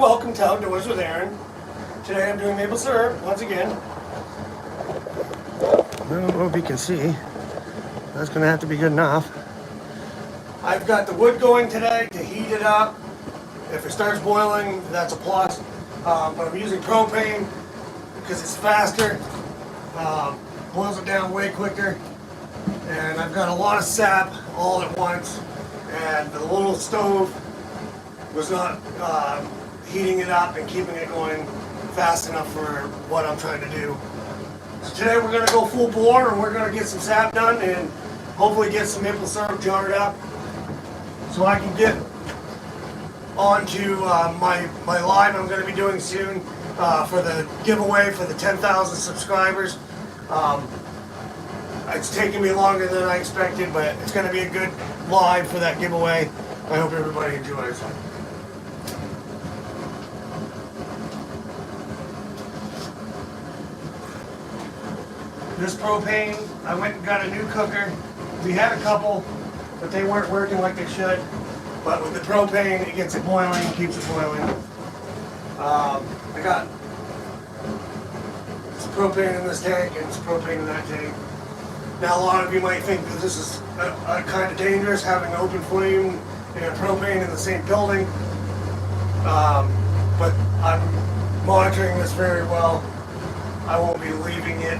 welcome to Outdoors with Aaron. Today I'm doing maple syrup once again. I don't know if you can see. That's going to have to be good enough. I've got the wood going today to heat it up. If it starts boiling, that's a plus. But I'm using propane because it's faster, boils it down way quicker, and I've got a lot of sap all at once, and the little stove was not heating it up and keeping it going fast enough for what I'm trying to do. So today we're going to go full bore, and we're going to get some sap done and hopefully get some maple syrup jarred up so I can get onto my live I'm going to be doing soon for the giveaway for the 10,000 subscribers. It's taken me longer than I expected, but it's going to be a good live for that giveaway. I hope everybody enjoys. This propane, I went and got a new cooker. We had a couple, but they weren't working like they should. But with the propane, it gets it boiling, keeps it boiling. I got some propane in this tank and some propane in that tank. Now a lot of you might think that this is kind of dangerous, having open flame and propane in the same building. But I'm monitoring this very well. I won't be leaving it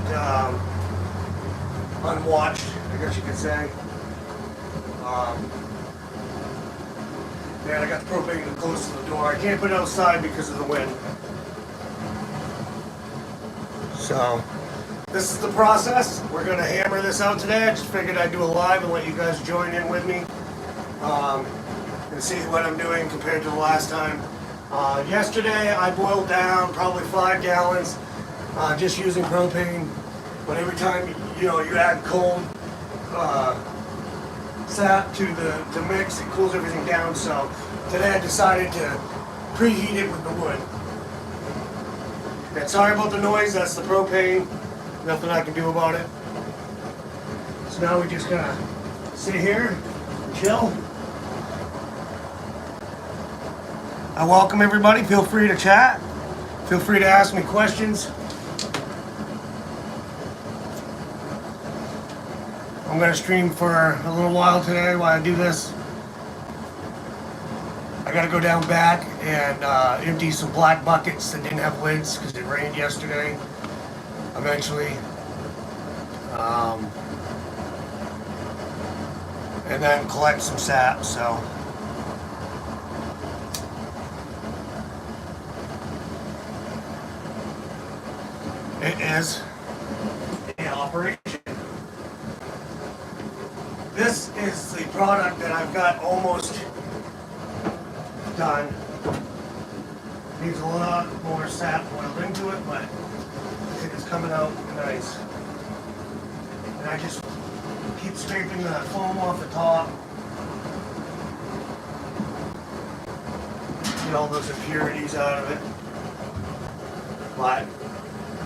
unwatched, I guess you could say. And I got the propane close to the door. I can't put it outside because of the wind. So, this is the process. We're going to hammer this out today. I just figured I'd do a live and let you guys join in with me and see what I'm doing compared to the last time. Yesterday I boiled down probably 5 gallons just using propane. But every time you add cold sap to the mix, it cools everything down. So today I decided to preheat it with the wood. And sorry about the noise, that's the propane. Nothing I can do about it. So now we're just gonna sit here, chill. I welcome everybody. Feel free to chat. Feel free to ask me questions. I'm going to stream for a little while today while I do this. I got to go down back and empty some black buckets that didn't have lids because it rained yesterday. Eventually. And then collect some sap, so. It is in operation. This is the product that I've got almost done. Needs a lot more sap boiled into it, but I think it's coming out nice. And I just keep scraping the foam off the top. Get all those impurities out of it. But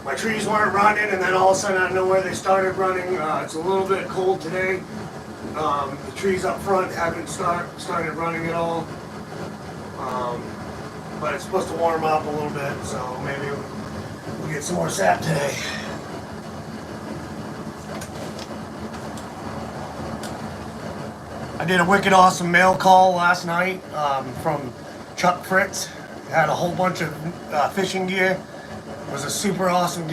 my trees weren't running, and then all of a sudden out of nowhere they started running. It's a little bit cold today. The trees up front haven't started running at all, but it's supposed to warm up a little bit, so maybe we'll get some more sap today. I did a wicked awesome mail call last night from Chuck Fritz. Had a whole bunch of fishing gear. It was a super awesome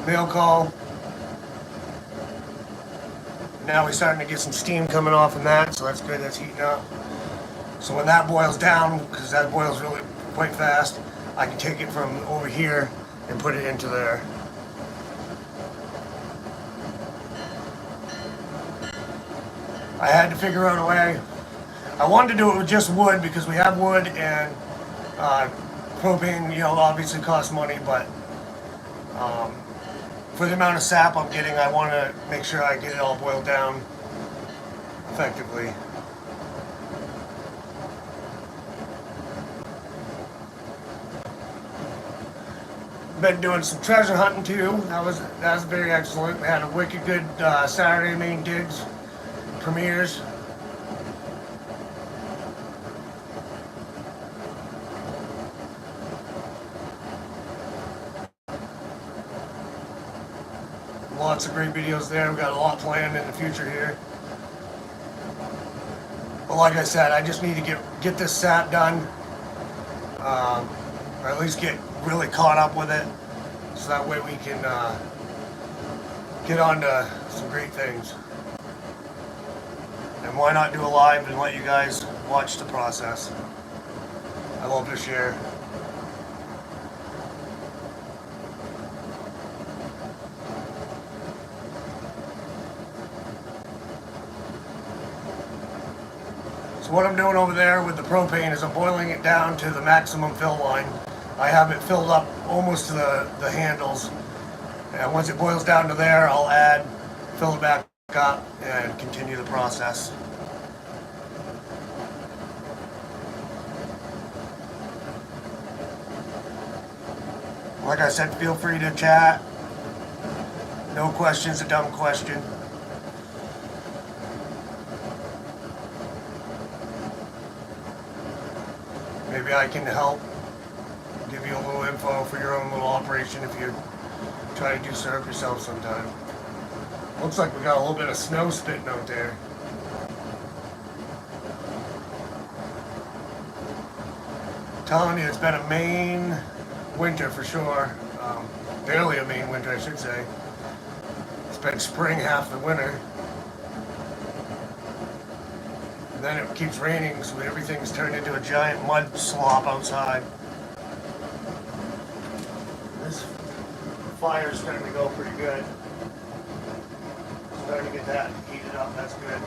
mail call. Now we're starting to get some steam coming off in that, so that's good, that's heating up. So when that boils down, because that boils really quite fast, I can take it from over here and put it into there. I had to figure out a way. I wanted to do it with just wood because we have wood, and propane, obviously costs money, but for the amount of sap I'm getting, I want to make sure I get it all boiled down effectively. Been doing some treasure hunting too. That was very excellent. We had a wicked good Saturday main digs premieres. Lots of great videos there. We've got a lot planned in the future here. But like I said, I just need to get this sat done, or at least get really caught up with it, so that way we can get on to some great things. And why not do a live and let you guys watch the process? I love to share. So what I'm doing over there with the propane is I'm boiling it down to the maximum fill line. I have it filled up almost to the handles. And once it boils down to there, I'll fill it back up, and continue the process. Like I said, feel free to chat. No question's a dumb question. Maybe I can help give you a little info for your own little operation if you try to do syrup yourself sometime. Looks like we got a little bit of snow spitting out there. Telling you, it's been a Maine winter for sure. Barely a Maine winter, I should say. It's been spring half the winter. And then it keeps raining, so everything's turned into a giant mud slop outside. This fire's starting to go pretty good. Starting to get that heated up, that's good.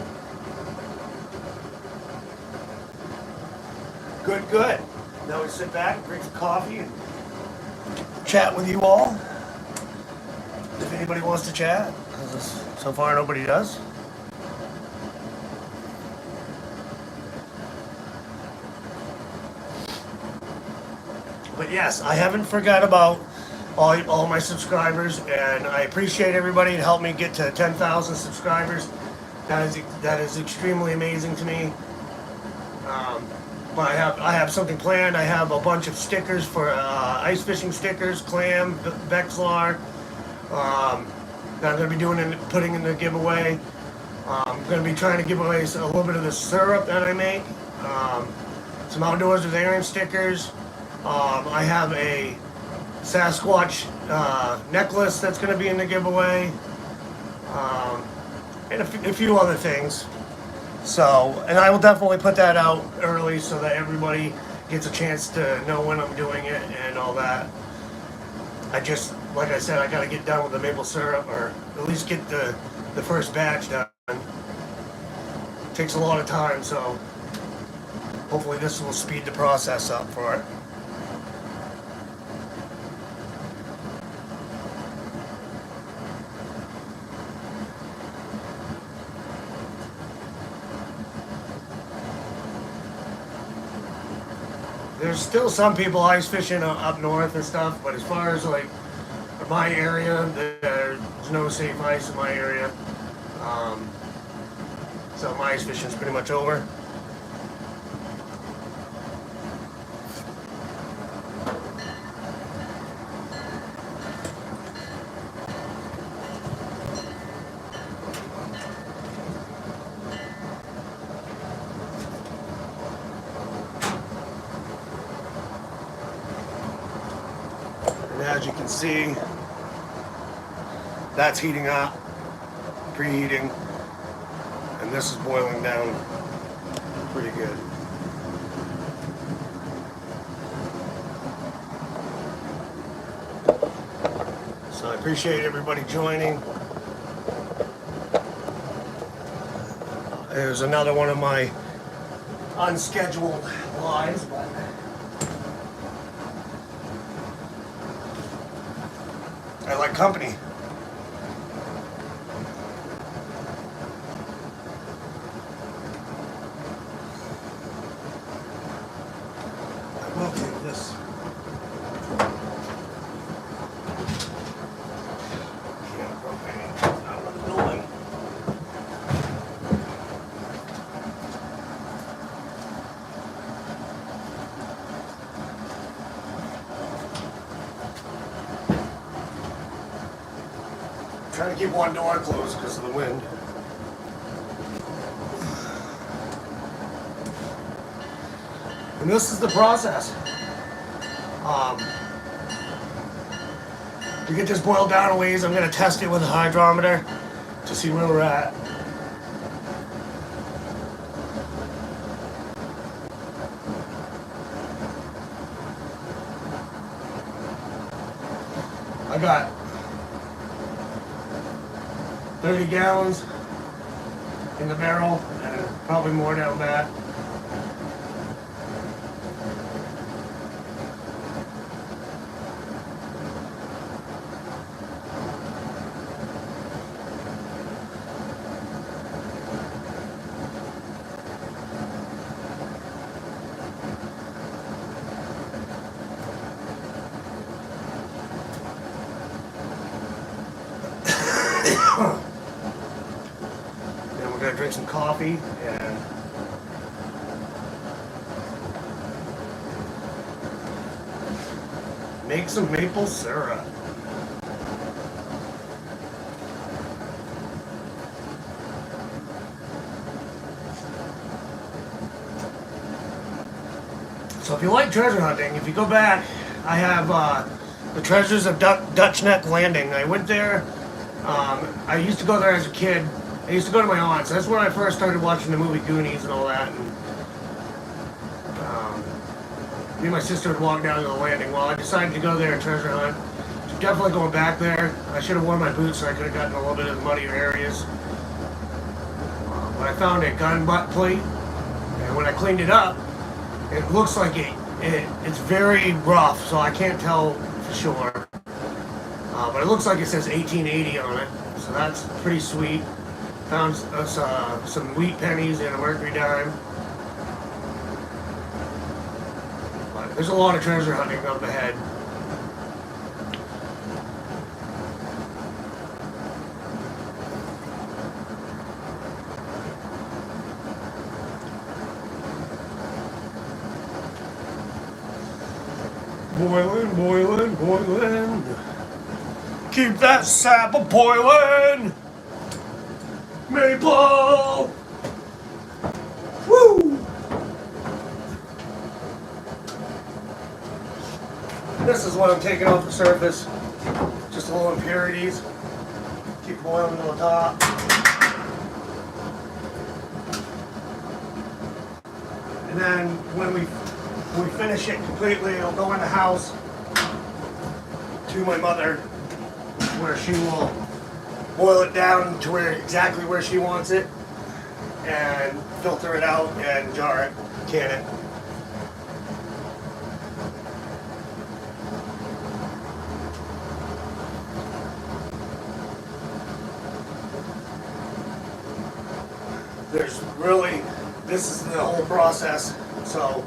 Good. Now we sit back and drink some coffee and chat with you all. If anybody wants to chat. So far nobody does. But yes, I haven't forgot about all my subscribers, and I appreciate everybody to help me get to 10,000 subscribers. That is extremely amazing to me. But I have something planned. I have a bunch of stickers for ice fishing stickers, clam, Vexlar. That I'm going to be putting in the giveaway. I'm going to be trying to give away a little bit of the syrup that I make. Some Outdoors with Aaron stickers. I have a Sasquatch necklace that's going to be in the giveaway, and a few other things. So, and I will definitely put that out early so that everybody gets a chance to know when I'm doing it and all that. Like I said, I got to get done with the maple syrup, or at least get the first batch done. It takes a lot of time, so hopefully this will speed the process up for it. There's still some people ice fishing up north and stuff, but as far as like my area, there's no safe ice in my area. So my ice fishing is pretty much over. And as you can see, that's heating up, preheating, and this is boiling down pretty good. So I appreciate everybody joining. There's another one of my unscheduled lives, but I like company. I will take this. Yeah, propane out of the building. trying to keep one door closed because of the wind. And this is the process. To get this boiled down a ways, I'm going to test it with a hydrometer to see where we're at. I got 30 gallons in the barrel and probably more down that. Then we're gonna drink some coffee and make some maple syrup. So if you like treasure hunting, if you go back, I have the Treasures of Dutch Neck Landing. I went there. I used to go there as a kid. I used to go to my aunt's. That's when I first started watching the movie Goonies and all that. And, me and my sister would walk down to the landing. Well, I decided to go there and treasure hunt. So definitely going back there. I should have worn my boots so I could have gotten a little bit of the muddier areas. But I found a gun butt plate, and when I cleaned it up, it looks like it's very rough, so I can't tell for sure. But it looks like it says 1880 on it, so that's pretty sweet. Found us some wheat pennies and a mercury dime. But there's a lot of treasure hunting up ahead. Boiling, boiling, boiling. Keep that sap a boiling. Maple. Woo! This is what I'm taking off the surface. Just a little impurities. Keep boiling to the top. And then when we finish it completely, it'll go in the house to my mother, where she will boil it down to exactly where she wants it, and filter it out and jar it, can it. This is the whole process, so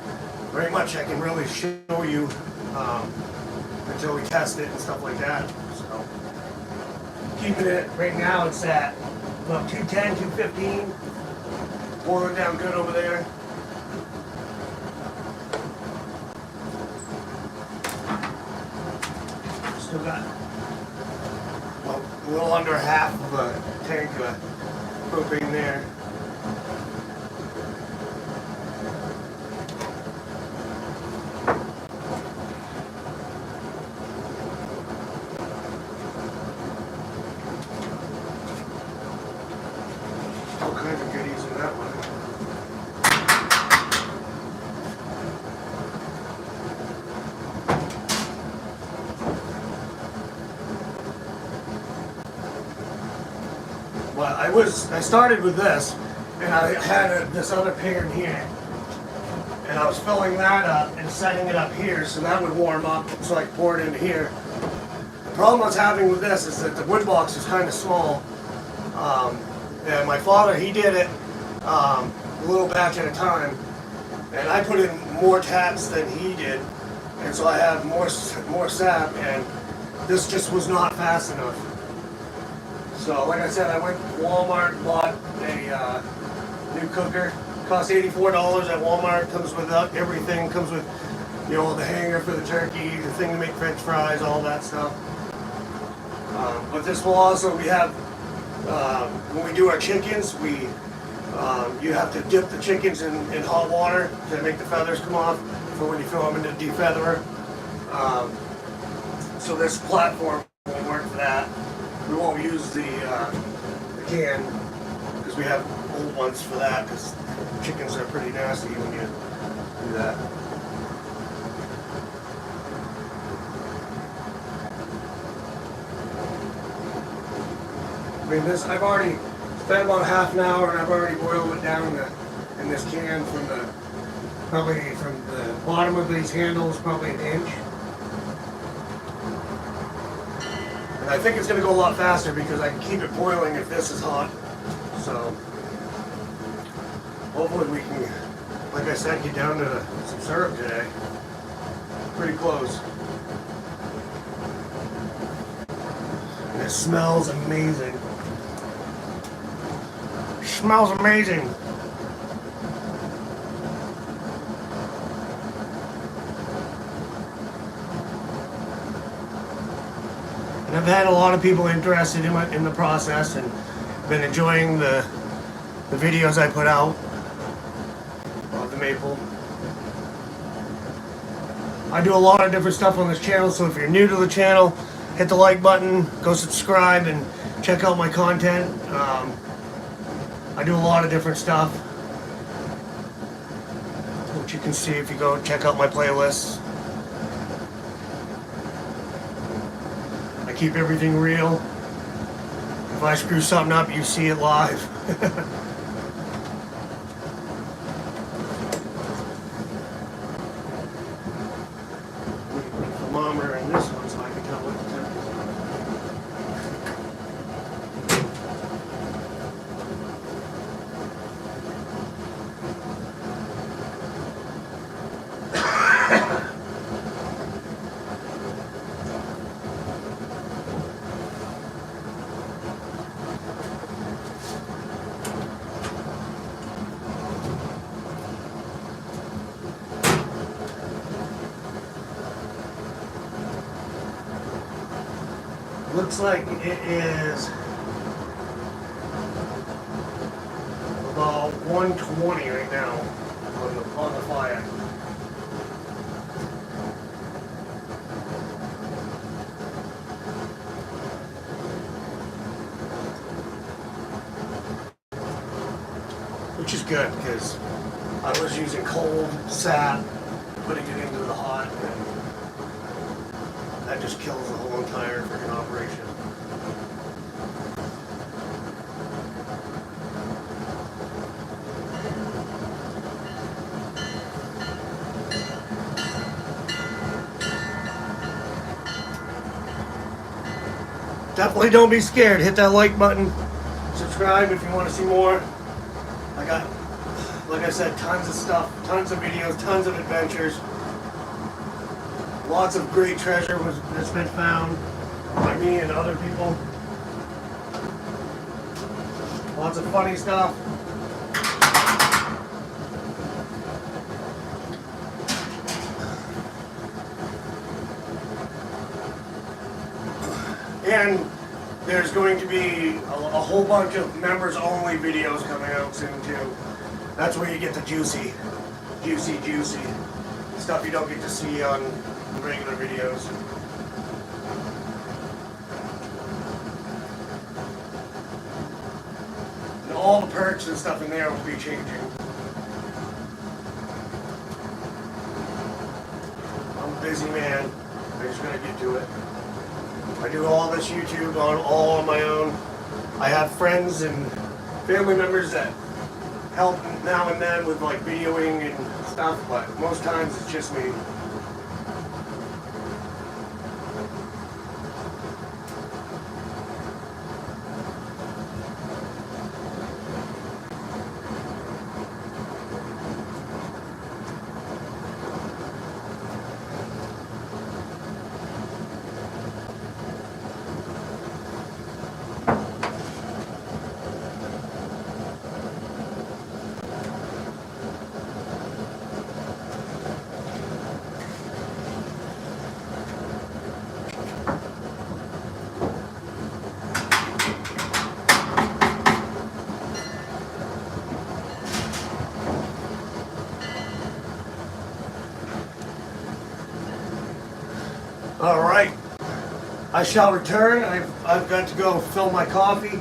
very much I can really show you until we test it and stuff like that. So keeping it right now, it's at about 210, 215. Boiling down good over there. Still got a little under half of a tank of propane there. All kinds of goodies in that one. Well, I started with this, and I had this other pan here, and I was filling that up and setting it up here so that would warm up so I could pour it into here. The problem I was having with this is that the wood box is kind of small, and my father, he did it a little batch at a time, and I put in more taps than he did, and so I have more sap, and this just was not fast enough. So, like I said, I went to Walmart and bought a new cooker. Cost $84 at Walmart. Comes with everything. Comes with, you know, the hanger for the turkey, the thing to make French fries, all that stuff. But this will also, we have, when we do our chickens, you have to dip the chickens in hot water to make the feathers come off for when you throw them into the defeatherer. So this platform will work for that. We won't use the can because we have old ones for that, because chickens are pretty nasty when you do that. I mean, this, I've already spent about half an hour and I've already boiled it down in this can from the bottom of these handles, probably an inch. And I think it's going to go a lot faster because I can keep it boiling if this is hot. So hopefully we can, like I said, get down to some syrup today. Pretty close. And it smells amazing. Smells amazing. And I've had a lot of people interested in the process and been enjoying the videos I put out of the maple. I do a lot of different stuff on this channel, so if you're new to the channel, hit the like button, go subscribe, and check out my content. I do a lot of different stuff, which you can see if you go check out my playlists. I keep everything real. If I screw something up, you see it live. Thermometer in this one so I can tell what the temperature looks like it is about 120 right now on the fire. Which is good because I was using cold sap, putting it into the hot, and that just kills the whole entire freaking operation. Definitely don't be scared. Hit that like button. Subscribe if you want to see more. I got, like I said, tons of stuff, tons of videos, tons of adventures. Lots of great treasure that's been found by me and other people. Lots of funny stuff. And there's going to be a whole bunch of members only videos coming out soon too. That's where you get the juicy stuff you don't get to see on regular videos. And all the perks and stuff in there will be changing. I'm a busy man. I just gotta get to it. I do all this YouTube all on my own. I have friends and family members that help now and then with like videoing and stuff, but most times it's just me. All right, I shall return. I've got to go fill my coffee.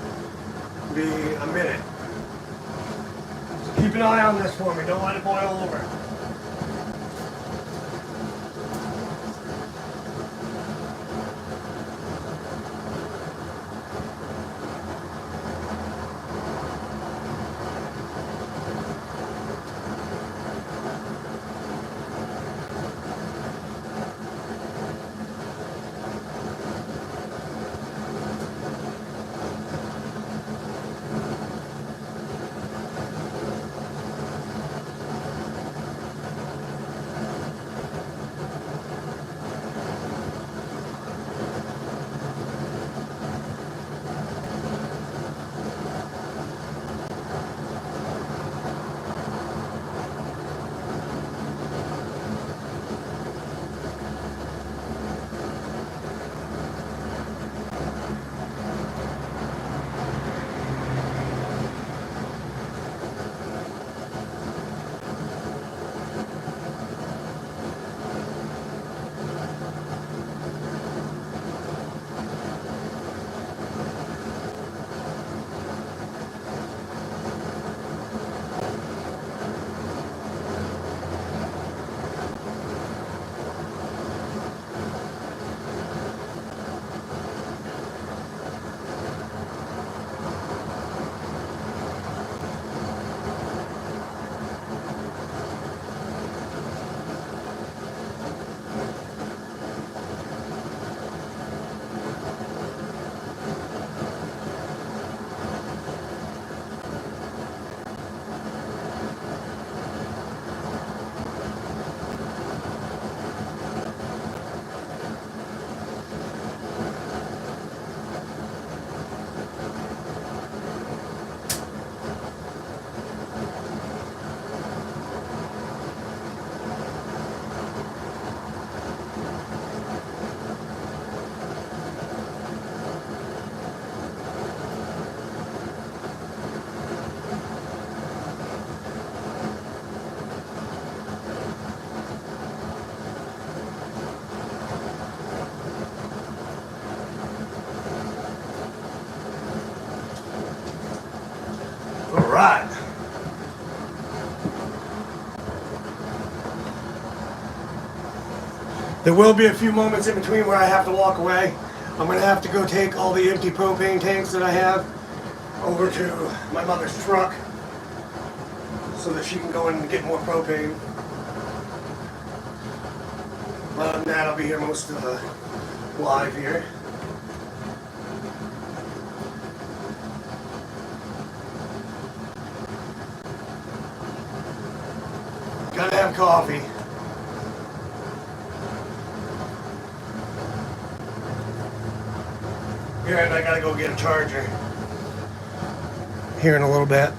Be a minute. So keep an eye on this for me. Don't let it boil over. All right. There will be a few moments in between where I have to walk away. I'm going to have to go take all the empty propane tanks that I have over to my mother's truck so that she can go in and get more propane. Other than that, I'll be here most of the live here. Gotta have coffee. Here, and I gotta go get a charger here in a little bit.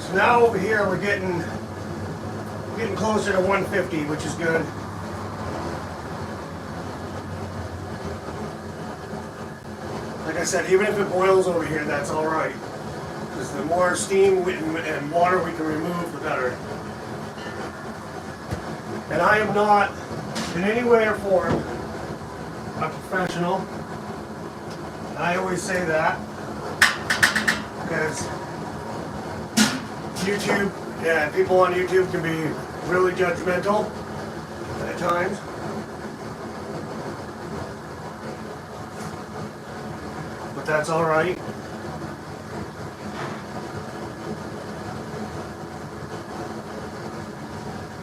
So now over here we're getting closer to 150, which is good. Like I said, even if it boils over here, that's all right. Because the more steam and water we can remove, the better. And I am not, in any way or form, a professional. I always say that because YouTube, people on YouTube can be really judgmental at times. But that's all right.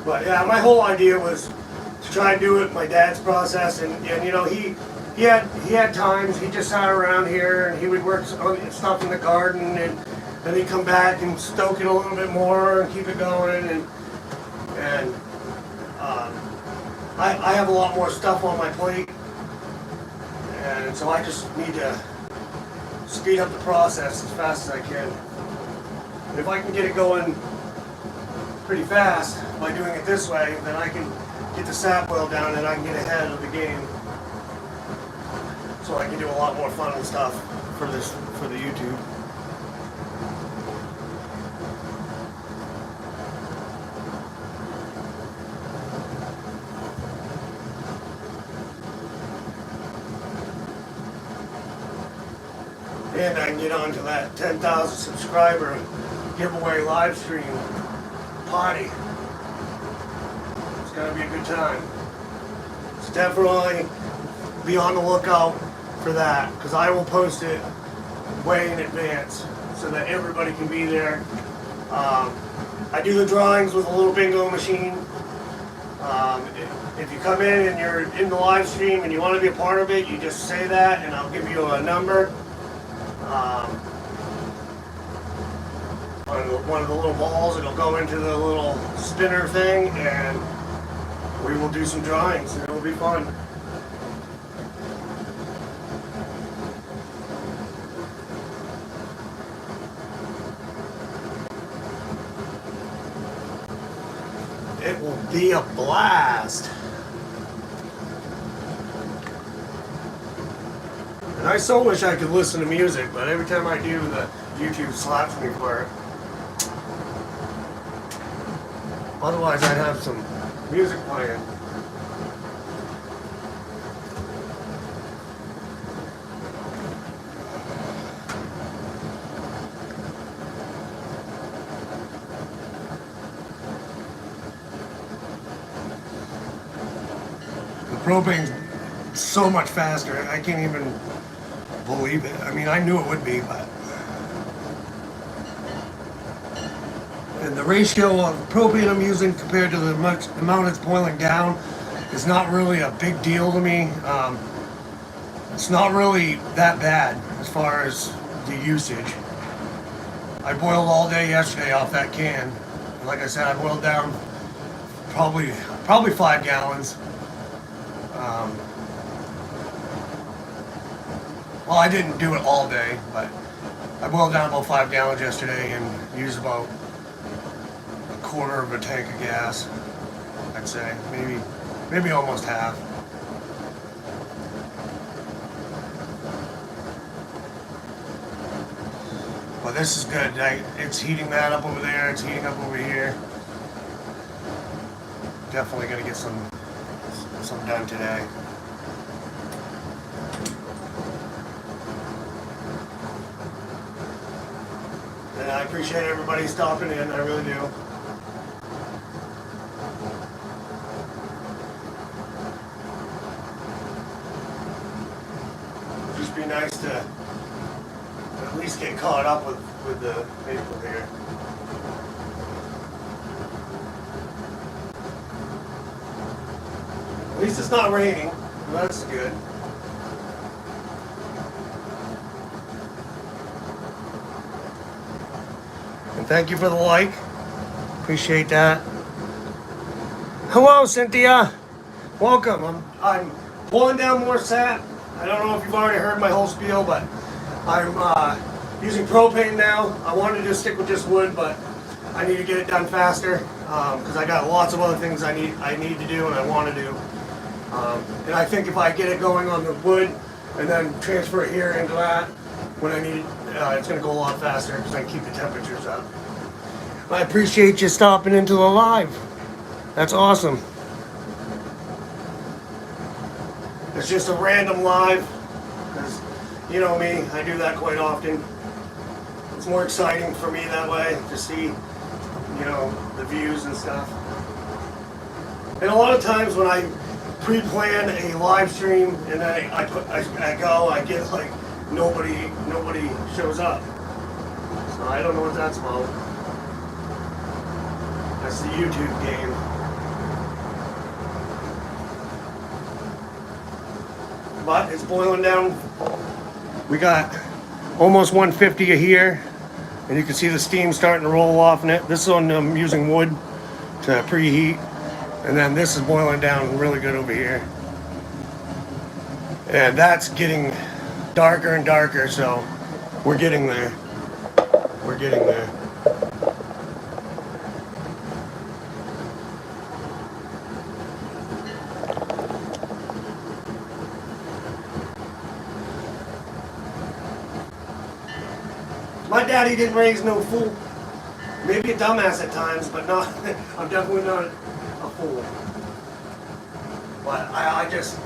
But yeah, my whole idea was to try and do it my dad's process, and you know, he had times he just sat around here and he would work on stuff in the garden, and then he'd come back and stoke it a little bit more and keep it going, and I have a lot more stuff on my plate, and so I just need to speed up the process as fast as I can. And if I can get it going pretty fast by doing it this way, then I can get the sap oil down and I can get ahead of the game. So I can do a lot more fun and stuff for the YouTube. and I can get onto that 10,000 subscriber giveaway live stream party. It's gonna be a good time. So definitely be on the lookout for that, because I will post it way in advance so that everybody can be there. I do the drawings with a little bingo machine. If you come in and you're in the live stream and you want to be a part of it, you just say that and I'll give you a number. One of the little balls, it'll go into the little spinner thing and we will do some drawings and it'll be fun. It will be a blast. And I so wish I could listen to music, but every time I do, the YouTube slaps me for it. Otherwise, I'd have some music playing. The propane's so much faster. I can't even believe it. I mean, I knew it would be, but. And the ratio of propane I'm using compared to the amount it's boiling down is not really a big deal to me. It's not really that bad as far as the usage. I boiled all day yesterday off that can. And like I said, I boiled down probably 5 gallons. Well, I didn't do it all day, but I boiled down about 5 gallons yesterday and used about a quarter of a tank of gas, I'd say. Maybe almost half. But this is good. It's heating that up over there. It's heating up over here. Definitely gonna get some done today. And I appreciate everybody stopping in. I really do. It'd just be nice to at least get caught up with the people here. At least it's not raining. Well, that's good. And thank you for the like. Appreciate that. Hello, Cynthia. Welcome. I'm pulling down more sap. I don't know if you've already heard my whole spiel, but I'm using propane now. I wanted to just stick with just wood, but I need to get it done faster because I got lots of other things I need to do and I want to do. And I think if I get it going on the wood and then transfer it here into that, when I need it's going to go a lot faster because I can keep the temperatures up. I appreciate you stopping into the live. That's awesome. It's just a random live because you know me, I do that quite often. It's more exciting for me that way to see, you know, the views and stuff. And a lot of times when I pre-plan a live stream and then I get like nobody shows up. So I don't know what that's about. That's the YouTube game. But it's boiling down. We got almost 150 here, and you can see the steam starting to roll off in it. This one I'm using wood to preheat, and then this is boiling down really good over here. And that's getting darker and darker, so we're getting there. We're getting there. My daddy didn't raise no fool. Maybe a dumbass at times, but not. I'm definitely not a fool. But I just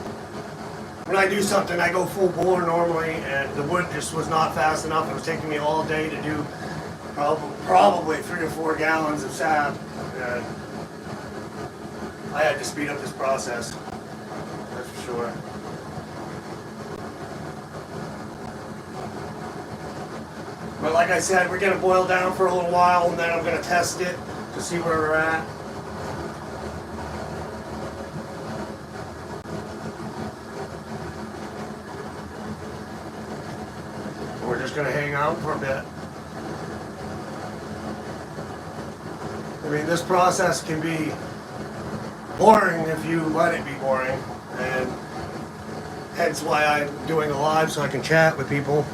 when I do something, I go full bore normally, and the wood just was not fast enough. It was taking me all day to do probably 3 or 4 gallons of sap. And I had to speed up this process, that's for sure. But like I said, we're gonna boil down for a little while, and then I'm gonna test it to see where we're at. We're just gonna hang out for a bit. I mean, this process can be boring if you let it be boring, and hence why I'm doing a live so I can chat with people.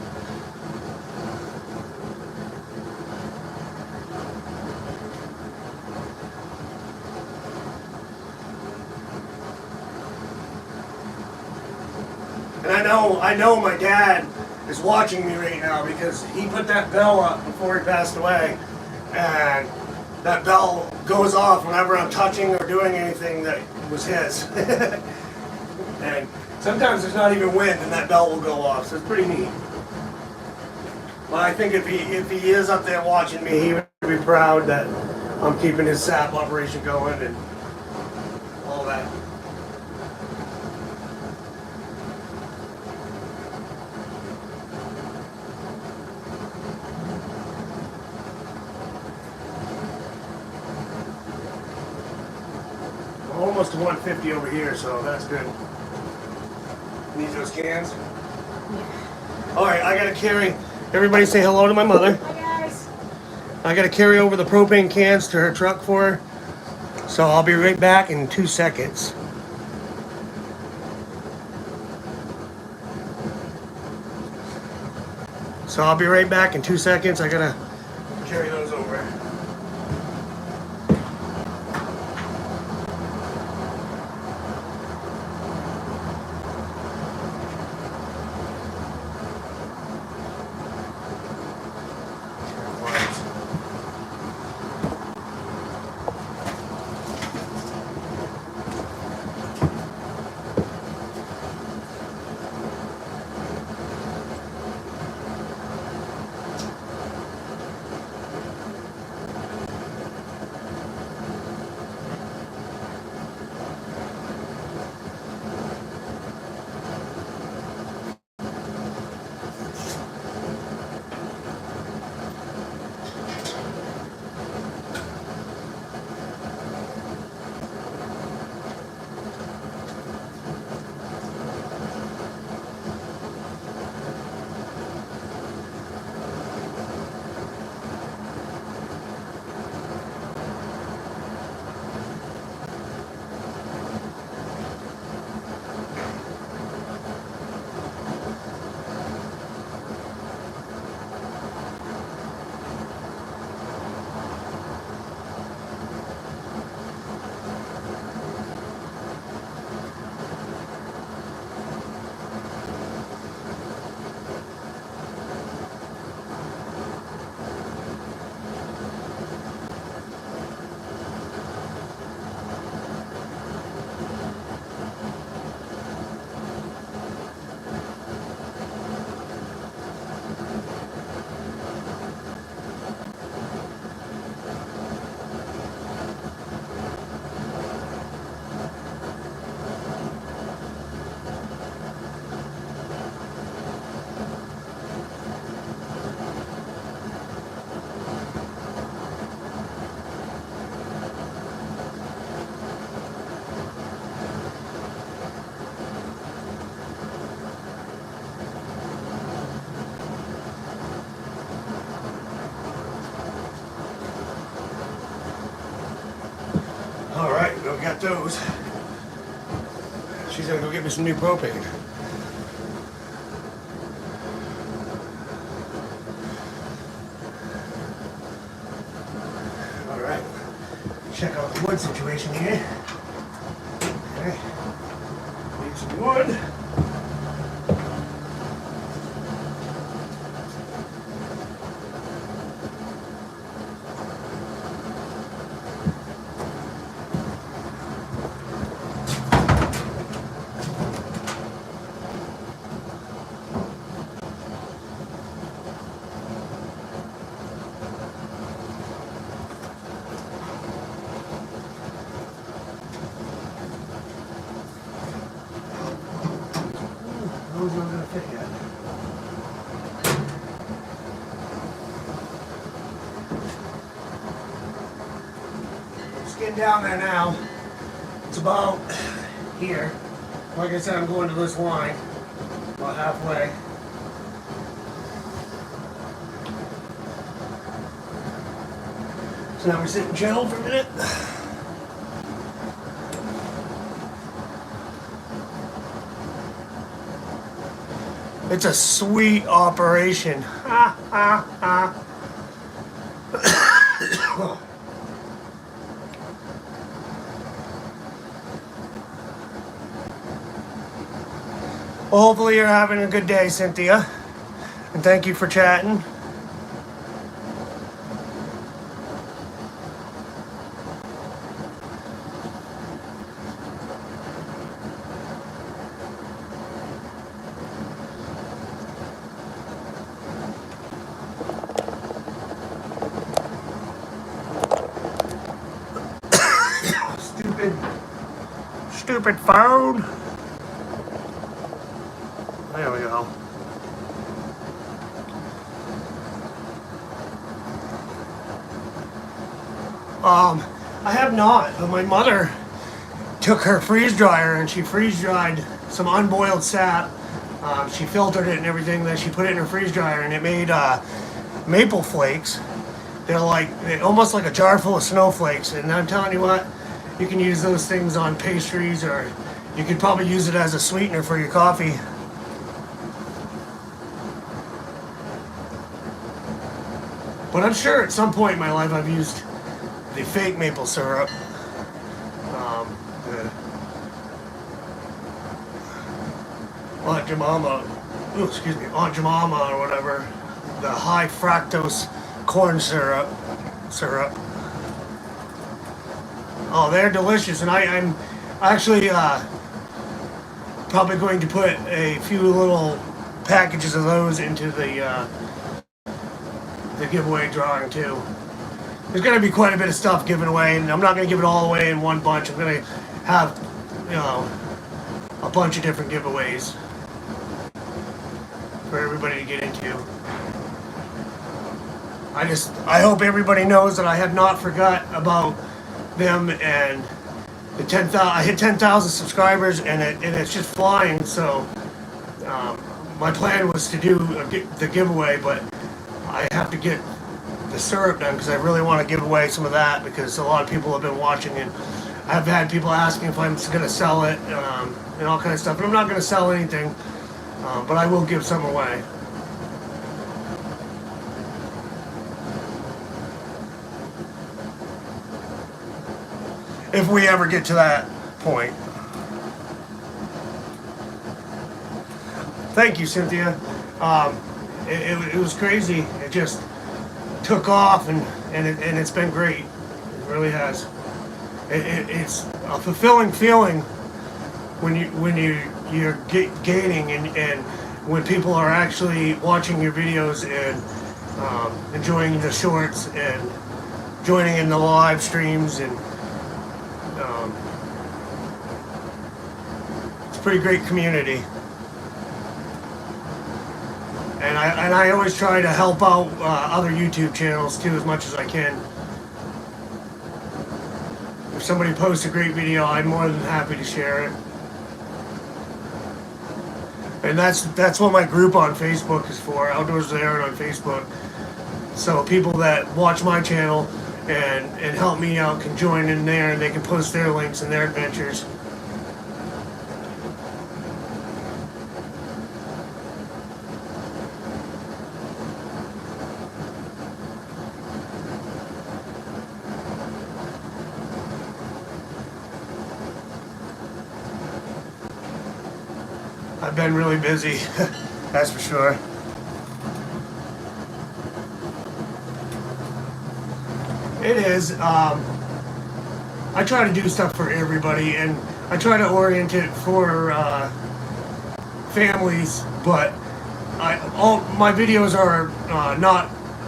And I know my dad is watching me right now because he put that bell up before he passed away, and that bell goes off whenever I'm touching or doing anything that was his. And sometimes there's not even wind and that bell will go off, so it's pretty neat. But I think if he is up there watching me, he would be proud that I'm keeping his sap operation going and all that. Almost to 150 over here, so that's good. Need those cans? Yeah. All right, I gotta carry. Everybody say hello to my mother. Hi guys. I gotta carry over the propane cans to her truck for her, so I'll be right back in 2 seconds. So I'll be right back in 2 seconds. I gotta carry those over. All right, we got those. She's gonna go get me some new propane. All right, check out the wood situation here. Okay, need some wood. getting down there now. It's about here. Like I said, I'm going to this line about halfway. So now we're sitting gentle for a minute. It's a sweet operation. Ha ha ha. Well, hopefully you're having a good day, Cynthia. And thank you for chatting. Stupid phone. There we go. I have not, but my mother took her freeze dryer and she freeze dried some unboiled sap. She filtered it and everything, then she put it in her freeze dryer and it made maple flakes. They're almost like a jar full of snowflakes, and I'm telling you what, you can use those things on pastries, or you could probably use it as a sweetener for your coffee. But I'm sure at some point in my life I've used the fake maple syrup. Aunt Jemima, Aunt Jemima or whatever, the high fructose corn syrup. Oh, they're delicious, and I'm actually probably going to put a few little packages of those into the giveaway drawing too. There's going to be quite a bit of stuff given away, and I'm not going to give it all away in one bunch. I'm going to have, a bunch of different giveaways for everybody to get into. I hope everybody knows that I have not forgot about them, and the 10,000. I hit 10,000 subscribers, and it's just flying. So my plan was to do the giveaway, but I have to get the syrup done because I really want to give away some of that, because a lot of people have been watching, and I've had people asking if I'm going to sell it and all kinds of stuff. And I'm not going to sell anything, but I will give some away. If we ever get to that point. Thank you, Cynthia. It was crazy. It just took off, and it's been great. It really has. It's a fulfilling feeling when you're gaining, and when people are actually watching your videos and enjoying the shorts and joining in the live streams, and it's a pretty great community. And I always try to help out other YouTube channels too as much as I can. If somebody posts a great video, I'm more than happy to share it. And that's what my group on Facebook is for, Outdoors with Aaron on Facebook. So people that watch my channel and help me out can join in there, and they can post their links and their adventures. I've been really busy, that's for sure. It is. I try to do stuff for everybody, and I try to orient it for families, but all my videos are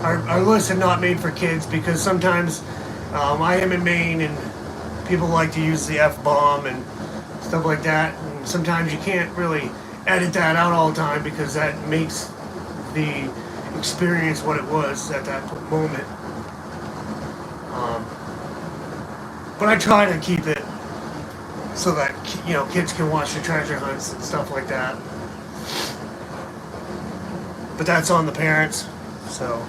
are listed not made for kids, because sometimes I am in Maine and people like to use the F-bomb and stuff like that, and sometimes you can't really edit that out all the time because that makes the experience what it was at that moment. But I try to keep it so that, you know, kids can watch the treasure hunts and stuff like that. But that's on the parents, so.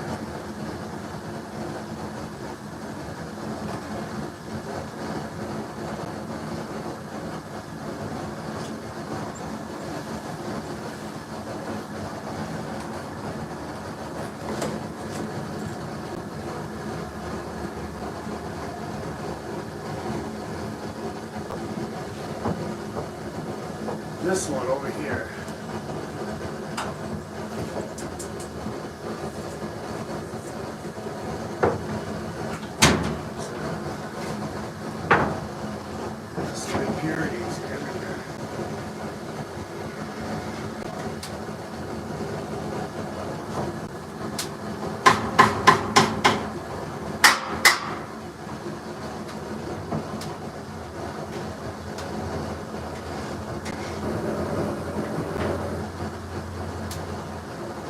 This one over here. Some impurities everywhere.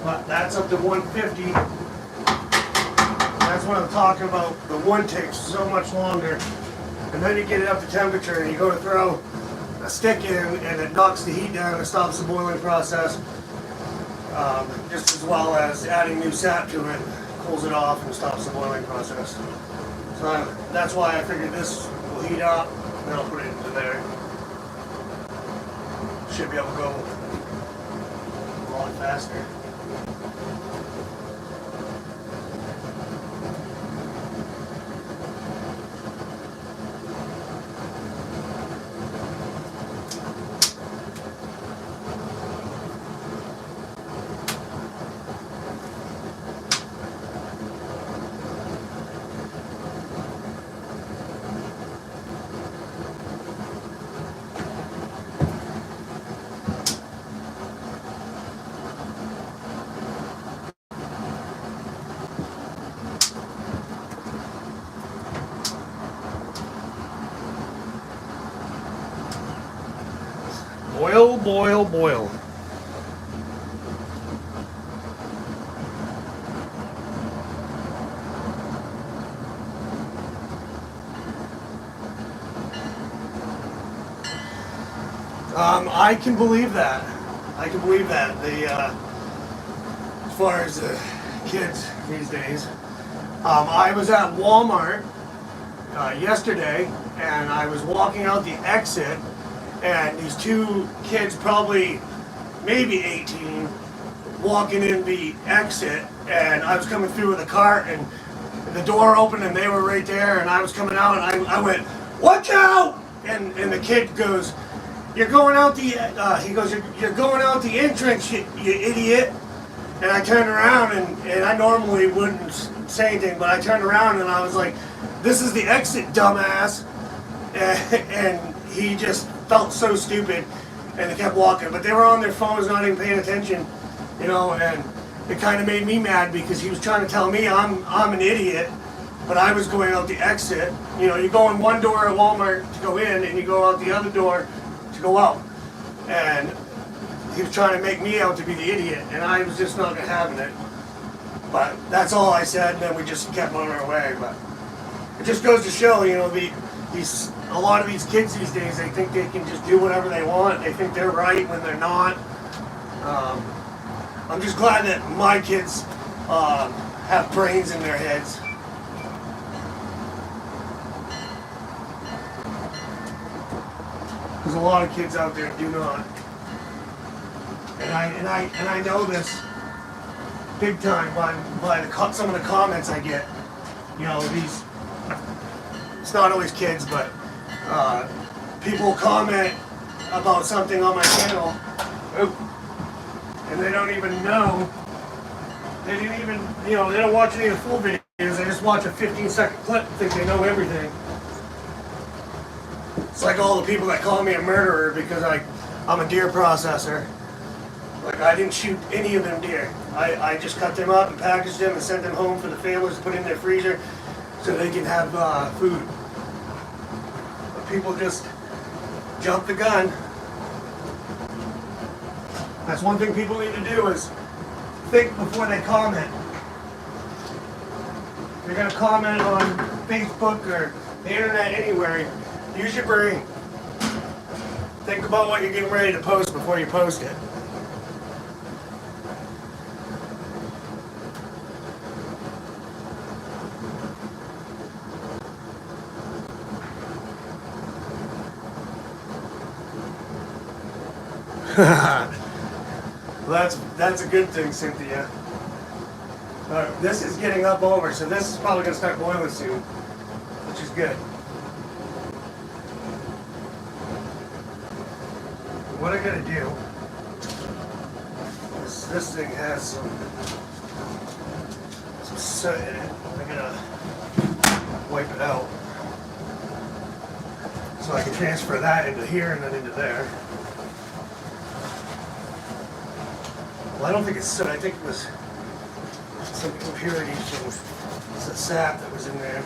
But that's up to 150. That's what I'm talking about. The one takes so much longer. And then you get it up to temperature and you go to throw a stick in and it knocks the heat down and stops the boiling process. Just as well as adding new sap to it, cools it off and stops the boiling process. So that's why I figured this will heat up and then I'll put it into there. Should be able to go a lot faster. Boil, boil, boil. I can believe that. I can believe that. As far as the kids these days, I was at Walmart yesterday, and I was walking out the exit, and these two kids, probably maybe 18, walking in the exit, and I was coming through with a cart, and the door opened, and they were right there, and I was coming out, and I went, "Watch out!" And the kid goes, "You're going out the," he goes, you're going out the entrance, you idiot." And I turned around, and I normally wouldn't say anything, but I turned around and I was like, "This is the exit, dumbass." And he just felt so stupid, and they kept walking. But they were on their phones, not even paying attention, you know, and it kind of made me mad because he was trying to tell me I'm an idiot, but I was going out the exit. You know, you go in one door at Walmart to go in, and you go out the other door to go out. And he was trying to make me out to be the idiot, and I was just not having it. But that's all I said, and then we just kept on our way. But it just goes to show, you know, a lot of these kids these days, they think they can just do whatever they want. They think they're right when they're not. I'm just glad that my kids have brains in their heads. Because a lot of kids out there do not. And I know this big time by some of the comments I get. You know, it's not always kids, but people comment about something on my channel, and they don't even know. They didn't even, you know, they don't watch any of the full videos. They just watch a 15-second clip and think they know everything. It's like all the people that call me a murderer because I'm a deer processor. Like, I didn't shoot any of them deer. I just cut them up and packaged them and sent them home for the families to put in their freezer so they can have food. But people just jump the gun. That's one thing people need to do, is think before they comment. If you're going to comment on Facebook or the internet anywhere, use your brain. Think about what you're getting ready to post before you post it. Well, that's a good thing, Cynthia. This is getting up over, so this is probably going to start boiling soon, which is good. What I gotta do is this thing has some soot in it. I gotta wipe it out so I can transfer that into here and then into there. Well, I don't think it's soot. I think it was some impurities from the sap that was in there.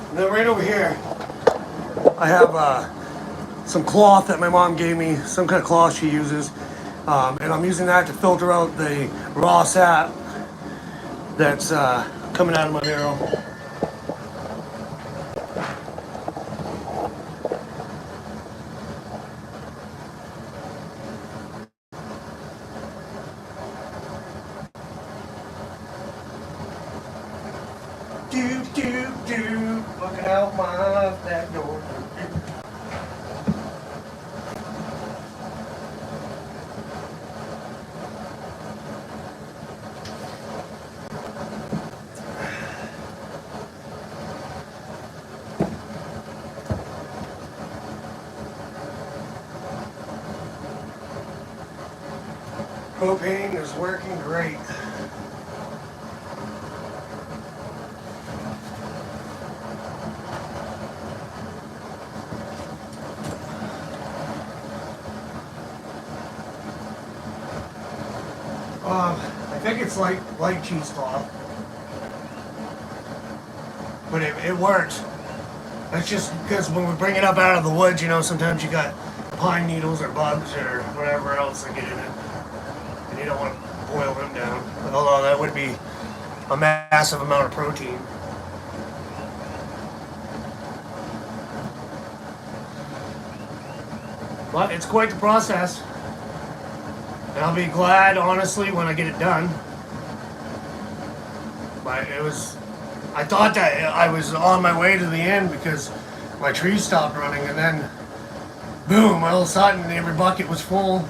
And then right over here, I have some cloth that my mom gave me, some kind of cloth she uses. And I'm using that to filter out the raw sap that's coming out of my barrel. Looking out my back door. Propane is working great. I think it's like light cheesecloth, but it works. That's just because when we bring it up out of the woods, you know, sometimes you got pine needles or bugs or whatever else that get in it, and you don't want to boil them down. Although that would be a massive amount of protein. But it's quite the process. And I'll be glad, honestly, when I get it done. But I thought that I was on my way to the end because my trees stopped running, and then, boom, all of a sudden every bucket was full.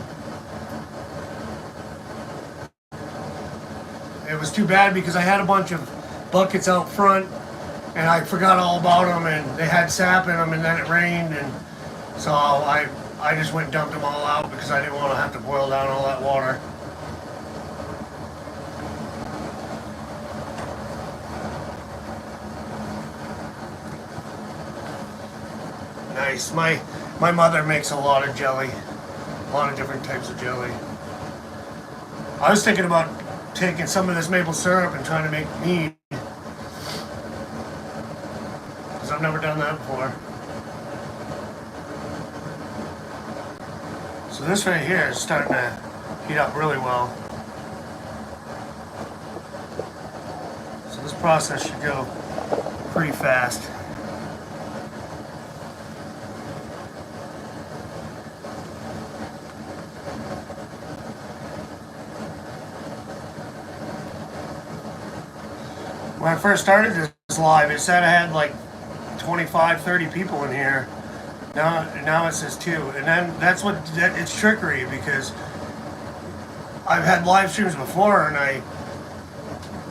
It was too bad because I had a bunch of buckets out front, and I forgot all about them, and they had sap in them, and then it rained, and so I just went and dumped them all out because I didn't want to have to boil down all that water. Nice. My mother makes a lot of jelly, a lot of different types of jelly. I was thinking about taking some of this maple syrup and trying to make mead, because I've never done that before. So this right here is starting to heat up really well. So this process should go pretty fast. When I first started this live, it said I had like 25, 30 people in here. Now it says 2, and then it's trickery, because I've had live streams before and I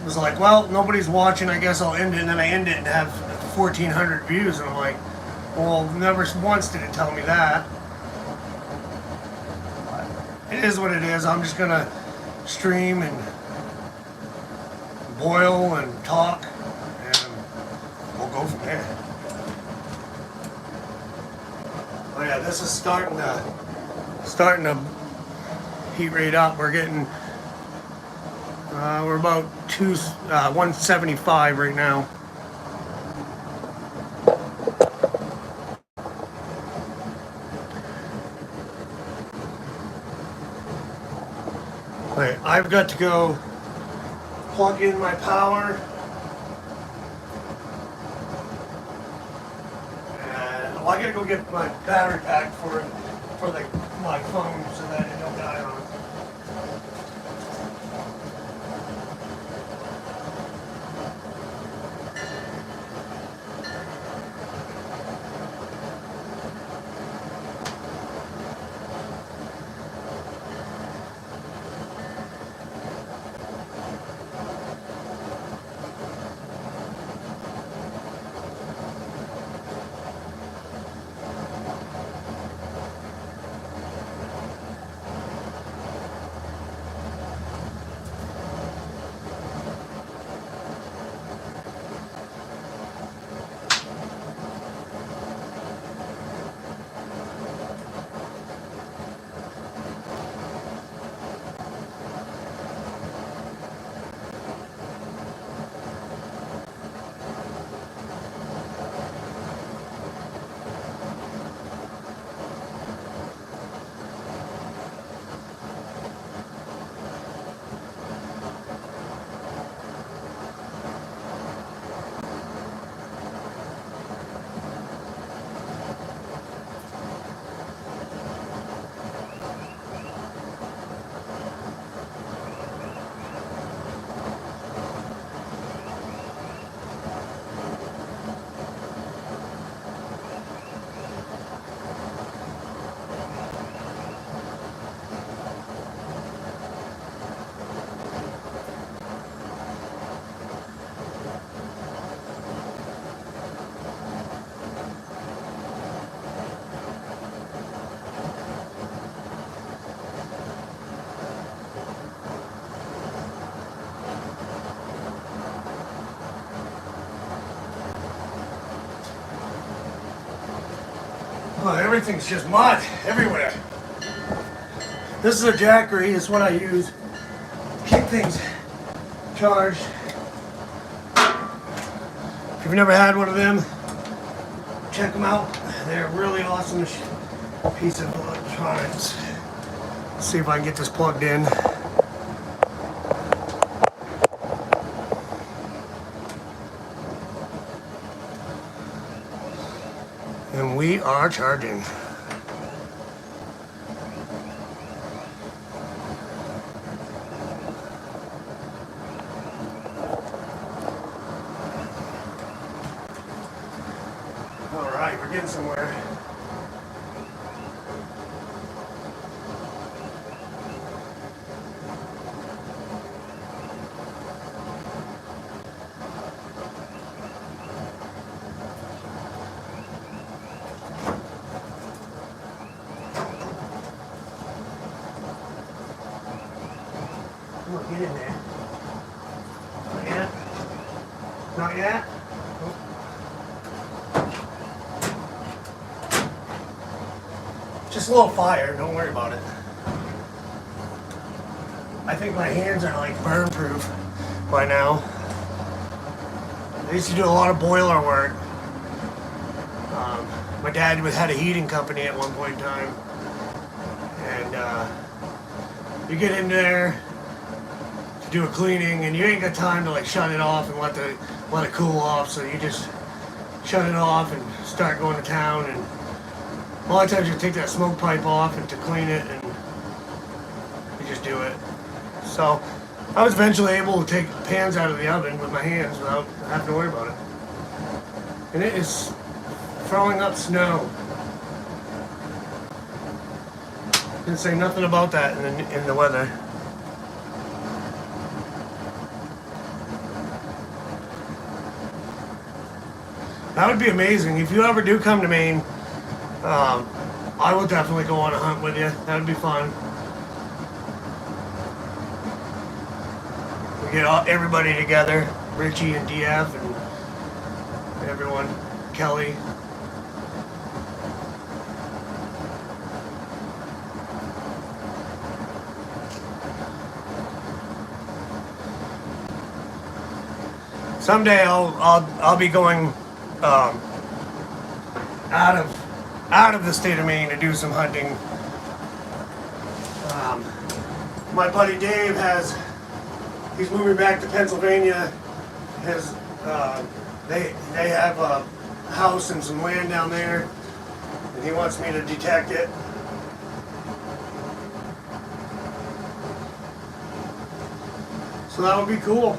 was like, well, nobody's watching, I guess I'll end it, and then I end it and have 1,400 views, and I'm like, well, never once did it tell me that. But it is what it is. I'm just gonna stream and boil and talk, and we'll go from there. Oh yeah, this is starting to heat rate up. We're getting we're about 175 right now. Right, I've got to go plug in my power. And I gotta go get my battery pack for my phone so that it don't die on it. Oh, everything's just mud everywhere. This is a jackery. It's what I use to keep things charged. If you've never had one of them, check them out. They're a really awesome piece of electronics. Let's see if I can get this plugged in. And we are charging. All right, we're getting somewhere. Come on, get in there. Not yet. Not yet. Oh. Just a little fire, don't worry about it. I think my hands are like burn proof by now. I used to do a lot of boiler work. My dad had a heating company at one point in time. And you get in there to do a cleaning and you ain't got time to like shut it off and let it cool off, so you just shut it off and start going to town. And a lot of times you take that smoke pipe off and to clean it, and you just do it. So I was eventually able to take pans out of the oven with my hands without having to worry about it. And it is throwing up snow. Didn't say nothing about that in the weather. That would be amazing. If you ever do come to Maine, I will definitely go on a hunt with you. That would be fun. We get everybody together, Richie and DF and everyone, Kelly. someday I'll be going out of the state of Maine to do some hunting. My buddy Dave he's moving back to Pennsylvania. They have a house and some land down there, and he wants me to detect it. So that would be cool.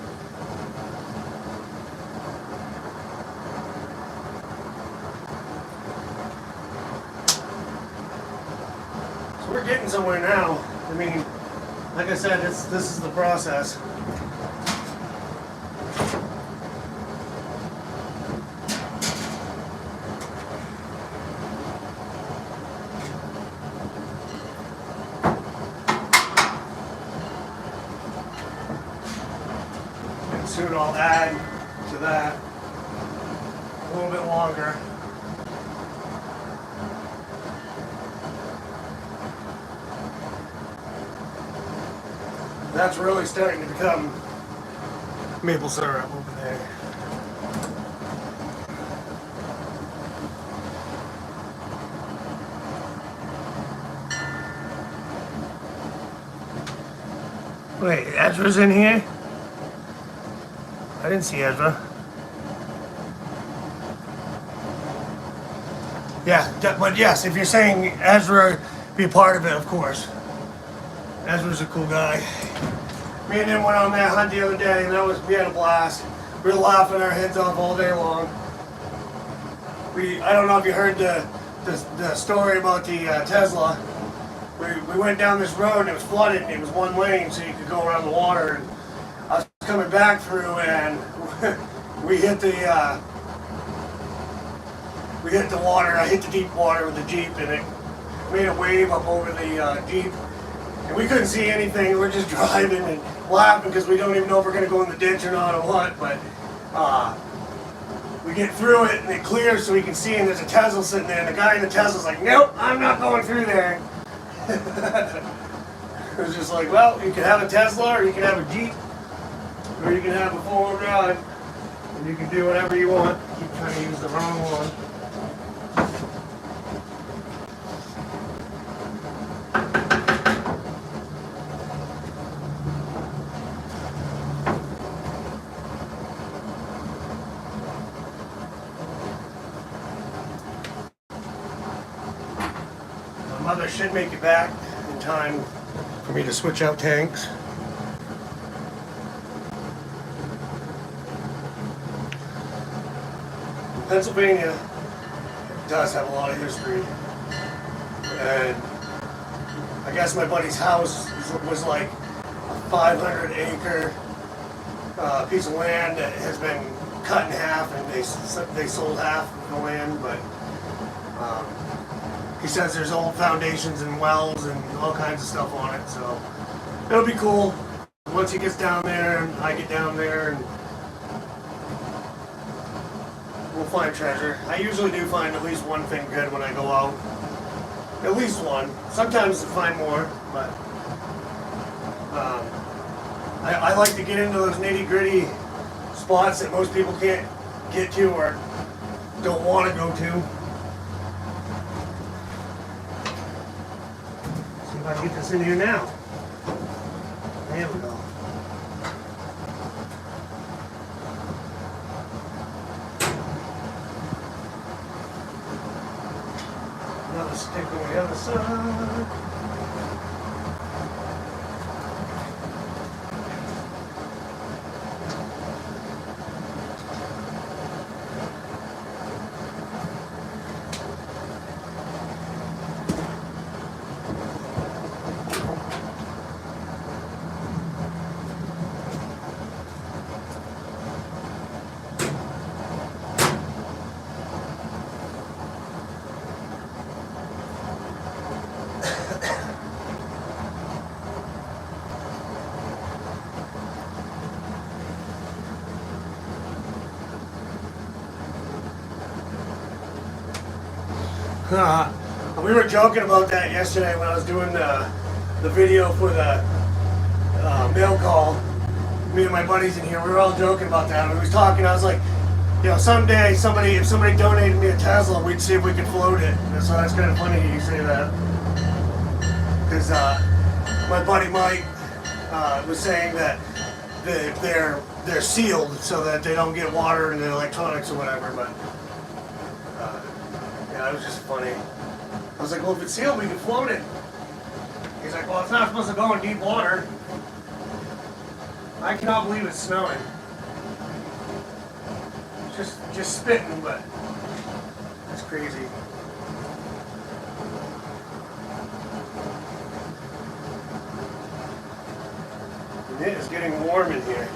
So we're getting somewhere now. I mean, like I said, this is the process. And soon I'll add to that a little bit longer. That's really starting to become maple syrup over there. Wait, Ezra's in here? I didn't see Ezra. Yeah, but yes, if you're saying Ezra be a part of it, of course. Ezra's a cool guy. Me and him went on that hunt the other day, and we had a blast. We were laughing our heads off all day long. I don't know if you heard the story about the Tesla. We went down this road and it was flooded, and it was one lane, so you could go around the water. And I was coming back through, and we hit the water. I hit the deep water with the Jeep, and it made a wave up over the Jeep. And we couldn't see anything. We're just driving and laughing because we don't even know if we're going to go in the ditch or not or what. But we get through it and it clears so we can see, and there's a Tesla sitting there. And the guy in the Tesla's like, "Nope, I'm not going through there." It was just like, well, you can have a Tesla, or you can have a Jeep, or you can have a four-wheel drive, and you can do whatever you want. Keep trying to use the wrong one. Mother should make it back in time for me to switch out tanks. Pennsylvania does have a lot of history, and I guess my buddy's house was like a 500-acre piece of land that has been cut in half, and they sold half of the land, but he says there's old foundations and wells and all kinds of stuff on it, so it'll be cool once he gets down there and I get down there, and we'll find treasure. I usually do find at least one thing good when I go out. At least one. Sometimes I find more, but I like to get into those nitty-gritty spots that most people can't get to or don't want to go to. If I can get this in here now. There we go. Another stick on the other side. We were joking about that yesterday when I was doing the video for the mail call. me and my buddies in here, we were all joking about that. We was talking, I was like, you know, someday if somebody donated me a Tesla, we'd see if we could float it. And so that's kind of funny you say that. Because my buddy Mike was saying that they're sealed so that they don't get water in the electronics or whatever. But yeah, it was just funny. I was like, well, if it's sealed, we can float it. He's like, well, it's not supposed to go in deep water. I cannot believe it's snowing. Just spitting, but it's crazy. And it is getting warm in here.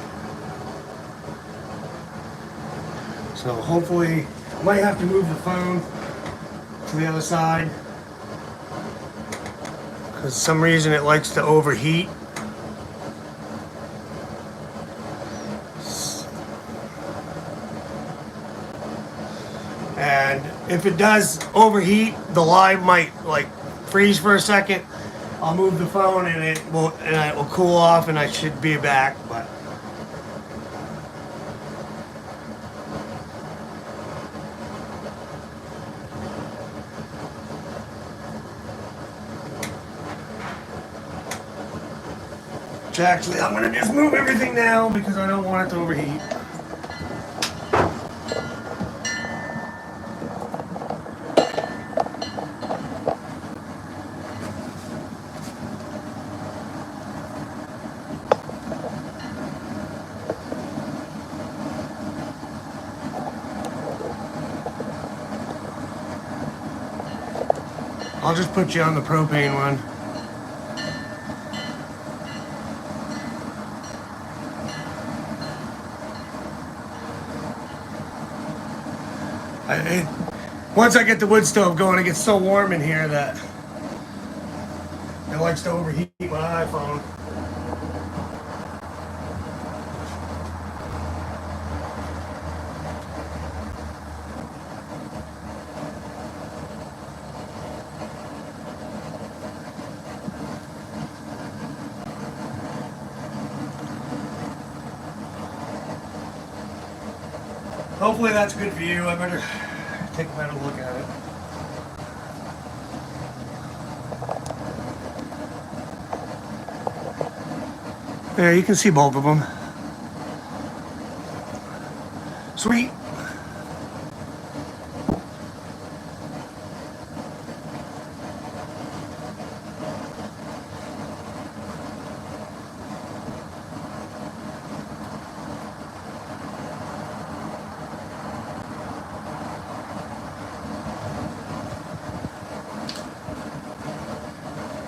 So hopefully, I might have to move the phone to the other side. Because for some reason it likes to overheat. And if it does overheat, the live might like freeze for a second. I'll move the phone and it will cool off and I should be back. But actually, I'm gonna just move everything now because I don't want it to overheat. I'll just put you on the propane one. Once I get the wood stove going, it gets so warm in here that it likes to overheat my iPhone. Hopefully that's a good view. I better take a better look at it. There, you can see both of them. Sweet.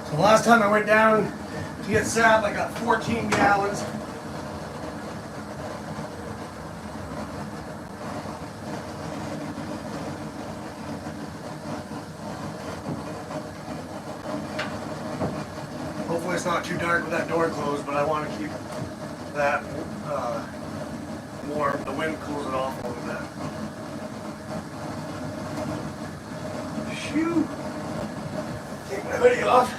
So last time I went down to get sap, I got 14 gallons. Hopefully it's not too dark with that door closed, but I want to keep that warm. The wind cools it off a little bit. Shoo! Take my hoodie off.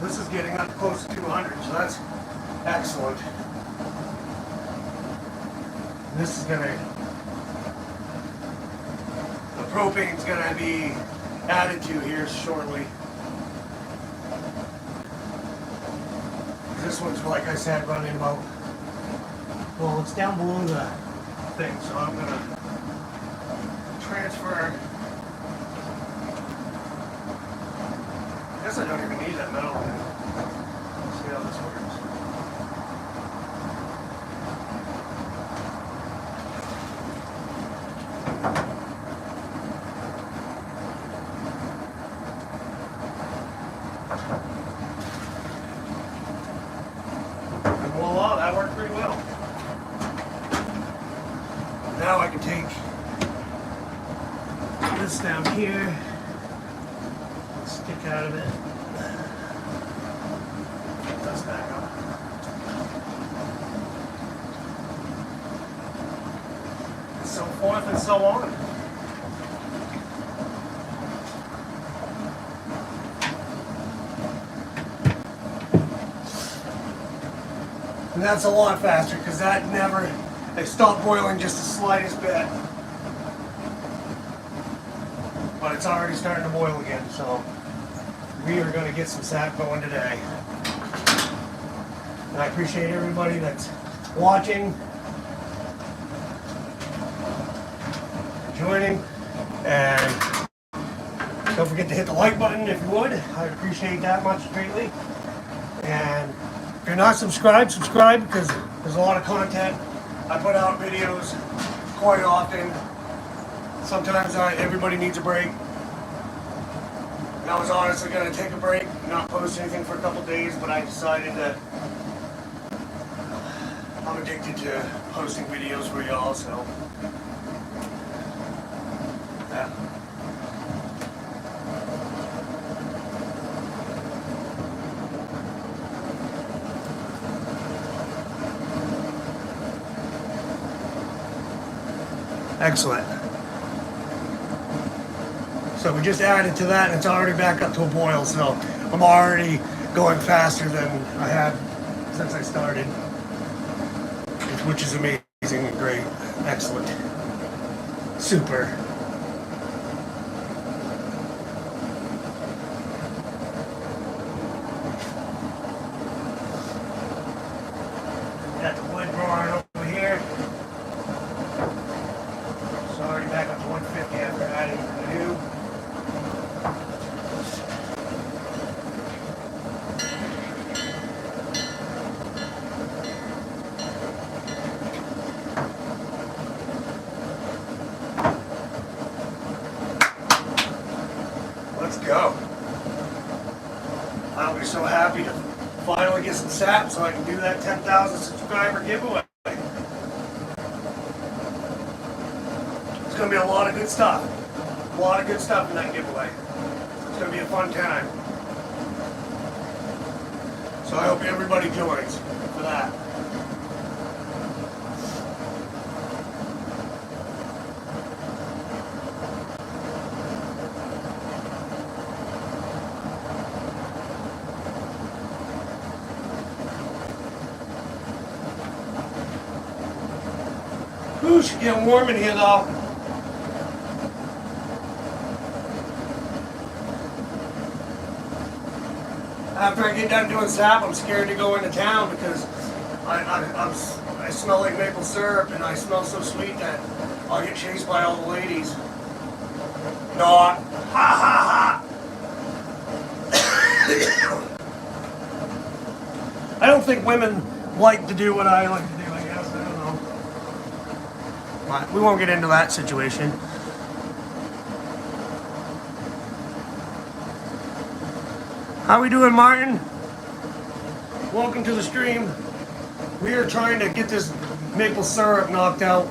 This is getting up close to 200, so that's excellent. This is gonna, the propane's gonna be added to here shortly. This one's, like I said, running about, well, it's down below the thing, so I'm gonna transfer. I guess I don't even need that metal. Let's see how this works. And voila, that worked pretty well. Now I can take this down here, stick out of it. That's back up. And so forth and so on. And that's a lot faster because that never, they stopped boiling just the slightest bit. But it's already starting to boil again, so we are going to get some sap going today. And I appreciate everybody that's watching, joining, and don't forget to hit the like button if you would. I appreciate that much greatly. And if you're not subscribed, subscribe, because there's a lot of content. I put out videos quite often. Sometimes everybody needs a break. And I was honestly going to take a break, not post anything for a couple days, but I decided that I'm addicted to posting videos for y'all, so yeah. Excellent. So we just added to that and it's already back up to a boil, so I'm already going faster than I had since I started, which is amazing and great. Excellent. Super. Got the wood roaring over here. It's already back up to 150 after adding the new. Let's go. I'll be so happy to finally get some sap so I can do that 10,000 subscriber giveaway. It's going to be a lot of good stuff. A lot of good stuff in that giveaway. It's going to be a fun time. So I hope everybody joins for that. Ooh, it's getting warm in here though. After I get done doing sap, I'm scared to go into town because I smell like maple syrup and I smell so sweet that I'll get chased by all the ladies. Not. Ha ha ha! I don't think women like to do what I like to do, I guess. I don't know. But we won't get into that situation. How we doing, Martin? Welcome to the stream. We are trying to get this maple syrup knocked out.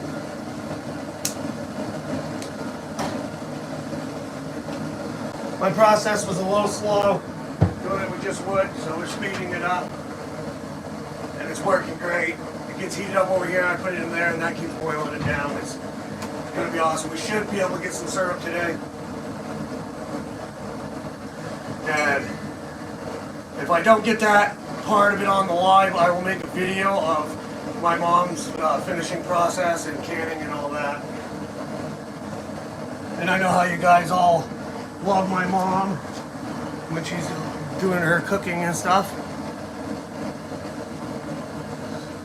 My process was a little slow, doing it with just wood, so we're speeding it up. And it's working great. It gets heated up over here, I put it in there, and that keeps boiling it down. It's gonna be awesome. We should be able to get some syrup today. And if I don't get that part of it on the live, I will make a video of my mom's finishing process and canning and all that. And I know how you guys all love my mom when she's doing her cooking and stuff.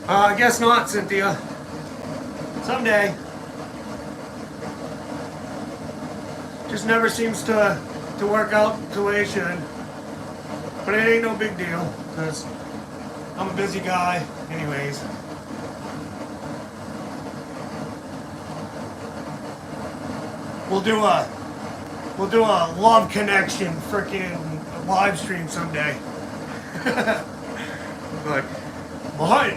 I guess not, Cynthia. Someday. Just never seems to work out the way it should. But it ain't no big deal, because I'm a busy guy anyways. We'll do a love connection freaking live stream someday. Like,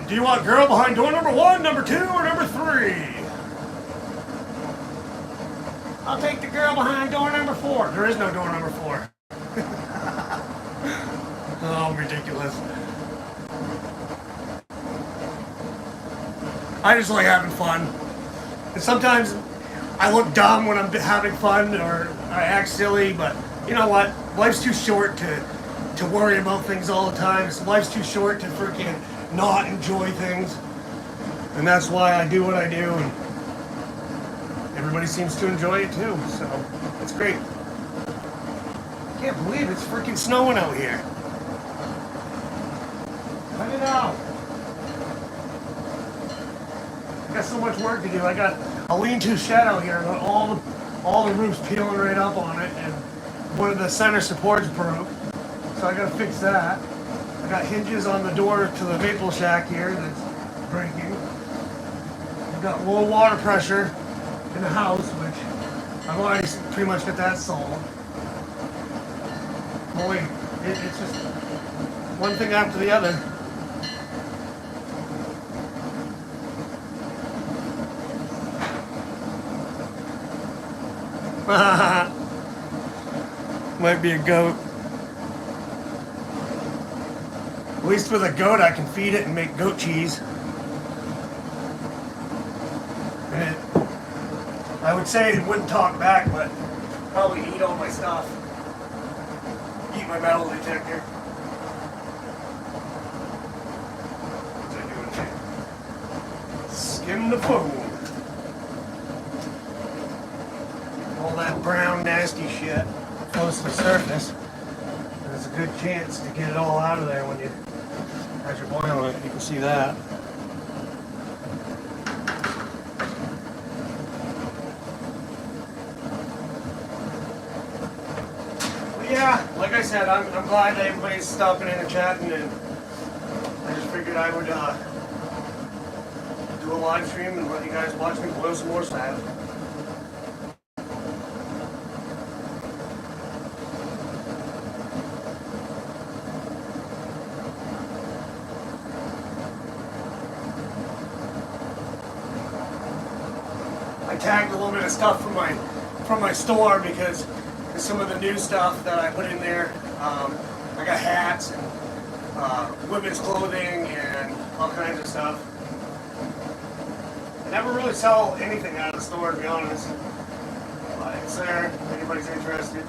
do you want girl behind door number 1, number 2, or number 3? I'll take the girl behind door number 4. There is no door number 4. Oh, ridiculous. I just like having fun. And sometimes I look dumb when I'm having fun or I act silly, but you know what? Life's too short to worry about things all the time. Life's too short to freaking not enjoy things. And that's why I do what I do, and everybody seems to enjoy it too, so it's great. I can't believe it's freaking snowing out here. Cut it out. I got so much work to do. I got a lean-to shed out here, and all the roof's peeling right up on it, and one of the center supports broke, so I gotta fix that. I got hinges on the door to the maple shack here that's breaking. I've got low water pressure in the house, which I've already pretty much got that solved. Boy, it's just one thing after the other. Might be a goat. At least with a goat I can feed it and make goat cheese. And I would say it wouldn't talk back, but probably eat all my stuff. Eat my metal detector. What's I doing here? Skim the foam. All that brown nasty shit close to the surface. There's a good chance to get it all out of there when you, as you're boiling it. You can see that. But yeah, like I said, I'm glad that everybody's stopping in and chatting, and I just figured I would do a live stream and let you guys watch me boil some more salad. I tagged a little bit of stuff from my store because some of the new stuff that I put in there. I got hats and women's clothing and all kinds of stuff. I never really sell anything out of the store, to be honest. But it's there if anybody's interested.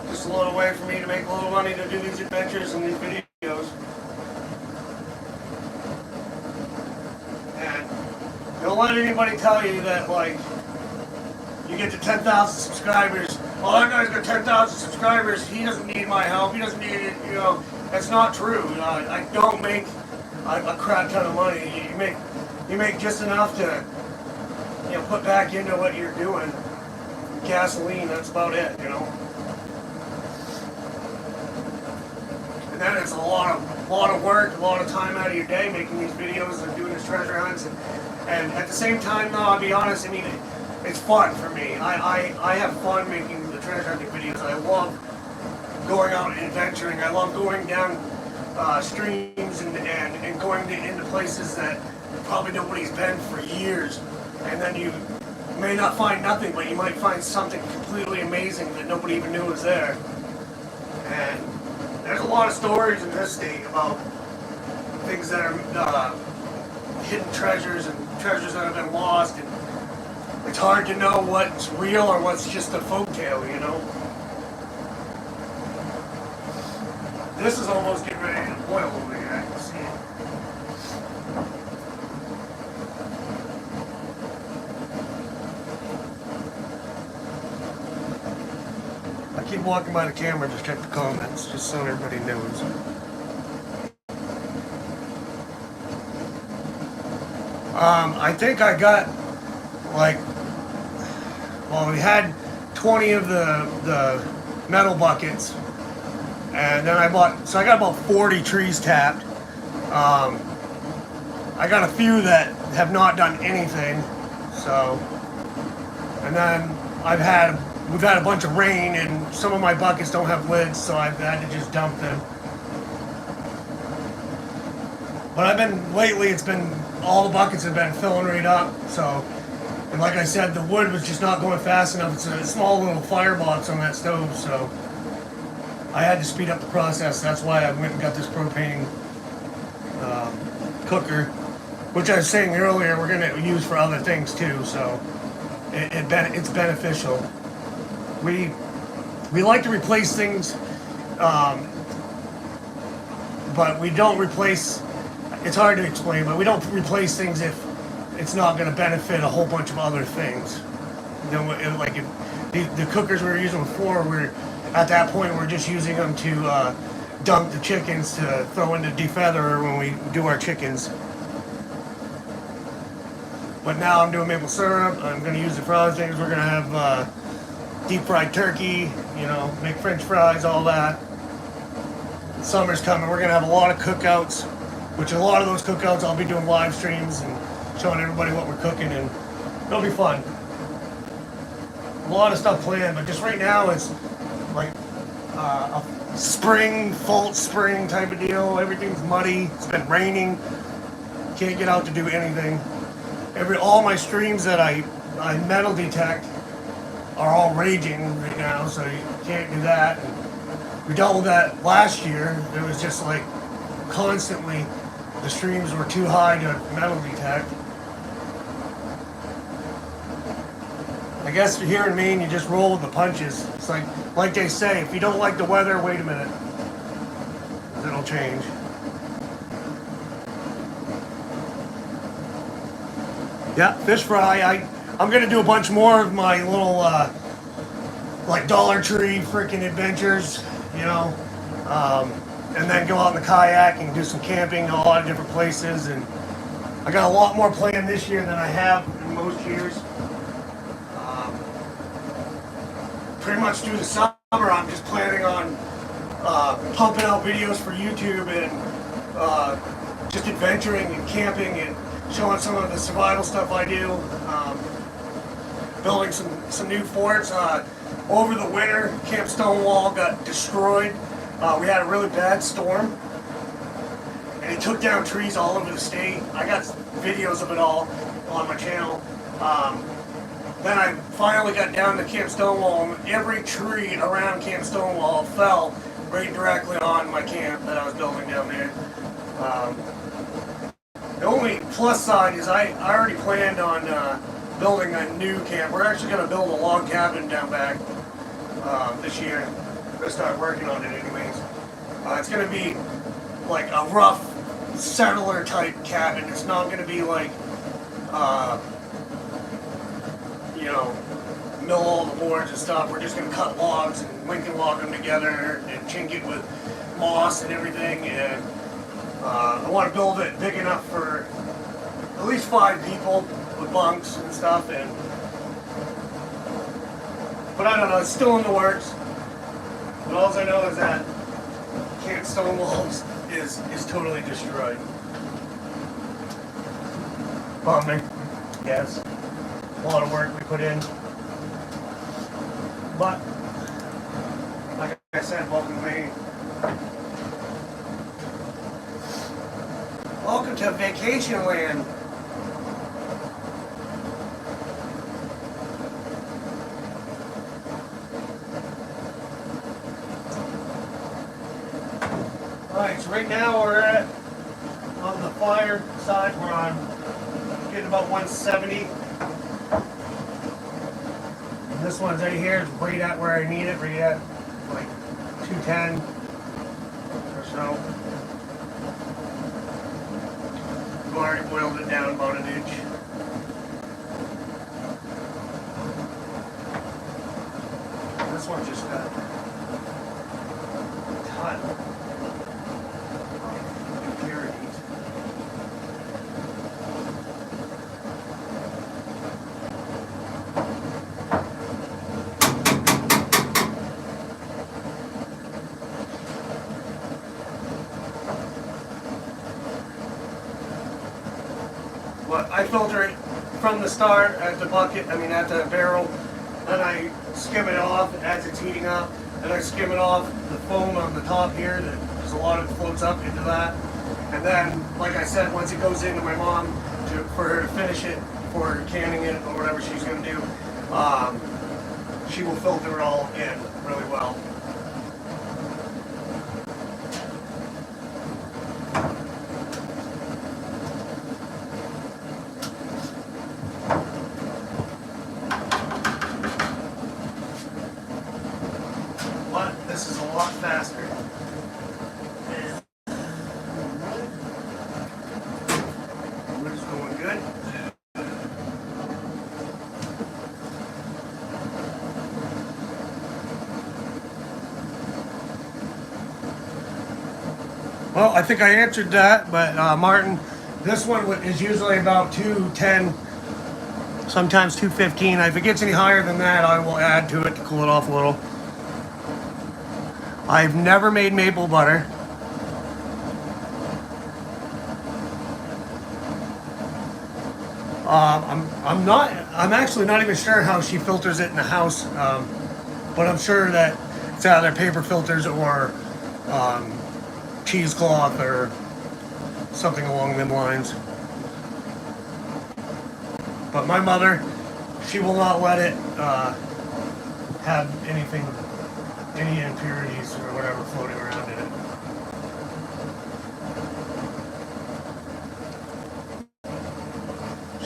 Just a little way for me to make a little money to do these adventures and these videos. Don't let anybody tell you that, like, you get to 10,000 subscribers. Oh, that guy's got 10,000 subscribers. He doesn't need my help. He doesn't need it. You know, that's not true. I don't make a crap ton of money. You make just enough to, you know, put back into what you're doing. Gasoline. That's about it. You know. And then it's a lot of work, a lot of time out of your day making these videos and doing these treasure hunts. And at the same time, though, I'll be honest, I mean, it's fun for me. I have fun making the treasure hunting videos. I love going out and adventuring. I love going down streams and going into places that probably nobody's been for years. And then you may not find nothing, but you might find something completely amazing that nobody even knew was there. And there's a lot of stories in this state about things that are hidden treasures and treasures that have been lost, and it's hard to know what's real or what's just a folktale, you know. This is almost getting ready to boil over here, I can see it. I keep walking by the camera, just check the comments, just so everybody knows. I think I got, like, well, we had 20 of the metal buckets, and then I got about 40 trees tapped. I got a few that have not done anything, so, and then we've had a bunch of rain, and some of my buckets don't have lids, so I've had to just dump them. But lately it's been, all the buckets have been filling right up, so, and like I said, the wood was just not going fast enough. It's a small little firebox on that stove, so I had to speed up the process. That's why I went and got this propane cooker, which I was saying earlier, we're going to use for other things too, so it's beneficial. We like to replace things, but we don't replace it's hard to explain, but we don't replace things if it's not going to benefit a whole bunch of other things. You know, like if the cookers we were using before, we're at that point we're just using them to dunk the chickens to throw into defeather when we do our chickens. But now I'm doing maple syrup. I'm going to use it for other things. We're going to have deep fried turkey, you know, make French fries, all that. Summer's coming. We're going to have a lot of cookouts, which a lot of those cookouts I'll be doing live streams and showing everybody what we're cooking, and it'll be fun. A lot of stuff planned, but just right now it's like a spring, false spring type of deal. Everything's muddy. It's been raining. Can't get out to do anything. All my streams that I metal detect are all raging right now, so you can't do that. And we dealt with that last year. It was just like constantly the streams were too high to metal detect. I guess here in Maine, you just roll with the punches. It's like they say, if you don't like the weather, wait a minute, 'cause it'll change. Yeah, fish fry. I'm gonna do a bunch more of my little like Dollar Tree freaking adventures, you know, and then go out in the kayak and do some camping in a lot of different places. And I got a lot more planned this year than I have in most years. Pretty much through the summer, I'm just planning on pumping out videos for YouTube and just adventuring and camping and showing some of the survival stuff I do. Building some new forts. Over the winter, Camp Stonewall got destroyed. We had a really bad storm, and it took down trees all over the state. I got videos of it all on my channel. Then I finally got down to Camp Stonewall, and every tree around Camp Stonewall fell right directly on my camp that I was building down there. The only plus side is I already planned on building a new camp. We're actually going to build a log cabin down back this year. We're going to start working on it anyways. It's going to be like a rough settler type cabin. It's not going to be like you know, mill all the boards and stuff. We're just going to cut logs and Lincoln log them together and chink it with moss and everything. And I want to build it big enough for at least 5 people with bunks and stuff. But I don't know, it's still in the works. But all I know is that Camp Stonewall is totally destroyed. Bummer. Yes. A lot of work we put in. But, like I said, welcome to Maine. Welcome to vacation land. Alright, so right now we're on the fire side, we're on getting about 170. And this one's right here is right at where I need it, right at like 210 or so. I've already boiled it down about an inch. This one just got a ton of impurities. But I filter it from the start at the bucket, at the barrel, then I skim it off as it's heating up, then I skim it off the foam on the top here, there's a lot of it floats up into that, and then, like I said, once it goes into my mom, for her to finish it, for canning it, or whatever she's going to do, she will filter it all in really well. This is a lot faster. Well, I think I answered that, but Martin, this one is usually about 210, sometimes 215. If it gets any higher than that, I will add to it to cool it off a little. I've never made maple butter. I'm actually not even sure how she filters it in the house, but I'm sure that it's either paper filters or cheesecloth or something along them lines. But my mother, she will not let it have anything, any impurities or whatever floating around in it.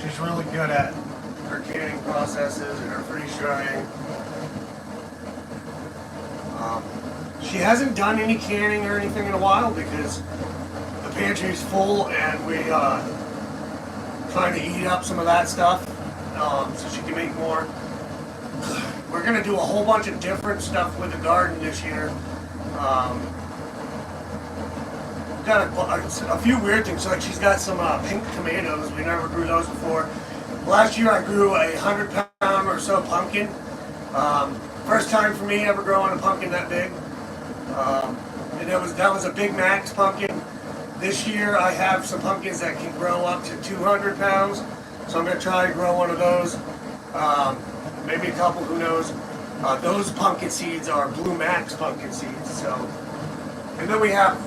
She's really good at her canning processes and her freeze drying. She hasn't done any canning or anything in a while because the pantry's full and we trying to eat up some of that stuff so she can make more. We're going to do a whole bunch of different stuff with the garden this year. Got a few weird things, like she's got some pink tomatoes. We never grew those before. Last year I grew a 100-pound or so pumpkin. First time for me ever growing a pumpkin that big. And that was a Big Max pumpkin. This year I have some pumpkins that can grow up to 200 pounds. So I'm going to try to grow one of those. Maybe a couple, who knows. Those pumpkin seeds are Blue Max pumpkin seeds. So, and then we have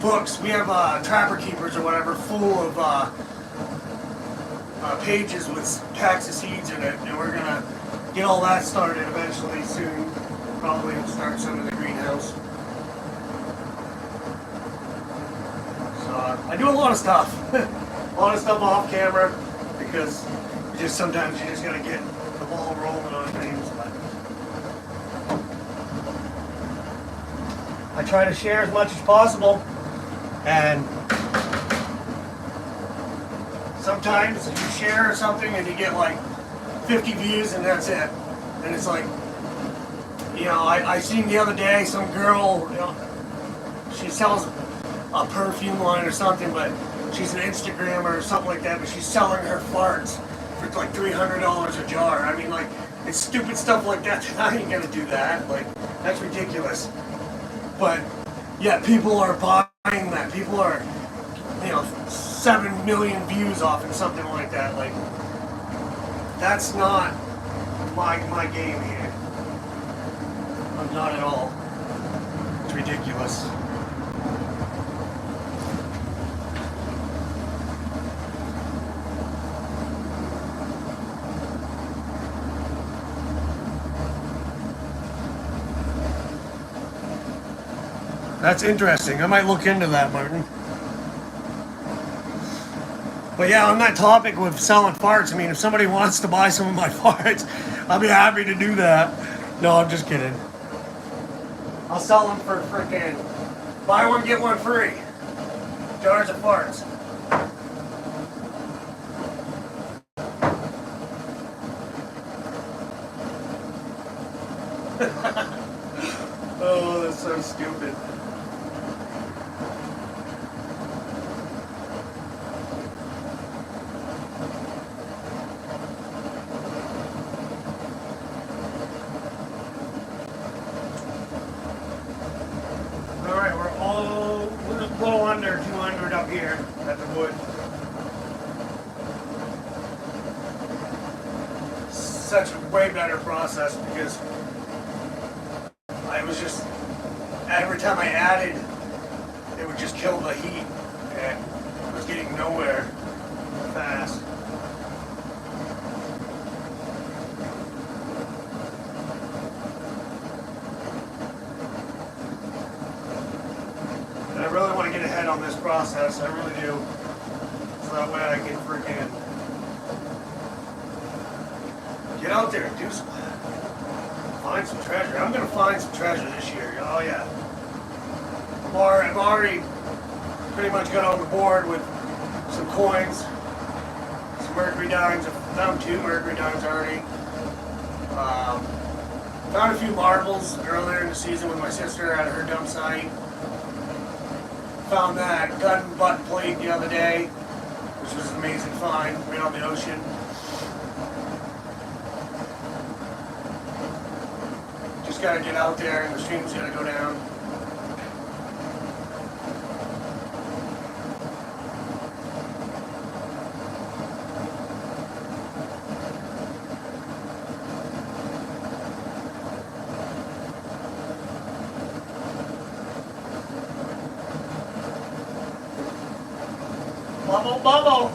books. We have Trapper Keepers or whatever full of pages with packs of seeds in it. And we're going to get all that started eventually soon. Probably start some in the greenhouse. I do a lot of stuff. A lot of stuff off camera because sometimes you just gotta get the ball rolling on things. But I try to share as much as possible, and sometimes you share something and you get like 50 views and that's it. And it's like, I seen the other day some girl, she sells a perfume line or something, but she's an Instagrammer or something like that, but she's selling her farts for like $300 a jar. I mean, like, it's stupid stuff like that. I ain't gonna do that. Like, that's ridiculous. But yeah, people are buying that. People are, 7 million views off of something like that. Like, that's not my game here. Not at all. It's ridiculous. That's interesting. I might look into that, Martin. But yeah, on that topic with selling farts, I mean, if somebody wants to buy some of my farts, I'll be happy to do that. No, I'm just kidding. I'll sell them for frickin' buy one, get one free. Jars of farts. Oh, that's so stupid. Under 200 up here at the wood. Such a way better process because I was just, every time I added, it would just kill the heat and I was getting nowhere fast. I really want to get ahead on this process, I really do. So that way I can freaking get out there and do some, find some treasure. I'm going to find some treasure this year. Oh yeah. I've already pretty much got on the board with some coins, some mercury dimes. I found 2 mercury dimes already. Found a few marbles earlier in the season with my sister at her dump site. Found that gun butt plate the other day, which was an amazing find right on the ocean. Just gotta get out there and the stream's gonna go down. Bubble, bubble.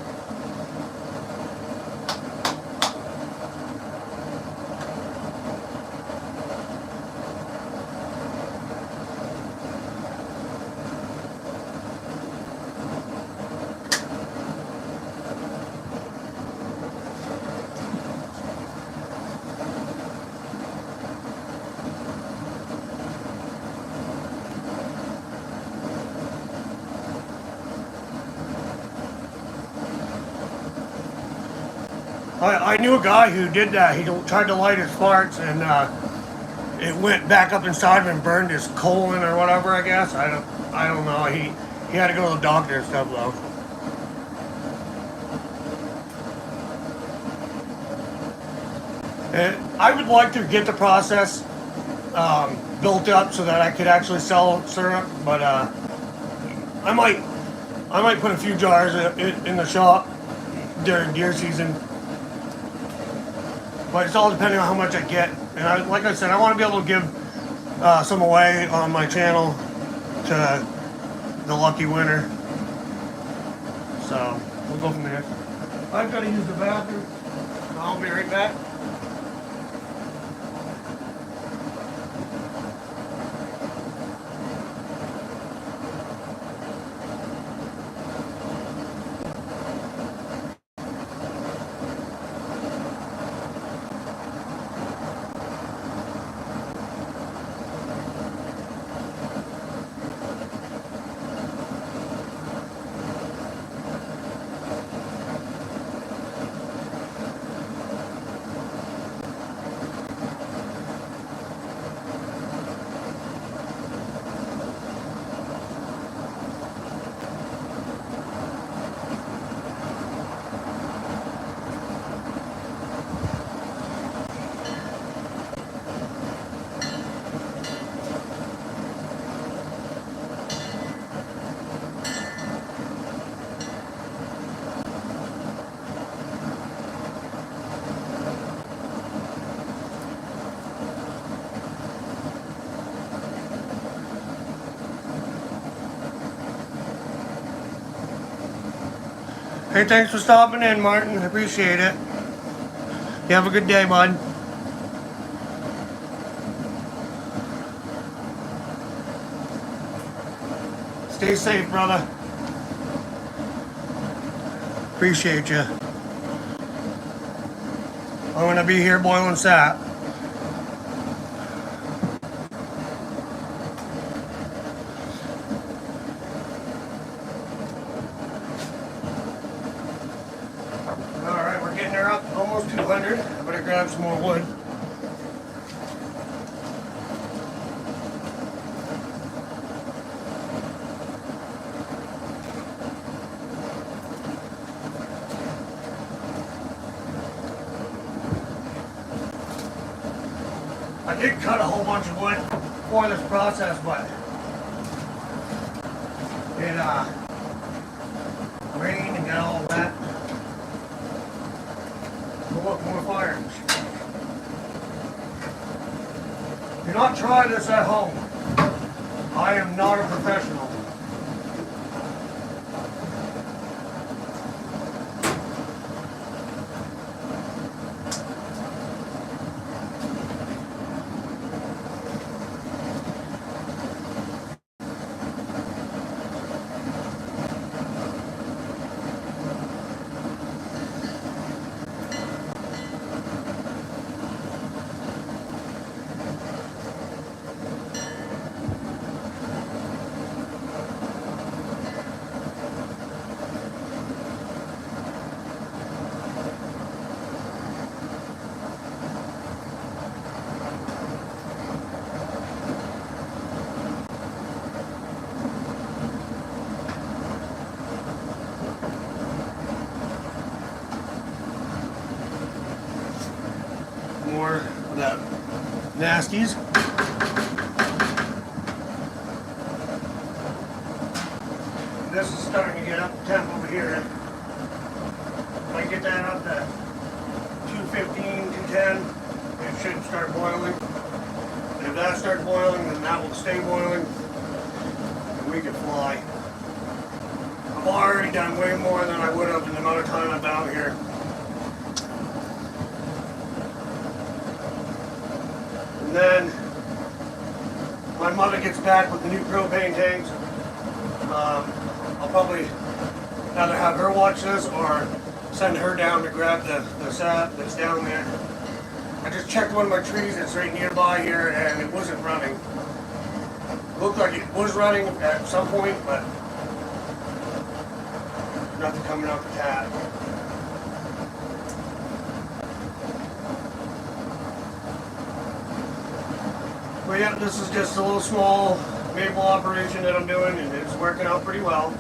I knew a guy who did that. He tried to light his farts and it went back up inside him and burned his colon or whatever, I guess. I don't know. He had to go to the doctor and stuff though. And I would like to get the process built up so that I could actually sell syrup, but I might put a few jars in the shop during deer season. But it's all depending on how much I get. And like I said, I want to be able to give some away on my channel to the lucky winner. So we'll go from there. I've got to use the bathroom. I'll be right back. Hey, thanks for stopping in, Martin. I appreciate it. You have a good day, bud. Stay safe, brother. Appreciate you. I'm gonna be here boiling sap. Alright, we're getting her up almost 200. I better grab some more wood. I did cut a whole bunch of wood for this process, but it rained and got all wet. But look, more fire. Do not try this at home. I am not a professional. more of that nasties. This is starting to get up the temp over here. If I get that up to 215, 210, it should start boiling. And if that starts boiling, then that will stay boiling, and we can fly. I've already done way more than I would have in the amount of time I've been out here. And then my mother gets back with the new propane tanks. I'll probably either have her watch this or send her down to grab the sap that's down there. I just checked one of my trees that's right nearby here, and it wasn't running. It looked like it was running at some point, but nothing coming out the tap. But yeah, this is just a little small maple operation that I'm doing, and it's working out pretty well.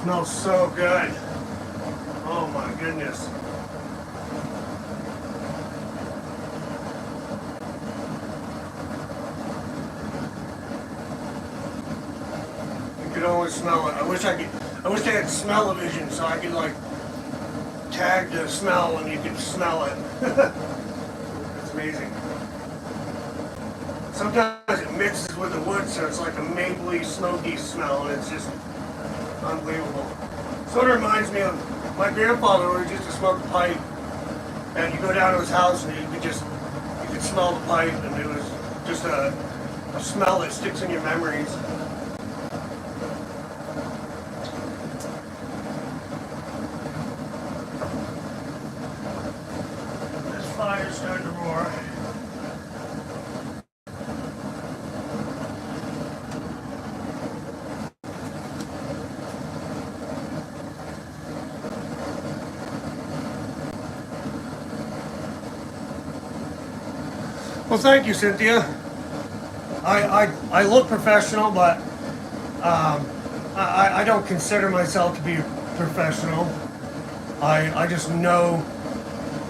Smells so good. Oh my goodness. You could always smell it. I wish I had smell-o-vision so I could like tag the smell and you could smell it. It's amazing. Sometimes it mixes with the wood, so it's like a mapley, smoky smell, and it's just unbelievable. Sort of reminds me of my grandfather always used to smoke a pipe, and you go down to his house and you could smell the pipe, and it was just a smell that sticks in your memories. This fire's starting to roar. Well, thank you, Cynthia. I look professional, but I don't consider myself to be professional. I just know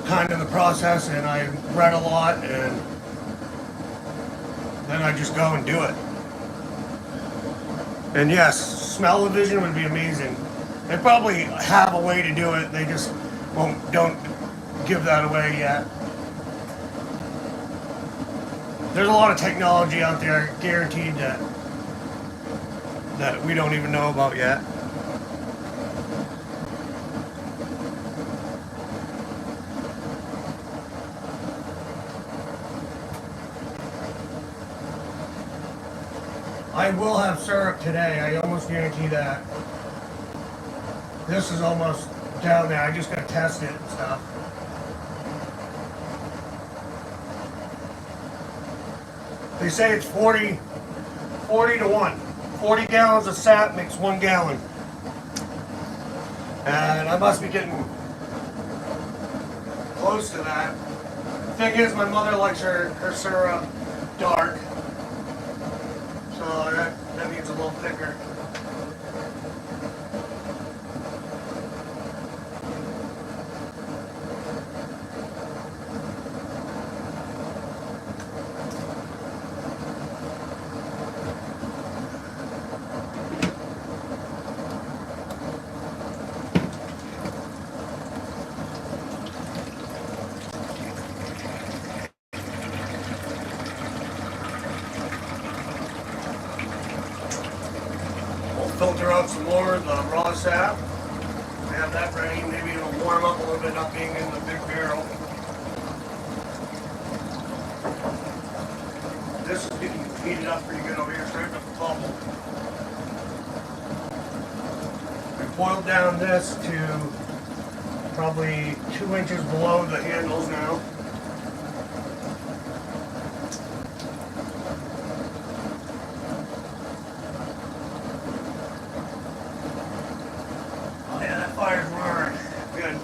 kind of the process, and I read a lot, and then I just go and do it. And yes, smell-o-vision would be amazing. They probably have a way to do it. They just don't give that away yet. There's a lot of technology out there, guaranteed, that we don't even know about yet. I will have syrup today, I almost guarantee that. This is almost down there, I just gotta test it and stuff. They say it's 40 to 1. 40 gallons of sap makes 1 gallon. And I must be getting close to that. The thing is, my mother likes her syrup dark. So that means a little thicker. Filter out some more of the raw sap. Have that ready. Maybe it'll warm up a little bit, not being in the big barrel. This is getting heated up pretty good over here, starting to bubble. We boiled down this to probably 2 inches below the handles now. Fire's roaring. Good.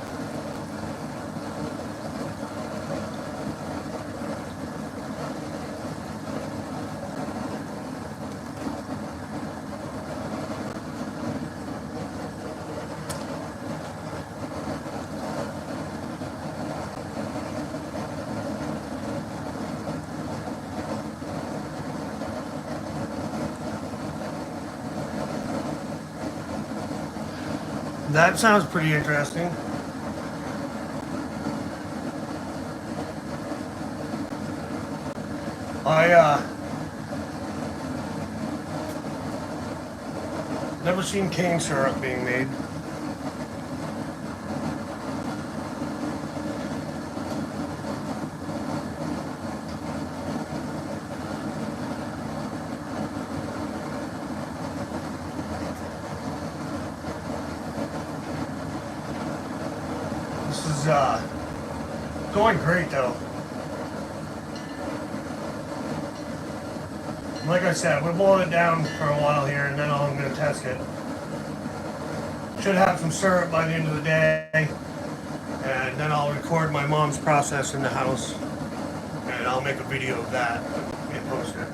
That sounds pretty interesting. I never seen cane syrup being made. This is going great though. Like I said, we'll boil it down for a while here and then I'm going to test it. Should have some syrup by the end of the day, and then I'll record my mom's process in the house and I'll make a video of that and post it.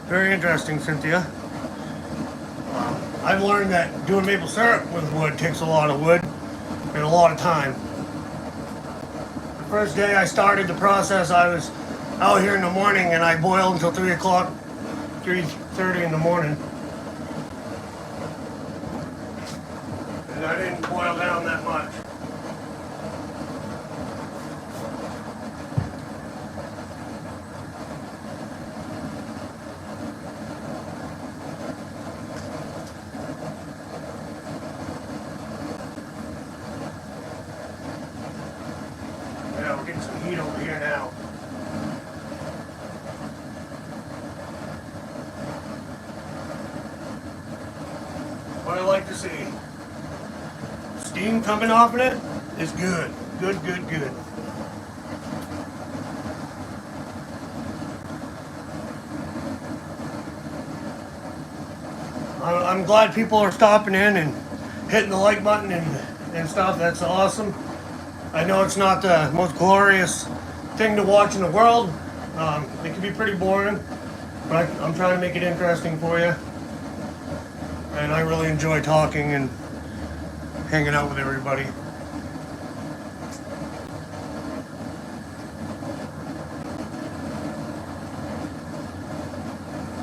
Very interesting, Cynthia. I've learned that doing maple syrup with wood takes a lot of wood and a lot of time. The first day I started the process, I was out here in the morning and I boiled until 3 o'clock, 3:30 in the morning. And I didn't boil down that much. Yeah, we're getting some heat over here now. What I like to see, steam coming off of it is good. Good, good, good. I'm glad people are stopping in and hitting the like button and stuff. That's awesome. I know it's not the most glorious thing to watch in the world. It can be pretty boring, but I'm trying to make it interesting for you. And I really enjoy talking and hanging out with everybody.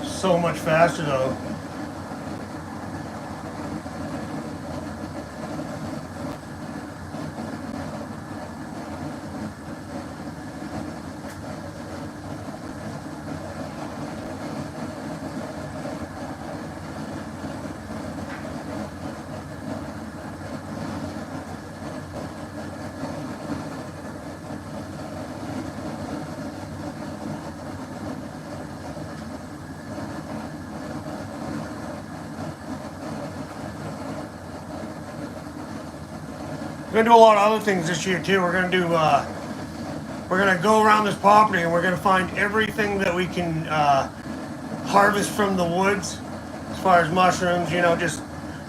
So much faster though. We're gonna do a lot of other things this year too. We're gonna go around this property and we're gonna find everything that we can harvest from the woods, as far as mushrooms, just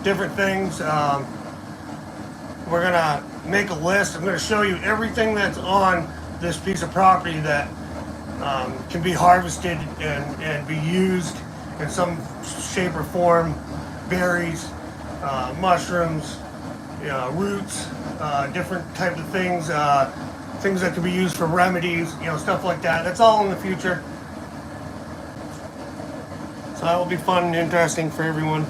different things. We're gonna make a list. I'm gonna show you everything that's on this piece of property that can be harvested and be used in some shape or form. Berries, mushrooms, roots, different types of things, things that can be used for remedies, stuff like that. That's all in the future. So that will be fun and interesting for everyone.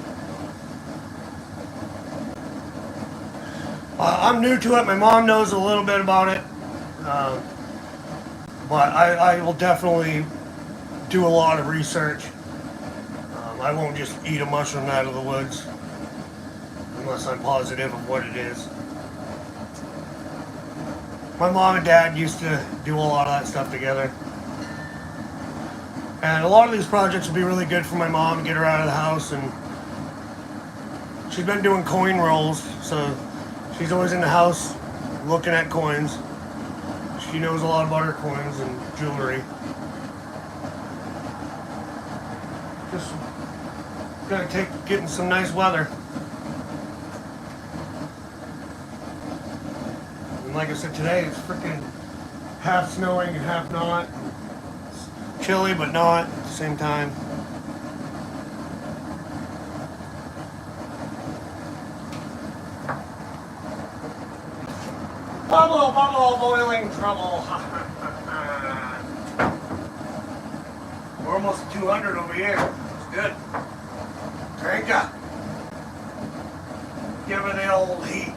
I'm new to it. My mom knows a little bit about it. But I will definitely do a lot of research. I won't just eat a mushroom out of the woods unless I'm positive of what it is. My mom and dad used to do a lot of that stuff together. And a lot of these projects would be really good for my mom to get her out of the house. And she's been doing coin rolls, so she's always in the house looking at coins. She knows a lot about her coins and jewelry. Just gotta getting some nice weather. And like I said, today it's freaking half snowing and half not. It's chilly, but not at the same time. Bubble, bubble, boiling trouble. We're almost at 200 over here. It's good. Crank up. Give her the old heat.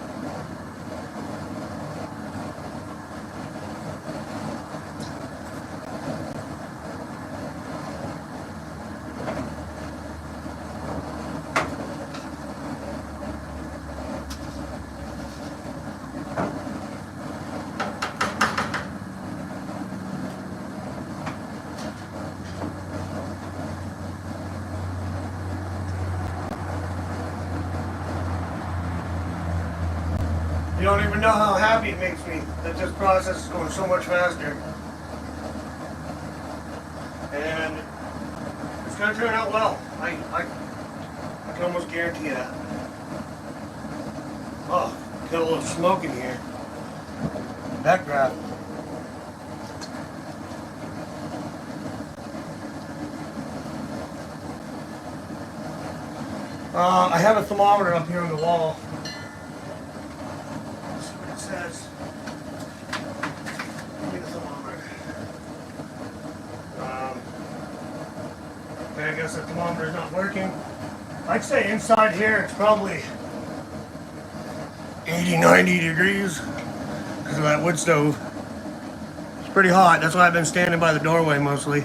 You don't even know how happy it makes me that this process is going so much faster. And it's going to turn out well. I can almost guarantee that. Oh, got a little smoke in here. Backdraft. I have a thermometer up here on the wall. Says, give me the thermometer. Okay, I guess the thermometer is not working. I'd say inside here it's probably 80, 90 degrees because of that wood stove. It's pretty hot. That's why I've been standing by the doorway mostly.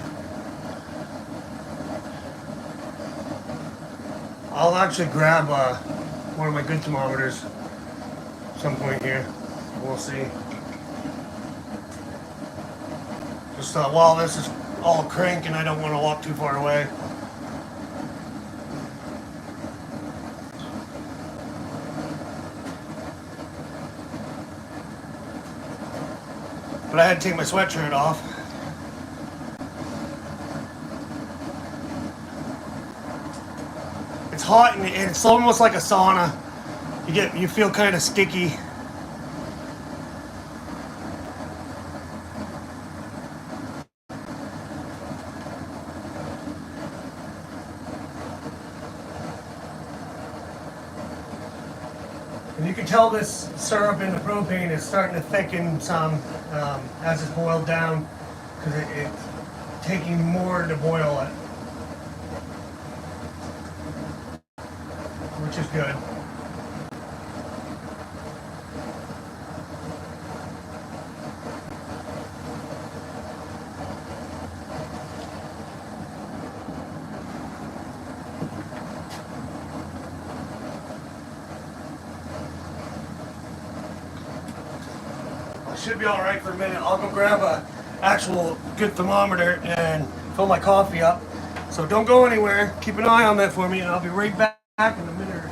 I'll actually grab one of my good thermometers at some point here. We'll see. Just while this is all cranking, I don't want to walk too far away. But I had to take my sweatshirt off. It's hot and it's almost like a sauna. You feel kind of sticky. And you can tell this syrup in the propane is starting to thicken some as it's boiled down because it's taking more to boil it, which is good. Should be all right for a minute. I'll go grab a actual good thermometer and fill my coffee up. So don't go anywhere. Keep an eye on that for me, and I'll be right back in a minute.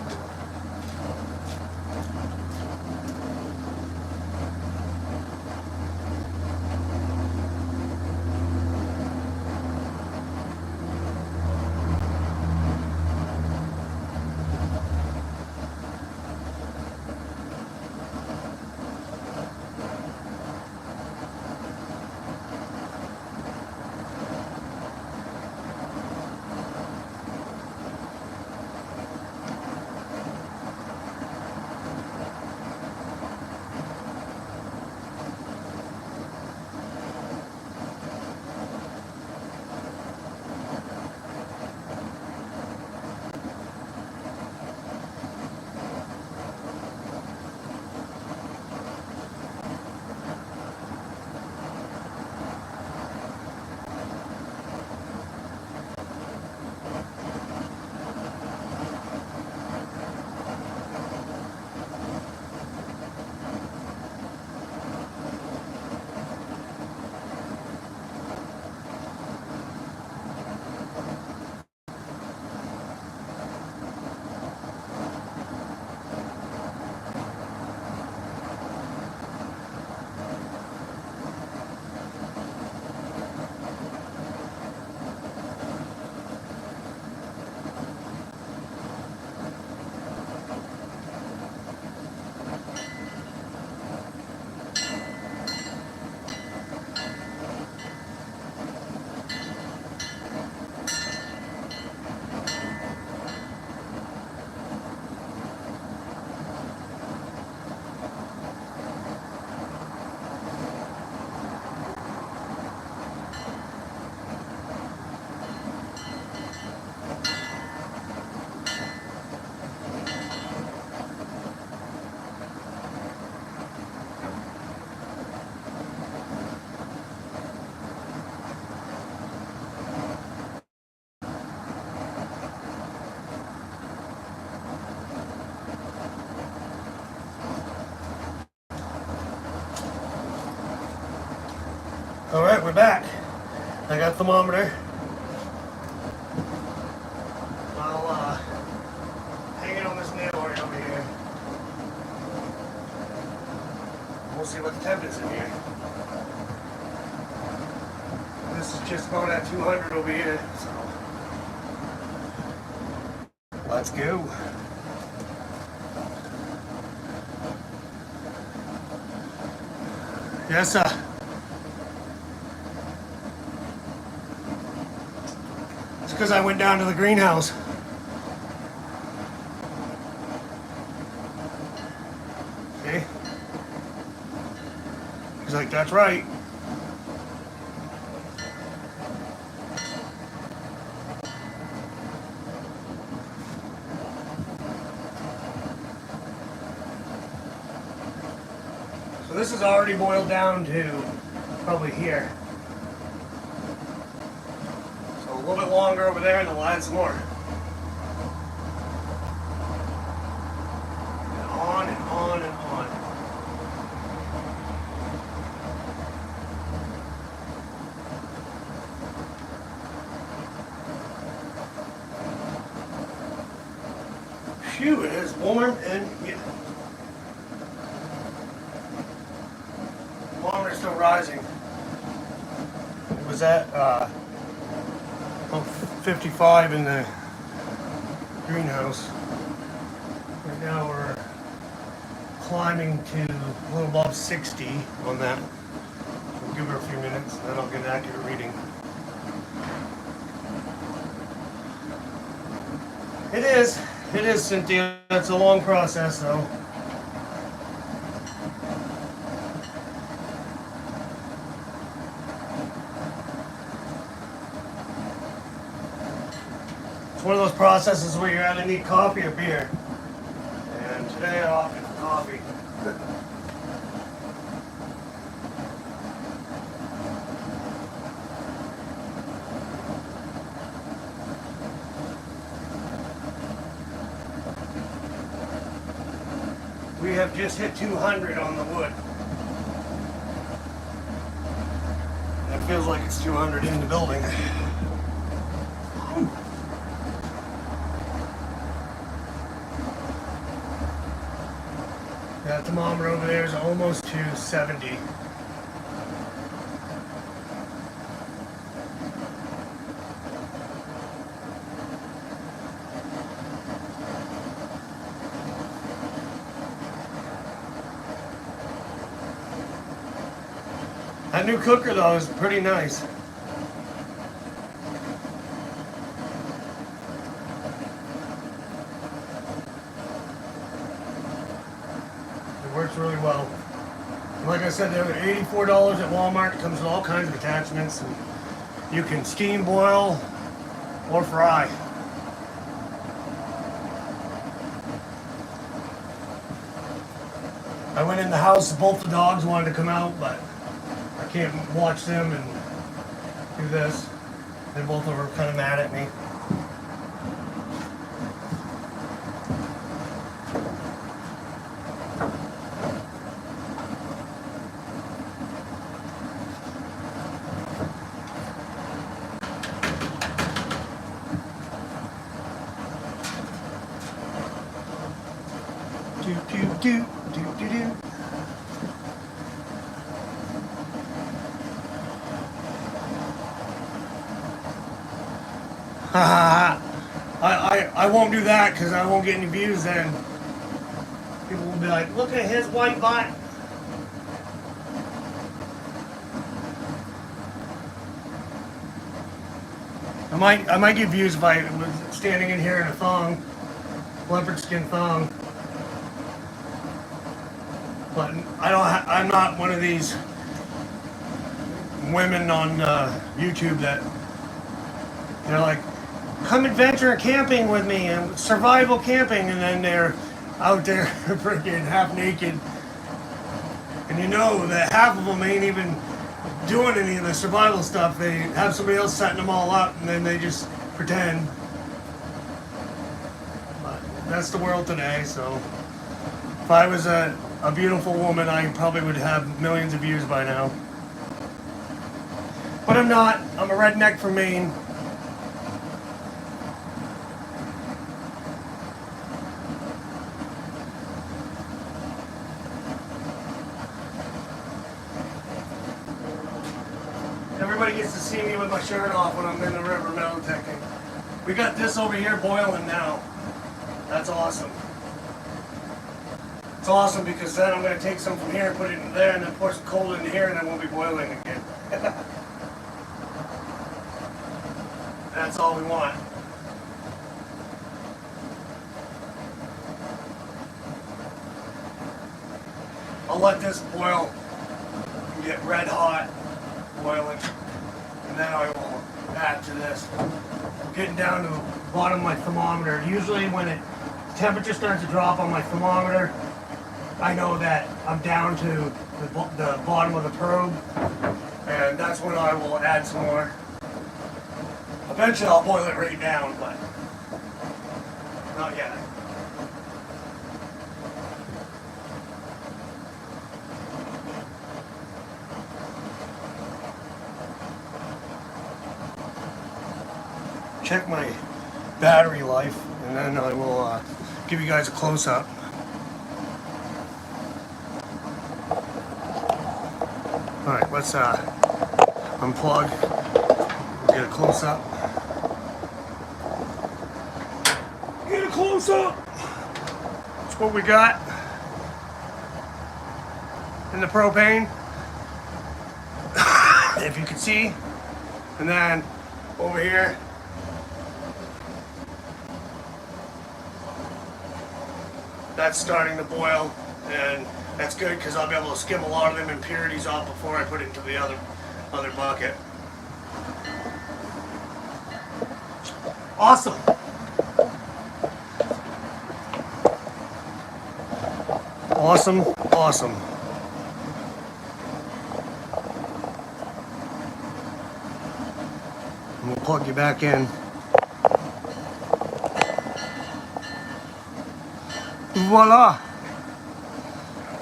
Alright, we're back. I got thermometer. I'll hang it on this nail right over here. We'll see what the temp is in here. This is just about at 200 over here, so let's go. Yes, sir. It's because I went down to the greenhouse. See? He's like, that's right. So this is already boiled down to probably here. So a little bit longer over there and then we'll add some more. And on and on and on. Phew, it is warm and yeah. Thermometer's still rising. It was at 55 in the greenhouse. Right now we're climbing to a little above 60 on that. We'll give her a few minutes and then I'll get an accurate reading. It is, Cynthia. It's a long process though. It's one of those processes where you either need coffee or beer. And today I opted for coffee. We have just hit 200 on the wood. That feels like it's 200 in the building. That thermometer over there is almost to 70. That new cooker though is pretty nice. It works really well. And like I said, they're $84 at Walmart. It comes with all kinds of attachments. And you can steam, boil, or fry. I went in the house, both the dogs wanted to come out, but I can't watch them and do this. They both were kind of mad at me. Do do do do do do. I won't do that because I won't get any views then. People will be like, look at his white butt. I might get views if I was standing in here in a thong, leopard skin thong. But I'm not one of these women on YouTube that they're like, come adventure camping with me and survival camping, and then they're out there freaking half naked. And you know that half of them ain't even doing any of the survival stuff. They have somebody else setting them all up and then they just pretend. But that's the world today, so if I was a beautiful woman, I probably would have millions of views by now. But I'm not. I'm a redneck from Maine. Everybody gets to see me with my shirt off when I'm in the river metal detecting. We got this over here boiling now. That's awesome. It's awesome because then I'm going to take some from here and put it in there and then pour some cold into here and then we'll be boiling again. That's all we want. I'll let this boil and get red hot, boiling, and then I will add to this. I'm getting down to the bottom of my thermometer. Usually when the temperature starts to drop on my thermometer, I know that I'm down to the bottom of the probe, and that's when I will add some more. Eventually I'll boil it right down, but not yet. Check my battery life, and then I will give you guys a close-up. Alright, let's unplug, get a close-up. Get a close-up! That's what we got in the propane, if you can see. And then over here, that's starting to boil, and that's good because I'll be able to skim a lot of them impurities off before I put it into the other bucket. Awesome. Awesome, awesome. And we'll plug you back in. Voila!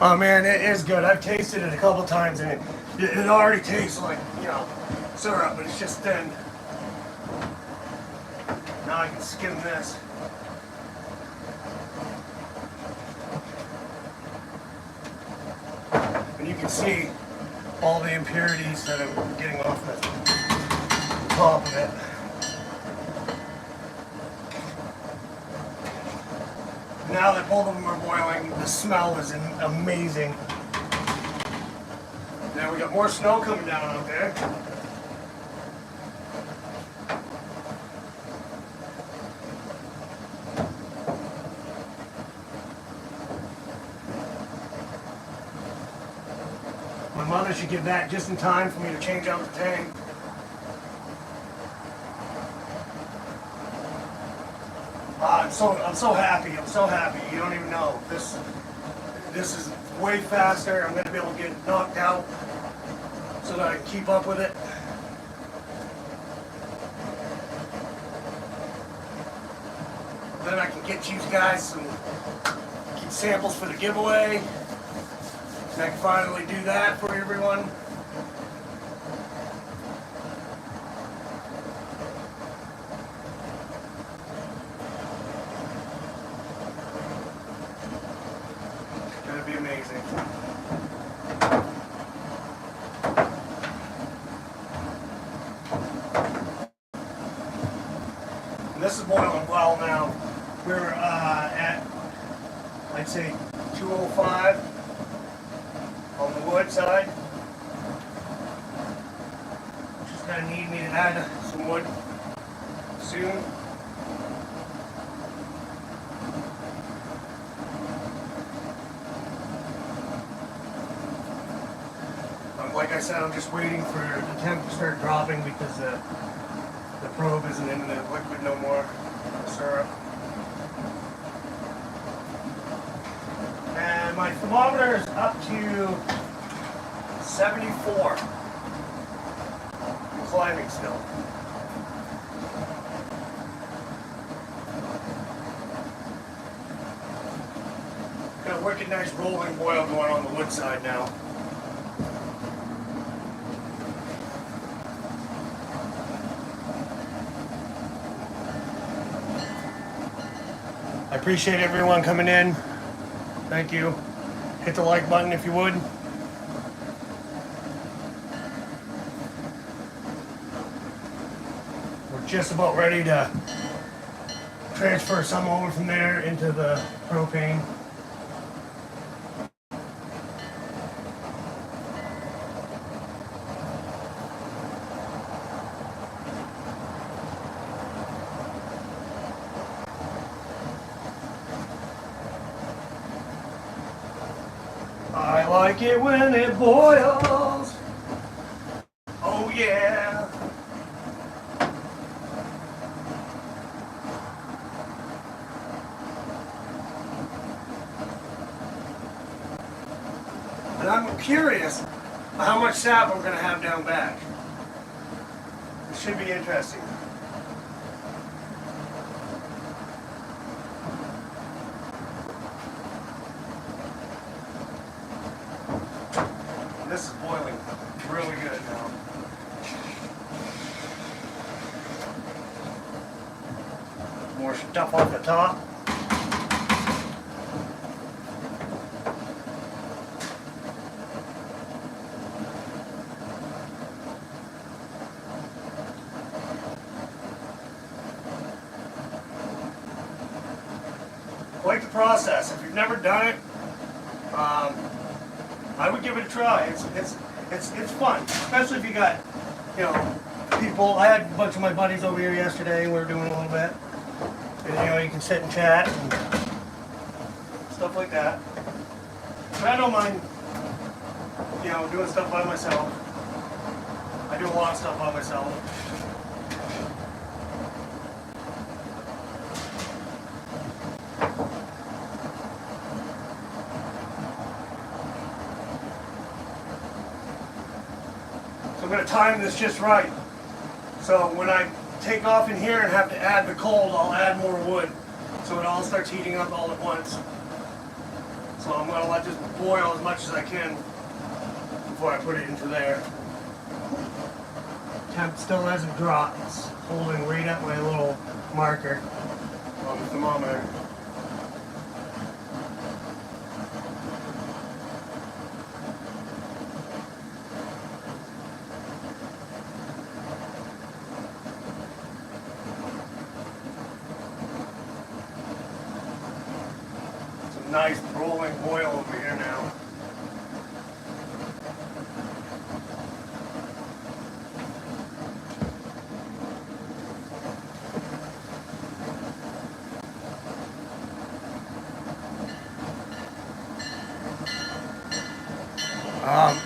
Oh man, it is good. I've tasted it a couple times and it already tastes like, you know, syrup, but it's just thin. Now I can skim this. And you can see all the impurities that I'm getting off the top of it. Now that both of them are boiling, the smell is amazing. Now we got more snow coming down out there. My mother should get back just in time for me to change out the tank. I'm so happy. I'm so happy. You don't even know. This is way faster. I'm going to be able to get knocked out so that I can keep up with it. Then I can get you guys some samples for the giveaway. And I can finally do that for everyone. Be amazing. And this is boiling well now. We're at, I'd say, 205 on the wood side. Just gonna need me to add some wood soon. Like I said, I'm just waiting for the temp to start dropping because the probe isn't in the liquid no more, the syrup. And my thermometer is up to 74. I'm climbing still. Got a wicked nice rolling boil going on the wood side now. appreciate everyone coming in. Thank you. Hit the like button if you would. We're just about ready to transfer some over from there into the propane. I like it when it boils. Oh yeah. And I'm curious how much sap we're going to have down back. It should be interesting. This is boiling really good now. More stuff off the top. Quite the process. If you've never done it, I would give it a try. It's fun, especially if you got, you know, people. I had a bunch of my buddies over here yesterday. We were doing a little bit, and you know, you can sit and chat and stuff like that. But I don't mind, you know, doing stuff by myself. I do a lot of stuff by myself. I'm going to time this just right. So when I take off in here and have to add the cold, I'll add more wood. So it all starts heating up all at once. So I'm going to let this boil as much as I can before I put it into there. Temp still hasn't dropped. It's holding right at my little marker on the thermometer. Nice rolling boil over here now.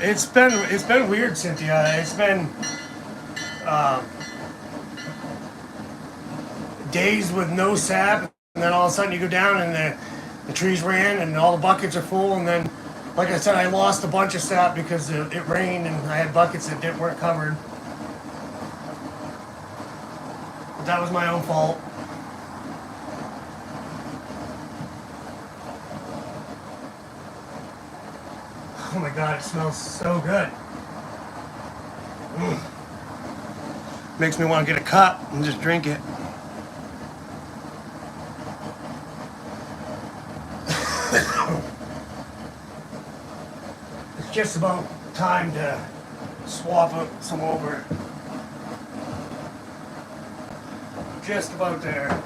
It's been weird, Cynthia. It's been days with no sap, and then all of a sudden you go down and the trees ran and all the buckets are full, and then, like I said, I lost a bunch of sap because it rained and I had buckets that weren't covered. But that was my own fault. Oh my God, it smells so good. Makes me want to get a cup and just drink it. It's just about time to swap some over. Just about there.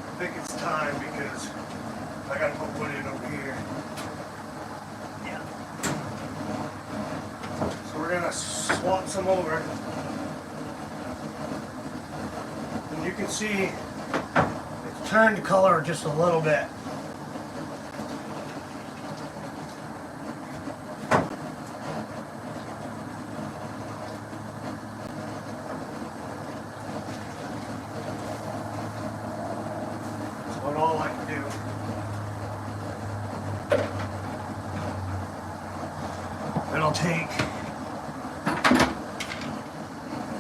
I think it's time because I gotta put wood in over here. Yeah. So we're gonna swap some over. And you can see it's turned color just a little bit. That's all I can do. Then I'll take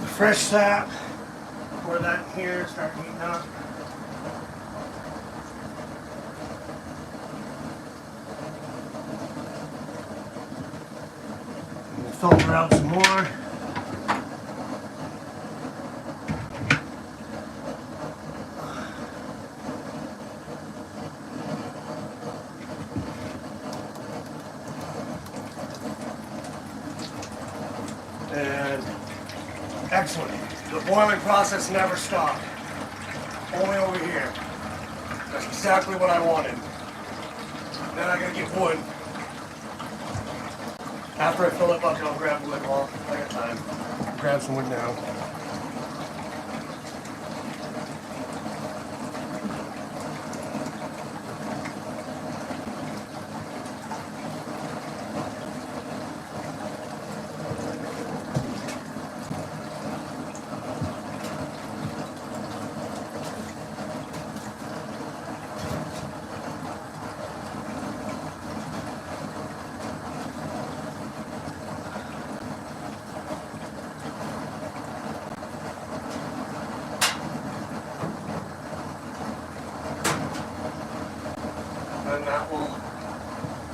the fresh sap, pour that in here, start heating up. filter out some more. And excellent. The boiling process never stopped. Only over here. That's exactly what I wanted. Then I gotta get wood. After I fill that bucket, I'll grab wood. Well, I got time. Grab some wood now. And that will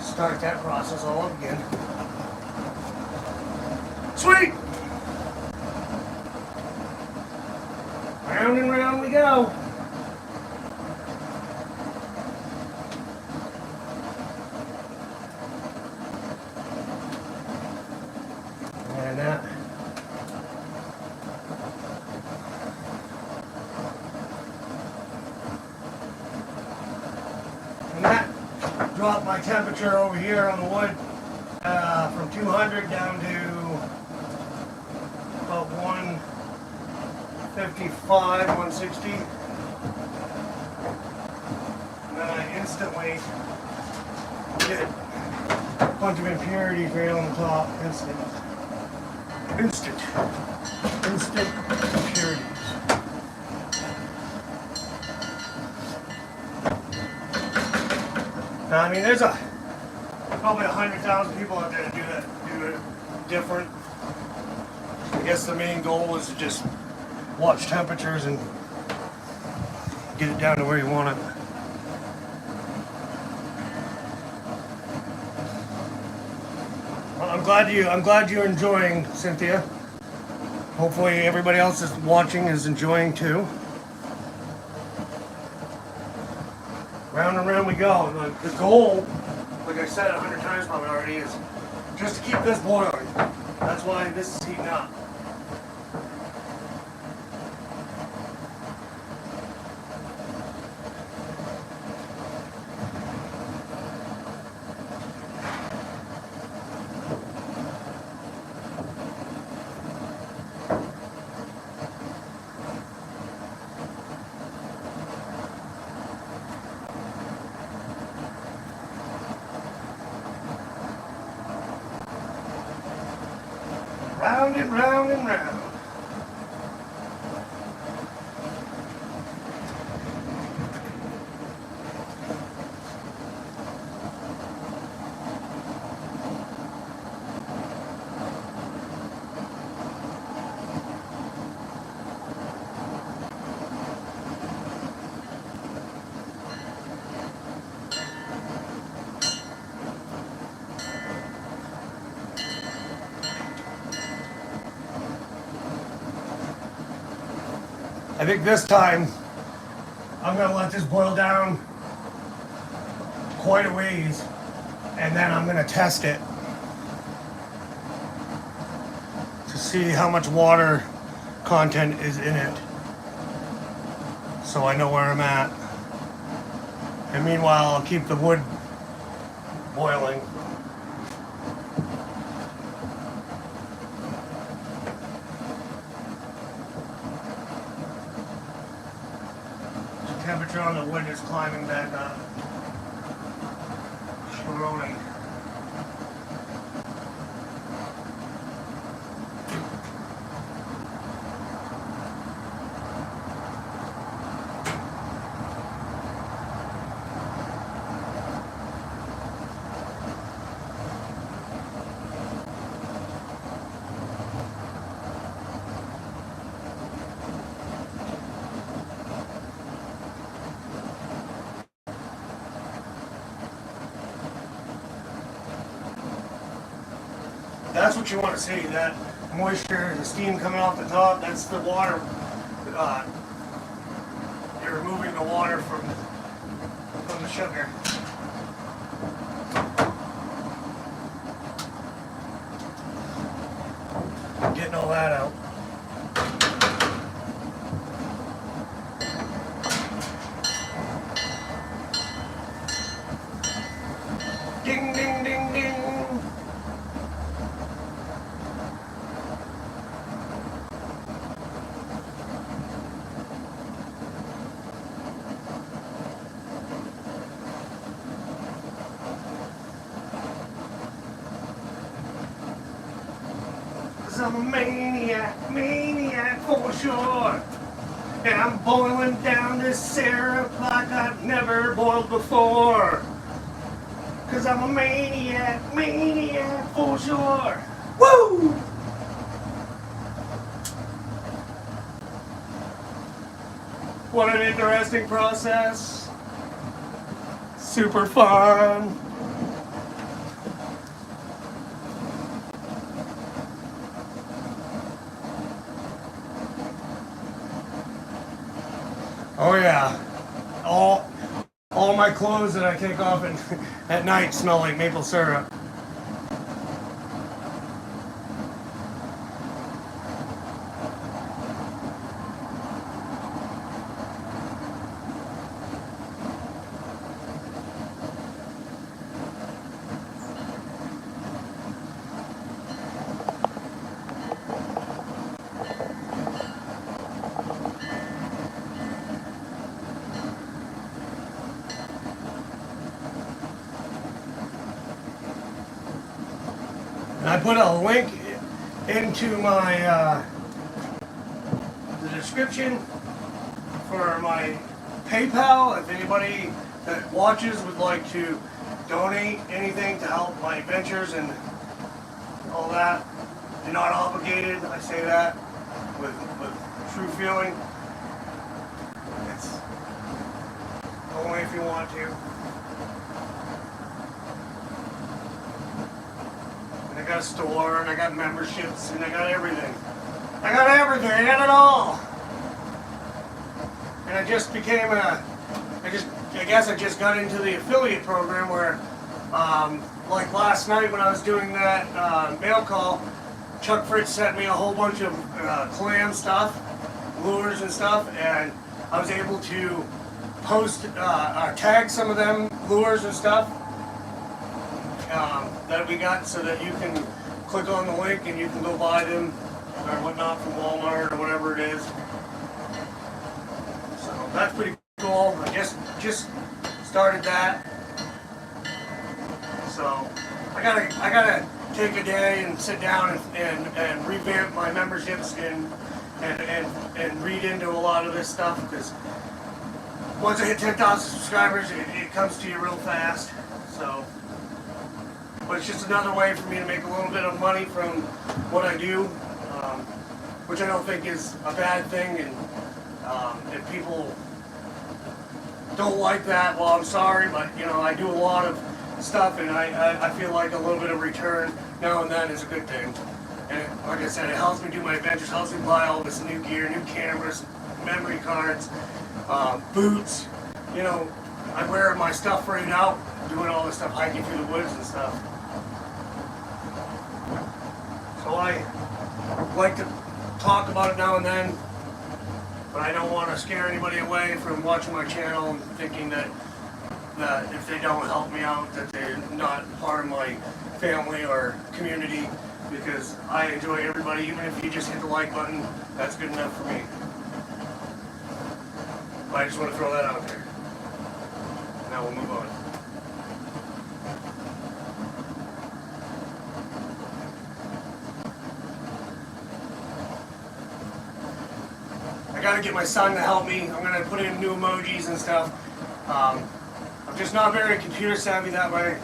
start that process all up again. Sweet! Round and round we go. And that. And that dropped my temperature over here on the wood from 200 down to about 155, 160. And then I instantly get a bunch of impurities right on the top. Instant impurities. I mean, there's probably 100,000 people out there that do it different. I guess the main goal is to just watch temperatures and get it down to where you want it. Well, I'm glad you're enjoying, Cynthia. Hopefully everybody else that's watching is enjoying too. Round and round we go. The goal, like I said 100 times probably already, is just to keep this boiling. That's why this is heating up. Round and round and round. I think this time I'm going to let this boil down quite a ways, and then I'm going to test it to see how much water content is in it, so I know where I'm at. And meanwhile, I'll keep the wood boiling. Temperature on the wood is climbing back up. Slowly. That's what you want to see, that moisture, the steam coming off the top, that's the water. You're removing the water from the sugar. Getting all that out. Ding, ding, ding, ding. Cause I'm a maniac for sure. And I'm boiling down this syrup like I've never boiled before. Cause I'm a maniac for sure. Woo! What an interesting process. Super fun. Oh yeah. All my clothes that I take off at night smell like maple syrup. And I put a link into my the description for my PayPal if anybody that watches would like to donate anything to help my adventures and all that. You're not obligated, I say that with true feeling. It's only if you want to. I got a store, and I got memberships, and I got everything. I got it all. And I just became I guess I just got into the affiliate program where, like last night when I was doing that mail call, Chuck Fritz sent me a whole bunch of clam stuff, lures and stuff, and I was able to post, tag some of them lures and stuff. That we got so that you can click on the link and you can go buy them or whatnot from Walmart or whatever it is. So that's pretty cool. I just started that. So I gotta take a day and sit down and revamp my memberships and read into a lot of this stuff, because once I hit 10,000 subscribers it comes to you real fast. So. But it's just another way for me to make a little bit of money from what I do, which I don't think is a bad thing. And if people don't like that, well, I'm sorry, but you know, I do a lot of stuff, and I feel like a little bit of return now and then is a good thing. And like I said, it helps me do my adventures, helps me buy all this new gear, new cameras, memory cards, boots. You know, I wear my stuff right out, doing all this stuff, hiking through the woods and stuff. So I like to talk about it now and then, but I don't want to scare anybody away from watching my channel and thinking that if they don't help me out, that they're not part of my family or community, because I enjoy everybody. Even if you just hit the like button, that's good enough for me. But I just want to throw that out there. Now we'll move on. I gotta get my son to help me. I'm gonna put in new emojis and stuff. I'm just not very computer savvy that way.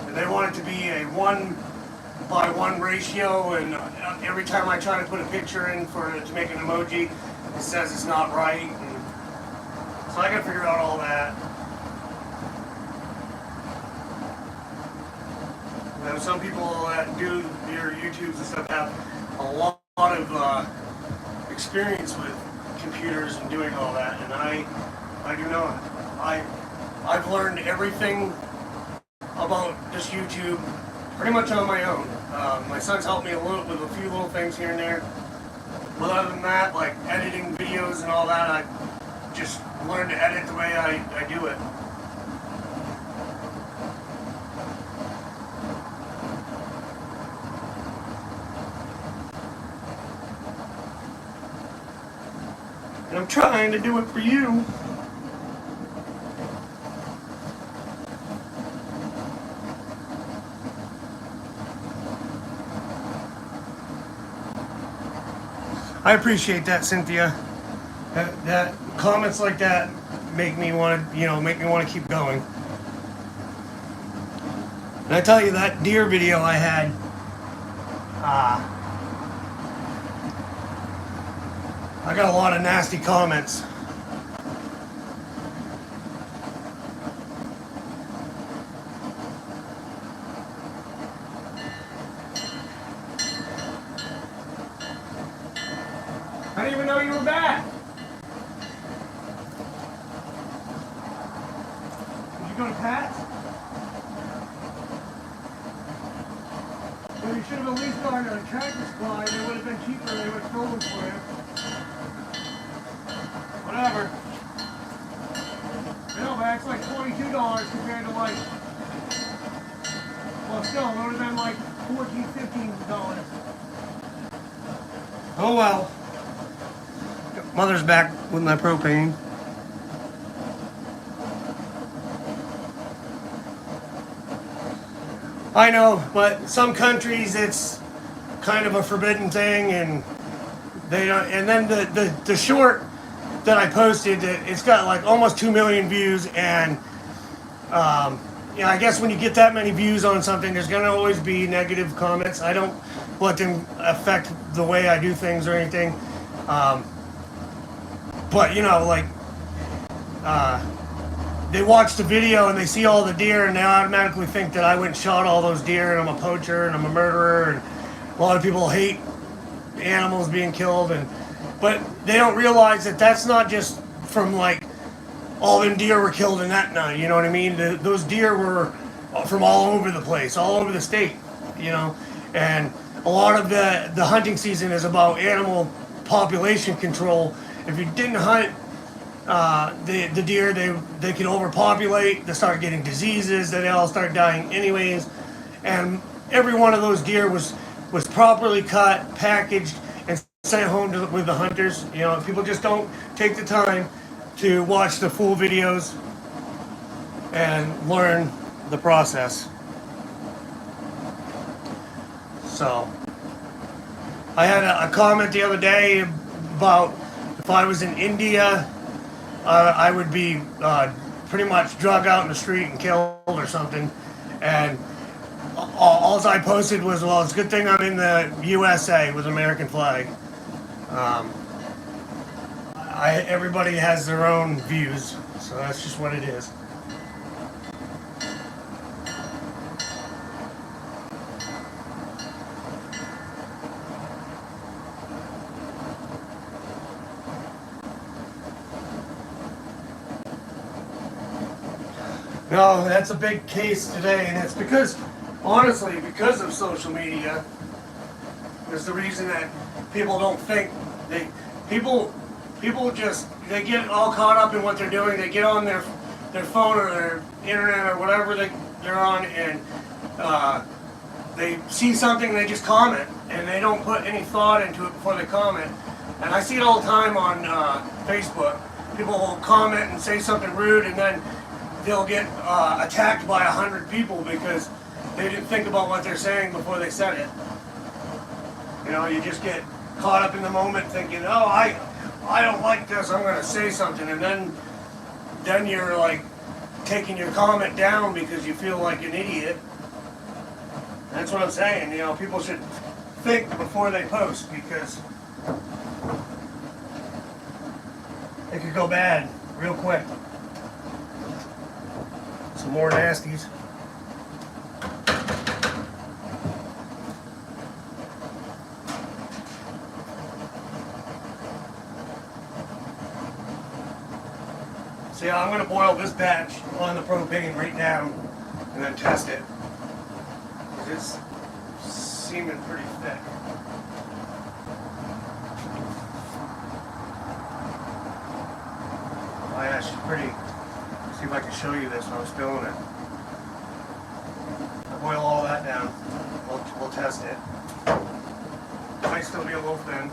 And they want it to be a 1:1 ratio, and every time I try to put a picture in to make an emoji, it says it's not right. And so I gotta figure out all that. Some people that do your YouTubes and stuff have a lot of experience with computers and doing all that, and I do not. I've learned everything about this YouTube pretty much on my own. My son's helped me a little with a few little things here and there. But other than that, like editing videos and all that, I just learned to edit the way I do it. And I'm trying to do it for you. I appreciate that, Cynthia. That comments like that make me want to, keep going. And I tell you, that deer video I had, I got a lot of nasty comments. I didn't even know you were back. Did you go to Pat's? Well, you should have at least gone to a Tractor Supply. They would have been cheaper. They would have sold them for you. Whatever. You know, that's like $22 compared to like, well, still, it would have been like $14, $15. Oh well. Mother's back with my propane. I know, but some countries it's kind of a forbidden thing, and they don't. And then the short that I posted, it's got like almost 2 million views, and I guess when you get that many views on something, there's gonna always be negative comments. I don't let them affect the way I do things or anything. But they watch the video and they see all the deer and they automatically think that I went and shot all those deer and I'm a poacher and I'm a murderer, and a lot of people hate animals being killed, but they don't realize that that's not just from like all them deer were killed in that night, you know what I mean? Those deer were from all over the place, all over the state, and a lot of the hunting season is about animal population control. If you didn't hunt the deer, they could overpopulate, they start getting diseases, then they all start dying anyways. And every one of those deer was properly cut, packaged, and sent home with the hunters. People just don't take the time to watch the full videos and learn the process. So I had a comment the other day about if I was in India, I would be pretty much drug out in the street and killed or something. And all I posted was, well, it's a good thing I'm in the USA with an American flag. Everybody has their own views, so that's just what it is. No, that's a big case today, and it's because of social media is the reason that people don't think. People get all caught up in what they're doing. They get on their phone or their internet or whatever they're on, and they see something and they just comment, and they don't put any thought into it before they comment. And I see it all the time on Facebook. People will comment and say something rude, and then they'll get attacked by 100 people because they didn't think about what they're saying before they said it. You just get caught up in the moment thinking, oh, I don't like this, I'm going to say something, and then you're like taking your comment down because you feel like an idiot. That's what I'm saying. People should think before they post, because it could go bad real quick. Some more nasties. So yeah, I'm going to boil this batch on the propane right now and then test it. It's seeming pretty thick. I actually pretty, see if I can show you this when I'm spilling it. I boil all that down, we'll test it. It might still be a little thin.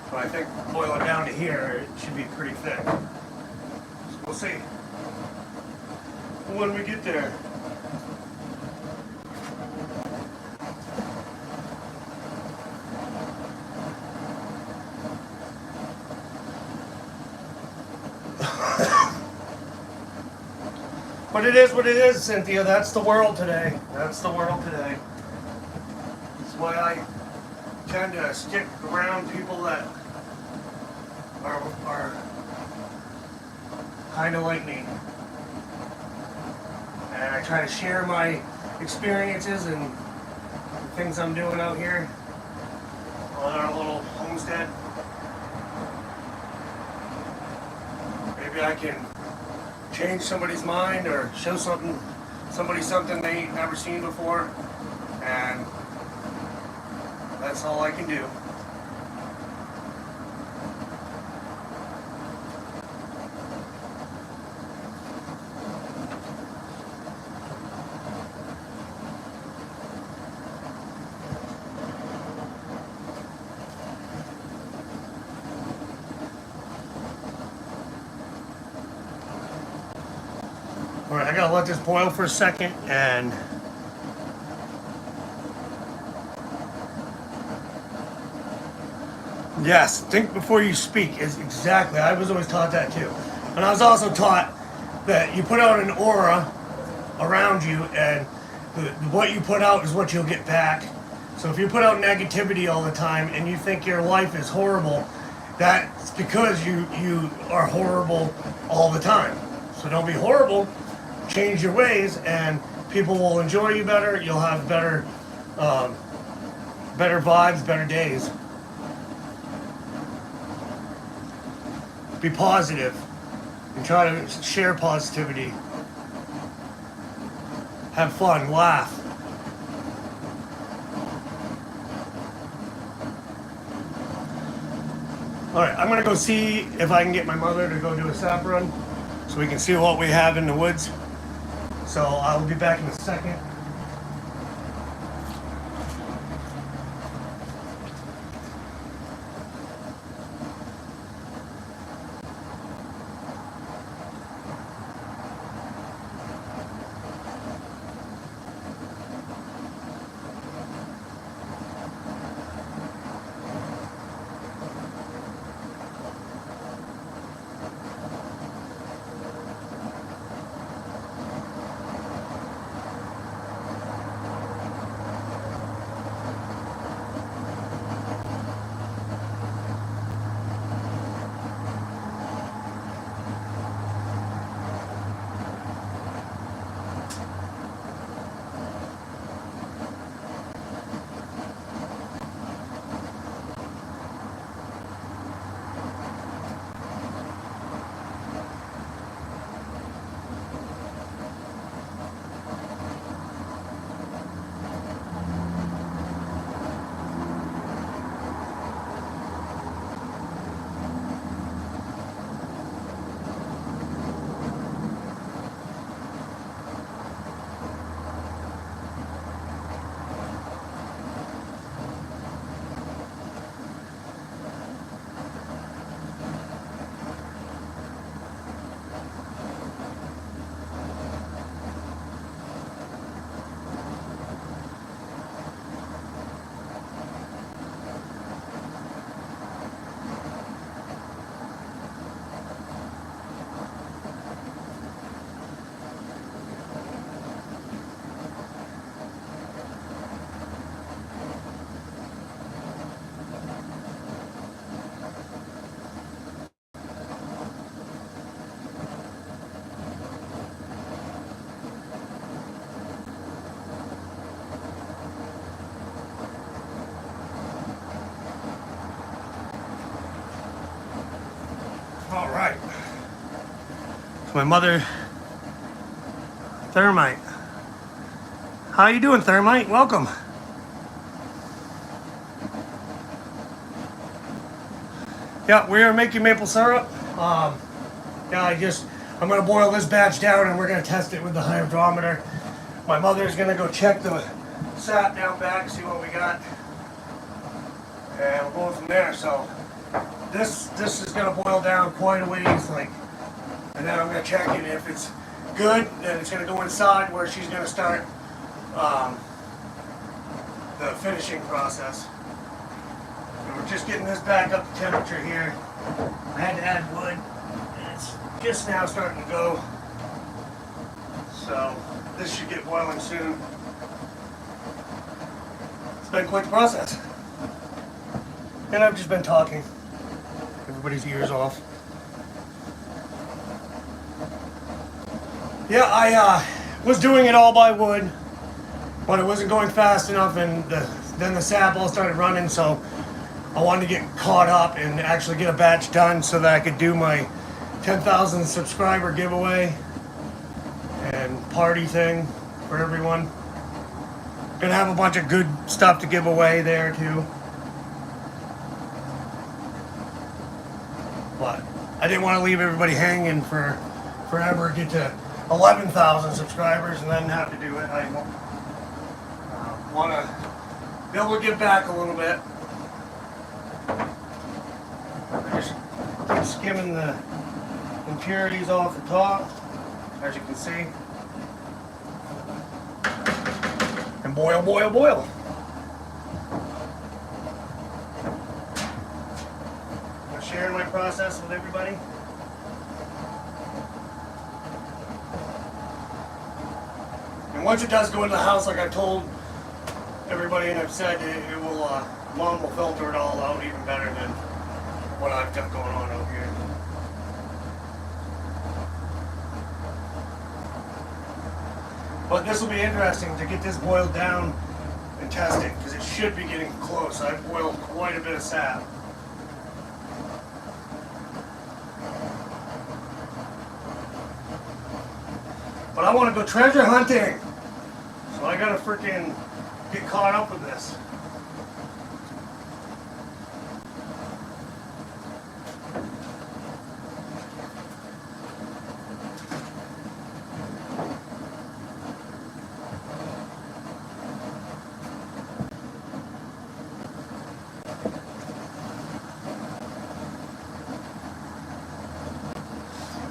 But I think boil it down to here, it should be pretty thick. So we'll see when we get there. But it is what it is, Cynthia. That's the world today. That's the world today. That's why I tend to stick around people that are kind of like me. And I try to share my experiences and the things I'm doing out here on our little homestead. Maybe I can change somebody's mind or show somebody something they ain't never seen before, and that's all I can do. All right, I gotta let this boil for a second, and yes, think before you speak is exactly, I was always taught that too. And I was also taught that you put out an aura around you, and what you put out is what you'll get back. So if you put out negativity all the time and you think your life is horrible, that's because you are horrible all the time. So don't be horrible. Change your ways, and people will enjoy you better. You'll have better vibes, better days. Be positive and try to share positivity. Have fun, laugh. All right, I'm gonna go see if I can get my mother to go do a sap run so we can see what we have in the woods. So I'll be back in a second. my mother, Thermite. How you doing, Thermite? Welcome. Yeah, we are making maple syrup. Yeah, I'm gonna boil this batch down and we're gonna test it with the hydrometer. My mother's gonna go check the sap down back, see what we got. And we'll go from there. So this is gonna boil down quite a ways, like, and then I'm gonna check it. If it's good, then it's gonna go inside where she's gonna start the finishing process. And we're just getting this back up to temperature here. I had to add wood, and it's just now starting to go. So this should get boiling soon. It's been quite the process. And I've just been talking. Everybody's ears off. Yeah, I was doing it all by wood, but it wasn't going fast enough, and then the sap all started running, so I wanted to get caught up and actually get a batch done so that I could do my 10,000 subscriber giveaway and party thing for everyone. Gonna have a bunch of good stuff to give away there too. But I didn't want to leave everybody hanging for forever, get to 11,000 subscribers and then have to do it. I want to be able to give back a little bit. I just keep skimming the impurities off the top, as you can see. And boil, boil, boil. I'm sharing my process with everybody. And once it does go into the house, like I told everybody and I've said, it will, Mom will filter it all out even better than what I've got going on over here. But this will be interesting to get this boiled down and test it, because it should be getting close. I've boiled quite a bit of sap. But I want to go treasure hunting, so I gotta freaking get caught up with this.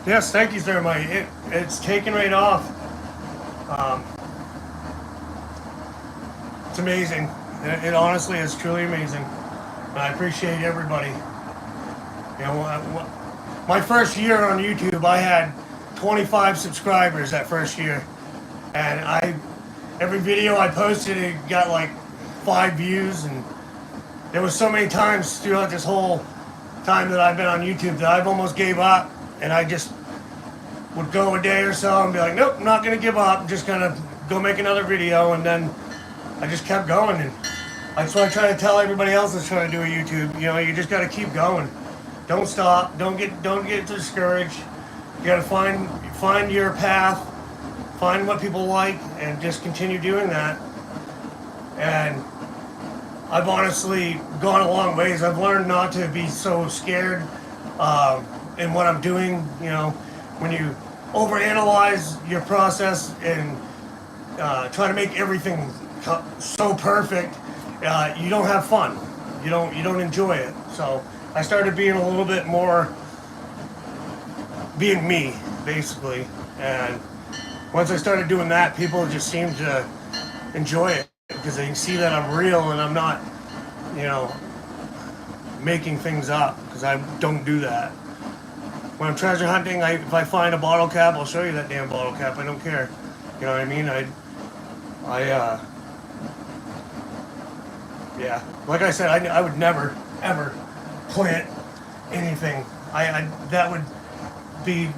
Yes, thank you, sir. It's taken right off. It's amazing. It honestly is truly amazing. And I appreciate everybody. You know, my first year on YouTube, I had 25 subscribers that first year, and every video I posted, it got like 5 views, and there was so many times throughout this whole time that I've been on YouTube that I've almost gave up. And I just would go a day or so and be like, nope, I'm not going to give up. I'm just going to go make another video. And then I just kept going. And that's what I try to tell everybody else that's trying to do a YouTube. You know, you just got to keep going. Don't stop. Don't get discouraged. You got to find your path, find what people like, and just continue doing that. And I've honestly gone a long ways. I've learned not to be so scared in what I'm doing. You know, when you overanalyze your process and try to make everything so perfect, you don't have fun. You don't enjoy it. So I started being a little bit more being me, basically. And once I started doing that, people just seem to enjoy it because they see that I'm real and I'm not, you know, making things up, because I don't do that. When I'm treasure hunting, if I find a bottle cap, I'll show you that damn bottle cap. I don't care. You know what I mean? Yeah. Like I said, I would never, ever plant anything. That would be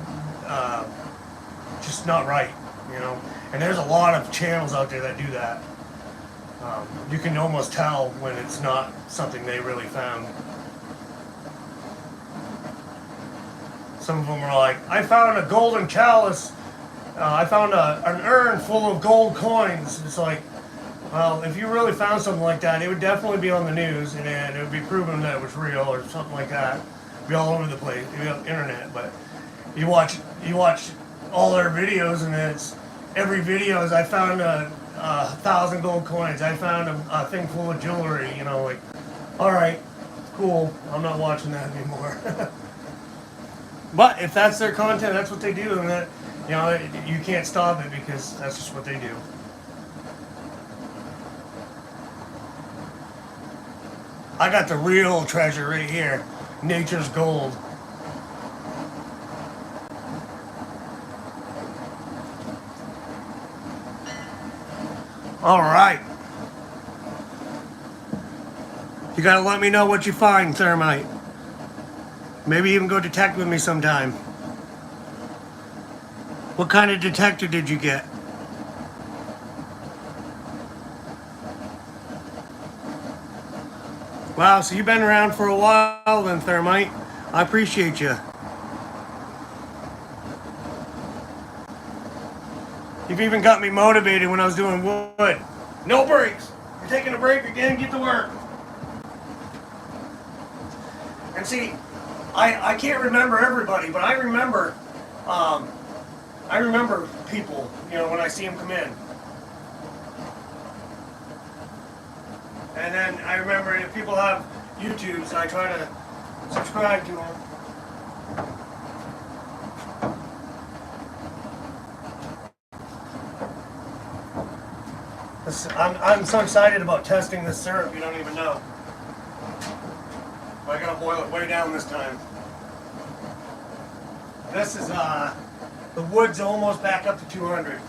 just not right, you know? And there's a lot of channels out there that do that. You can almost tell when it's not something they really found. Some of them are like, I found a golden chalice. I found an urn full of gold coins. It's like, well, if you really found something like that, it would definitely be on the news, and it would be proven that it was real or something like that. It'd be all over the place, it'd be on the internet. But you watch all their videos, and it's every video is I found a 1,000 gold coins. I found a thing full of jewelry. You know, like, all right, cool. I'm not watching that anymore. But if that's their content, that's what they do, and that, you know, you can't stop it because that's just what they do. I got the real treasure right here, nature's gold. All right. You gotta let me know what you find, Thermite. Maybe even go detect with me sometime. What kind of detector did you get? Wow, so you've been around for a while then, Thermite. I appreciate you. You've even got me motivated when I was doing wood. No breaks. You're taking a break again, get to work. And see, I can't remember everybody, but I remember people, you know, when I see them come in. And then I remember if people have YouTubes, I try to subscribe to them. I'm so excited about testing this syrup, you don't even know. But I gotta boil it way down this time. This is, the wood's almost back up to 200.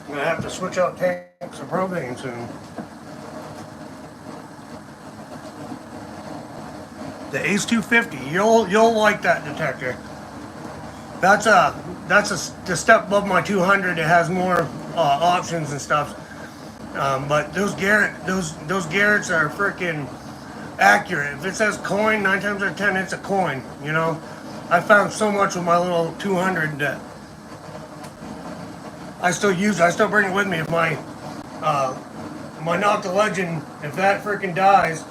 I'm gonna have to switch out tanks of propane soon. The Ace 250, you'll like that detector. That's a step above my 200. It has more options and stuff. But those Garretts are freaking accurate. If it says coin, 9 times out of 10, it's a coin. You know, I found so much with my little 200 that I still use it. I still bring it with me. If my Nocta Legend, if that freaking dies,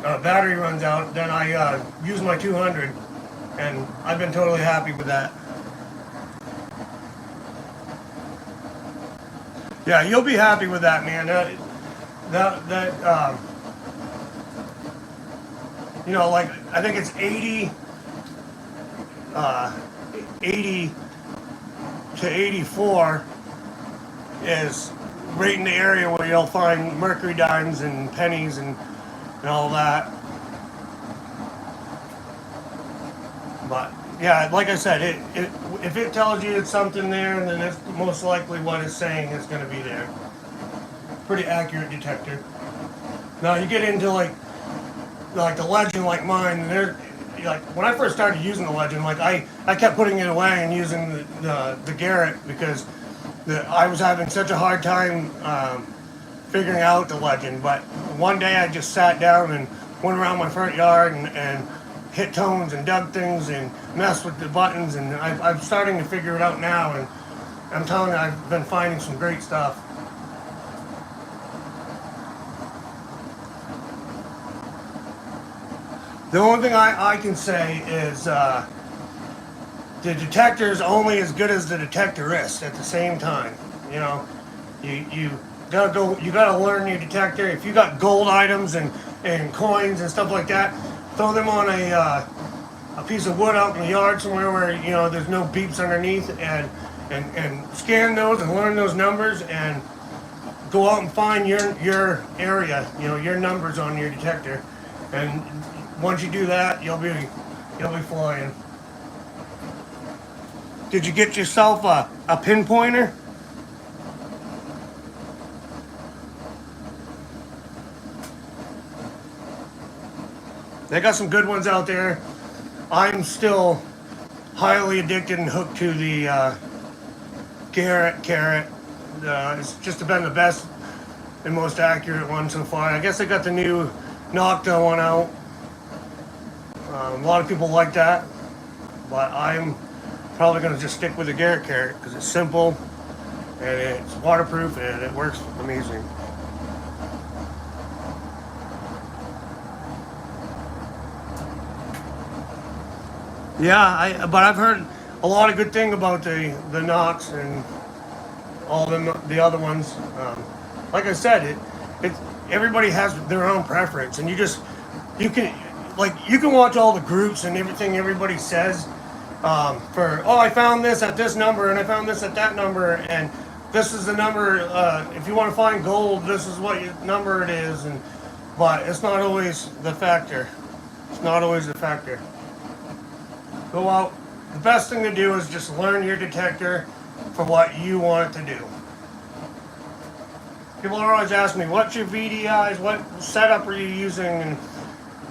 battery runs out, then I use my 200, and I've been totally happy with that. Yeah, you'll be happy with that, man. You know, like, I think it's 80 to 84 is right in the area where you'll find mercury dimes and pennies and all that. But yeah, like I said, if it tells you it's something there, then that's most likely what it's saying is going to be there. Pretty accurate detector. Now you get into like the Legend, like mine, and they're like, when I first started using the Legend, like I kept putting it away and using the Garrett because I was having such a hard time figuring out the Legend. But one day I just sat down and went around my front yard and hit tones and dug things and messed with the buttons, and I'm starting to figure it out now, and I'm telling you, I've been finding some great stuff. The only thing I can say is the detector is only as good as the detectorist at the same time. You know, you gotta learn your detector. If you got gold items and coins and stuff like that, throw them on a piece of wood out in the yard somewhere where, you know, there's no beeps underneath, and scan those and learn those numbers and go out and find your area, you know, your numbers on your detector. And once you do that, you'll be You'll be flying. Did you get yourself a pinpointer? They got some good ones out there. I'm still highly addicted and hooked to the Garrett carrot. It's just been the best and most accurate one so far. I guess they got the new Nocta one out. A lot of people like that, but I'm probably going to just stick with the Garrett carrot because it's simple and it's waterproof and it works amazing. Yeah, but I've heard a lot of good thing about the Knox and all the other ones. Like I said, it everybody has their own preference, and you can watch all the groups and everything everybody says. I found this at this number and I found this at that number and this is the number. If you want to find gold, this is what number it is, but it's not always the factor. It's not always the factor. Go out. The best thing to do is just learn your detector for what you want it to do. People are always asking me, what's your VDIs? What setup are you using? And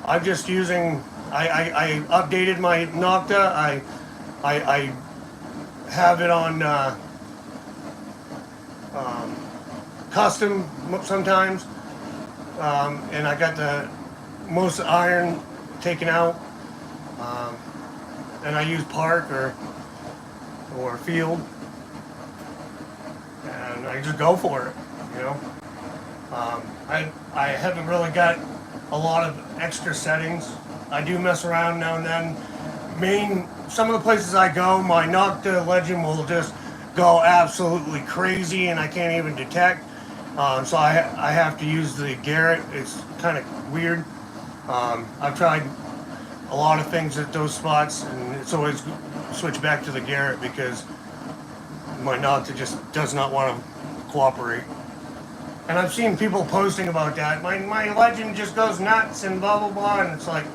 I'm just using, I updated my Nocta. I have it on custom sometimes. And I got the most iron taken out. And I use park or field. And I just go for it, you know. I haven't really got a lot of extra settings. I do mess around now and then. Some of the places I go, my Nocta Legend will just go absolutely crazy and I can't even detect. So I have to use the Garrett. It's kind of weird. I've tried a lot of things at those spots and it's always switch back to the Garrett because my Nocta just does not want to cooperate. And I've seen people posting about that. My Legend just goes nuts and blah blah blah, and it's like,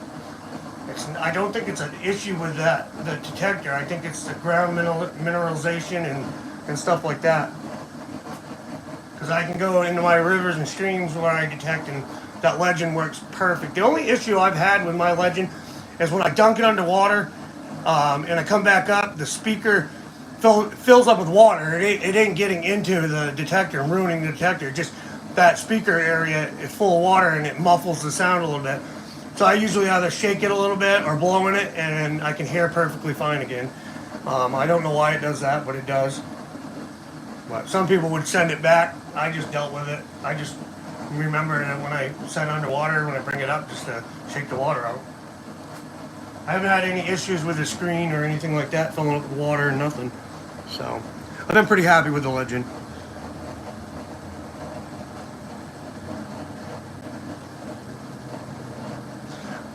I don't think it's an issue with the detector. I think it's the ground mineralization and stuff like that. Because I can go into my rivers and streams where I detect, and that Legend works perfect. The only issue I've had with my Legend is when I dunk it underwater and I come back up, the speaker fills up with water. It ain't getting into the detector and ruining the detector. Just that speaker area is full of water and it muffles the sound a little bit. So I usually either shake it a little bit or blow in it and I can hear perfectly fine again. I don't know why it does that, but it does. But some people would send it back. I just dealt with it. I just remember that when I set it underwater, when I bring it up, just to shake the water out. I haven't had any issues with the screen or anything like that, filling up with water and nothing. So, I've been pretty happy with the Legend.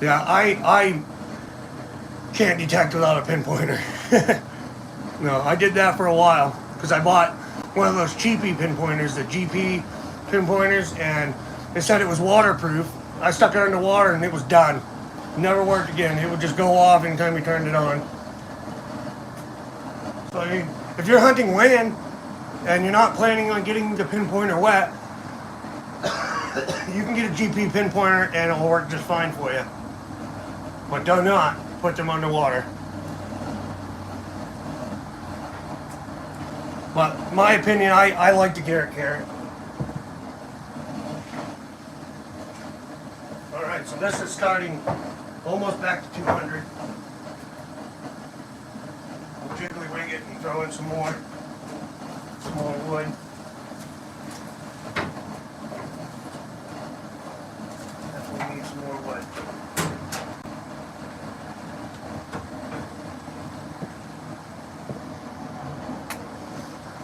Yeah, I can't detect without a pinpointer. No, I did that for a while because I bought one of those cheapy pinpointers, the GP pinpointers, and they said it was waterproof. I stuck it underwater and it was done. Never worked again. It would just go off anytime you turned it on. So I mean, if you're hunting land and you're not planning on getting the pinpointer wet, you can get a GP pinpointer and it'll work just fine for you. But do not put them underwater. But my opinion, I like the Garrett carrot. Alright, so this is starting almost back to 200. We'll jiggly rig it and throw in some more wood. Definitely need some more wood.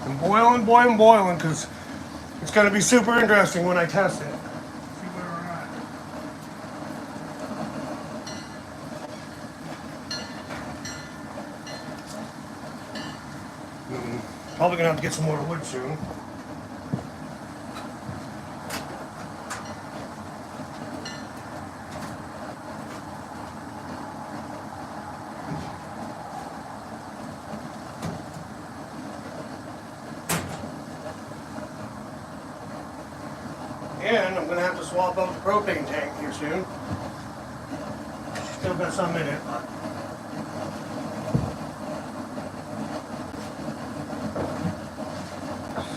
I'm boiling, because it's going to be super interesting when I test it. See where we're at. Probably going to have to get some more wood soon. And I'm going to have to swap out the propane tank here soon. Still got some in it, but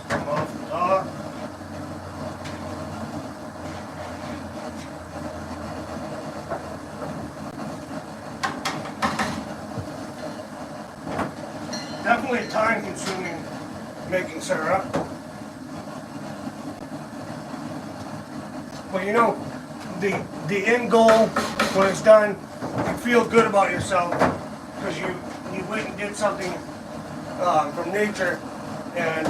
come off the top. Definitely time consuming making syrup. But you know, the end goal when it's done, you feel good about yourself because you went and did something from nature and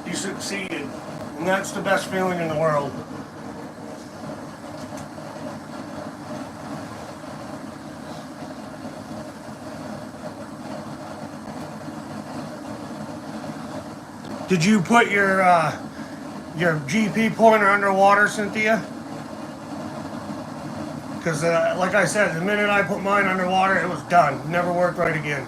you succeeded. And that's the best feeling in the world. Did you put your GP pointer underwater, Cynthia? Because like I said, the minute I put mine underwater, it was done. Never worked right again.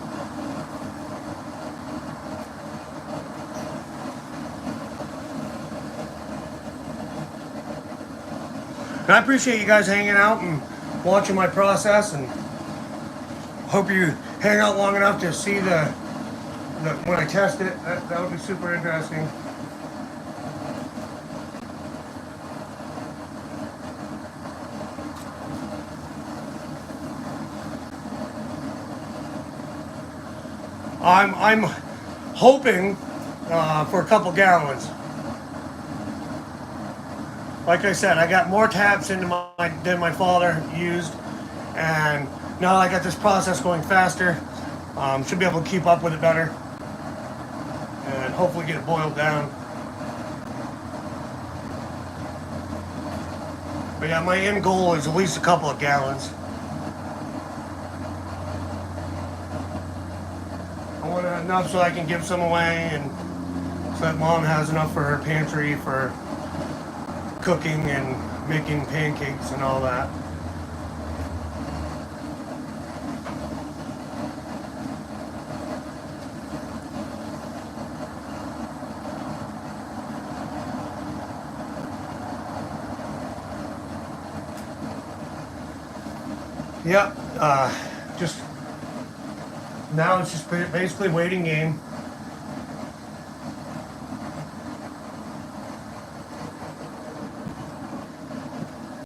And I appreciate you guys hanging out and watching my process, and hope you hang out long enough to see the when I test it. That would be super interesting. I'm hoping for a couple gallons. Like I said, I got more taps into than my father used, and now I got this process going faster. Should be able to keep up with it better, and hopefully get it boiled down. But yeah, my end goal is at least a couple of gallons. I want enough so I can give some away, and so that Mom has enough for her pantry for cooking and making pancakes and all that. Yep, just now it's just basically waiting game.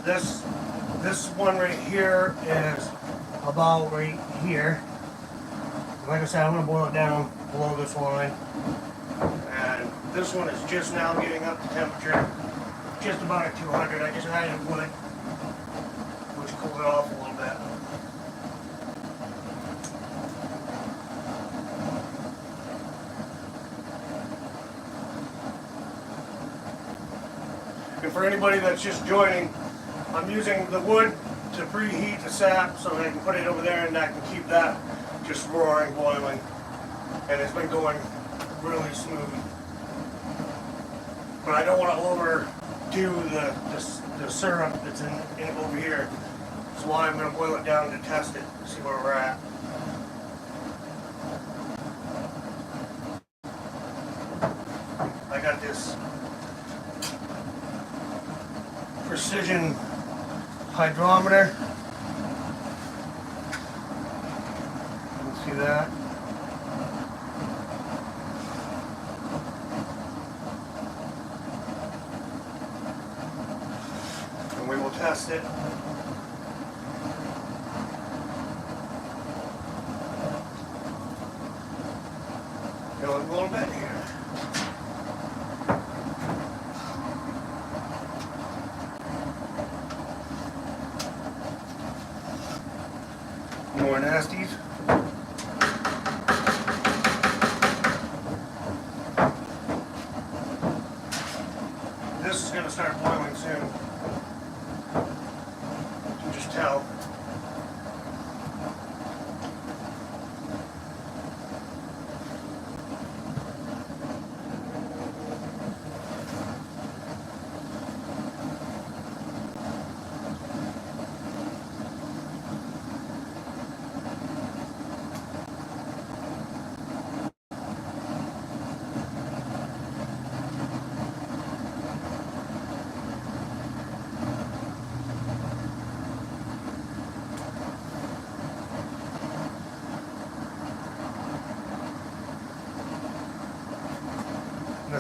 This one right here is about right here. Like I said, I'm going to boil it down below this line. And this one is just now getting up to temperature, just about at 200. I just added wood, which cooled it off a little bit. And for anybody that's just joining, I'm using the wood to preheat the sap so that I can put it over there and I can keep that just roaring, boiling. And it's been going really smooth. But I don't want to overdo the syrup that's in over here. That's why I'm going to boil it down to test it, to see where we're at. I got this precision hydrometer. You can see that. And we will test it. Go a little bit here. More nasties. This is going to start boiling soon. You can just tell.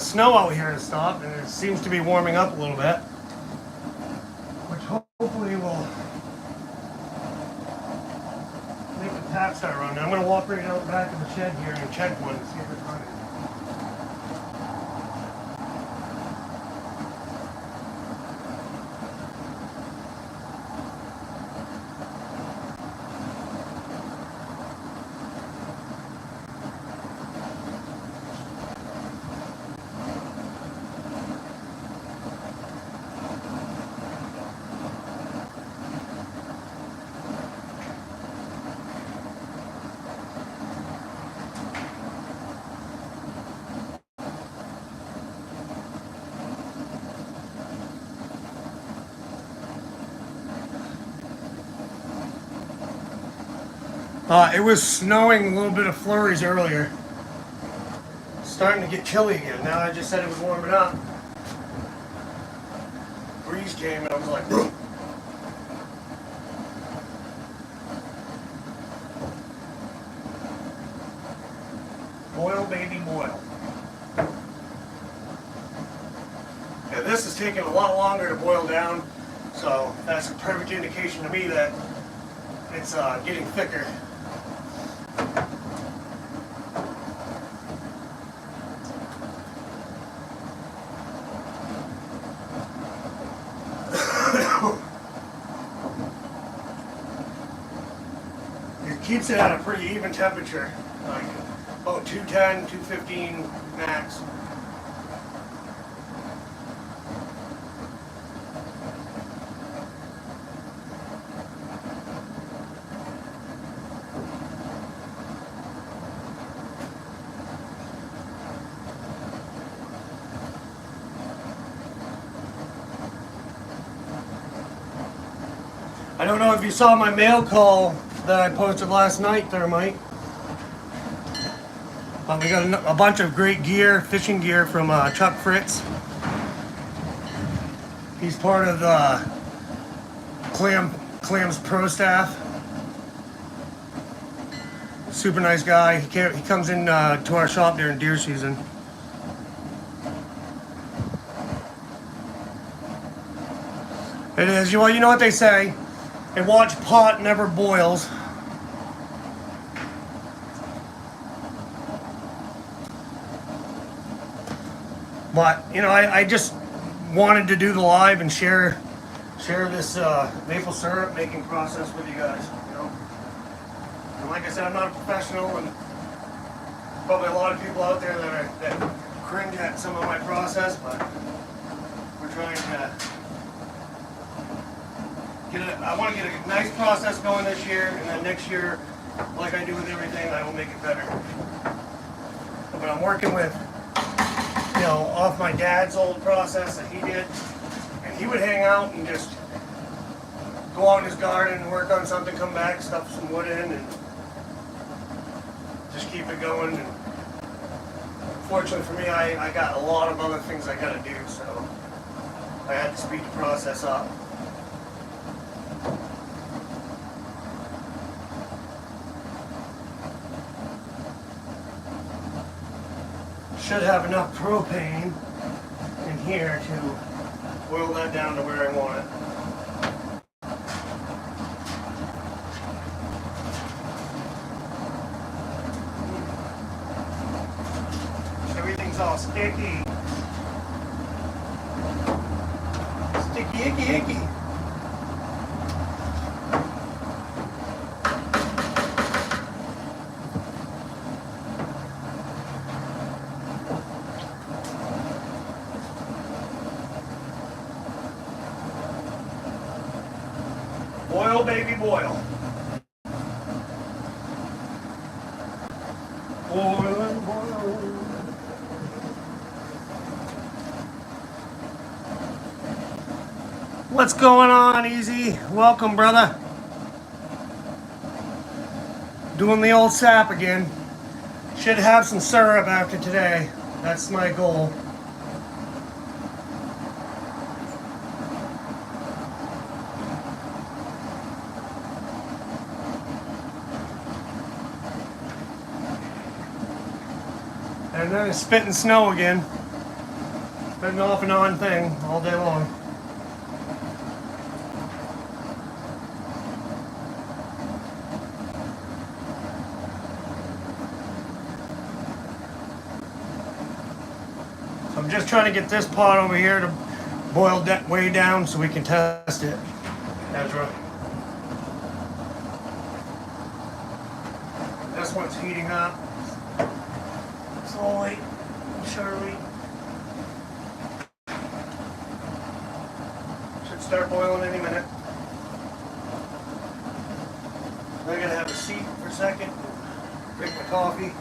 snow out here has stopped, and it seems to be warming up a little bit, which hopefully will make the tap start running. I'm going to walk right out back of the shed here and check one to see if it's running. It was snowing, a little bit of flurries earlier. Starting to get chilly again. Now I just said it was warming up. Breeze came and I was like, boom. Boil, baby, boil. And this is taking a lot longer to boil down, so that's a perfect indication to me that it's getting thicker. It keeps it at a pretty even temperature, like about 210, 215 max. I don't know if you saw my mail call that I posted last night, Thermite. We got a bunch of great gear, fishing gear from Chuck Fritz. He's part of the Clam's Pro staff. Super nice guy. He comes in to our shop during deer season. It is. Well, you know what they say. A watch pot never boils. But, you know, I just wanted to do the live and share this maple syrup making process with you guys, you know. And like I said, I'm not a professional, and probably a lot of people out there that cringe at some of my process, but we're trying to I want to get a nice process going this year, and then next year, like I do with everything, I will make it better. But I'm working with, you know, off my dad's old process that he did, and he would hang out and just go out in his garden and work on something, come back, stuff some wood in, and just keep it going. And fortunately for me, I got a lot of other things I got to do, so I had to speed the process up. Should have enough propane in here to boil that down to where I want it. Everything's all sticky. Sticky, icky, icky. Boil, baby, boil. Boil and boil. What's going on, Easy? Welcome, brother. Doing the old sap again. Should have some syrup after today. That's my goal. And then it's spitting snow again. Been an off and on thing all day long. So I'm just trying to get this pot over here to boil way down so we can test it. Ezra. This one's heating up slowly, surely. Should start boiling any minute. I'm gonna have a seat for a second. Drink my coffee.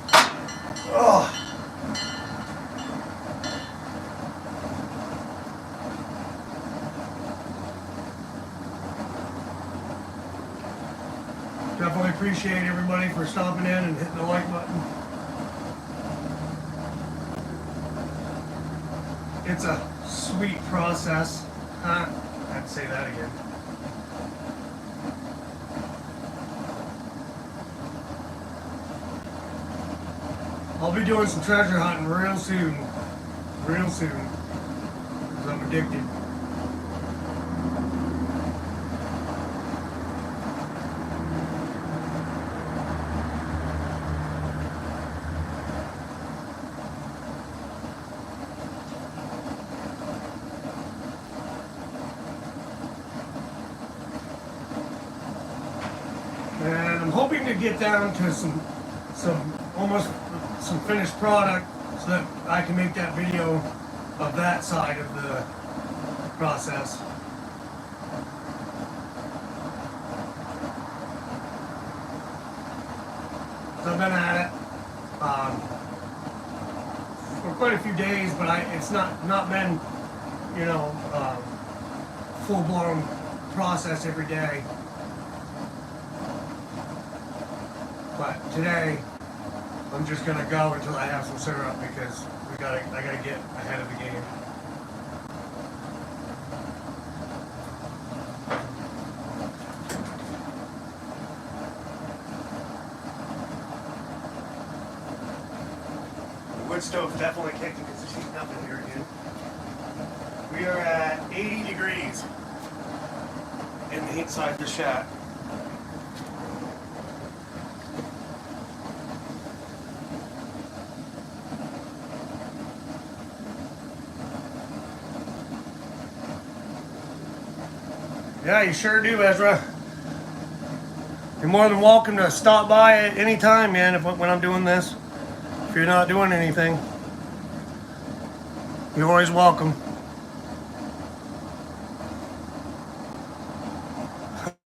Oh. Definitely appreciate everybody for stopping in and hitting the like button. It's a sweet process. I have to say that again. I'll be doing some treasure hunting real soon. Real soon. Because I'm addicted. And I'm hoping to get down to some finished product so that I can make that video of that side of the process. So I've been at it for quite a few days, but it's not been, you know, full-blown process every day. But today, I'm just gonna go until I have some syrup because I gotta get ahead of the game. The wood stove's definitely kicking because it's heating up in here again. We are at 80 degrees in the inside of the shack. Yeah, you sure do, Ezra. You're more than welcome to stop by at any time, man, when I'm doing this. If you're not doing anything, you're always welcome.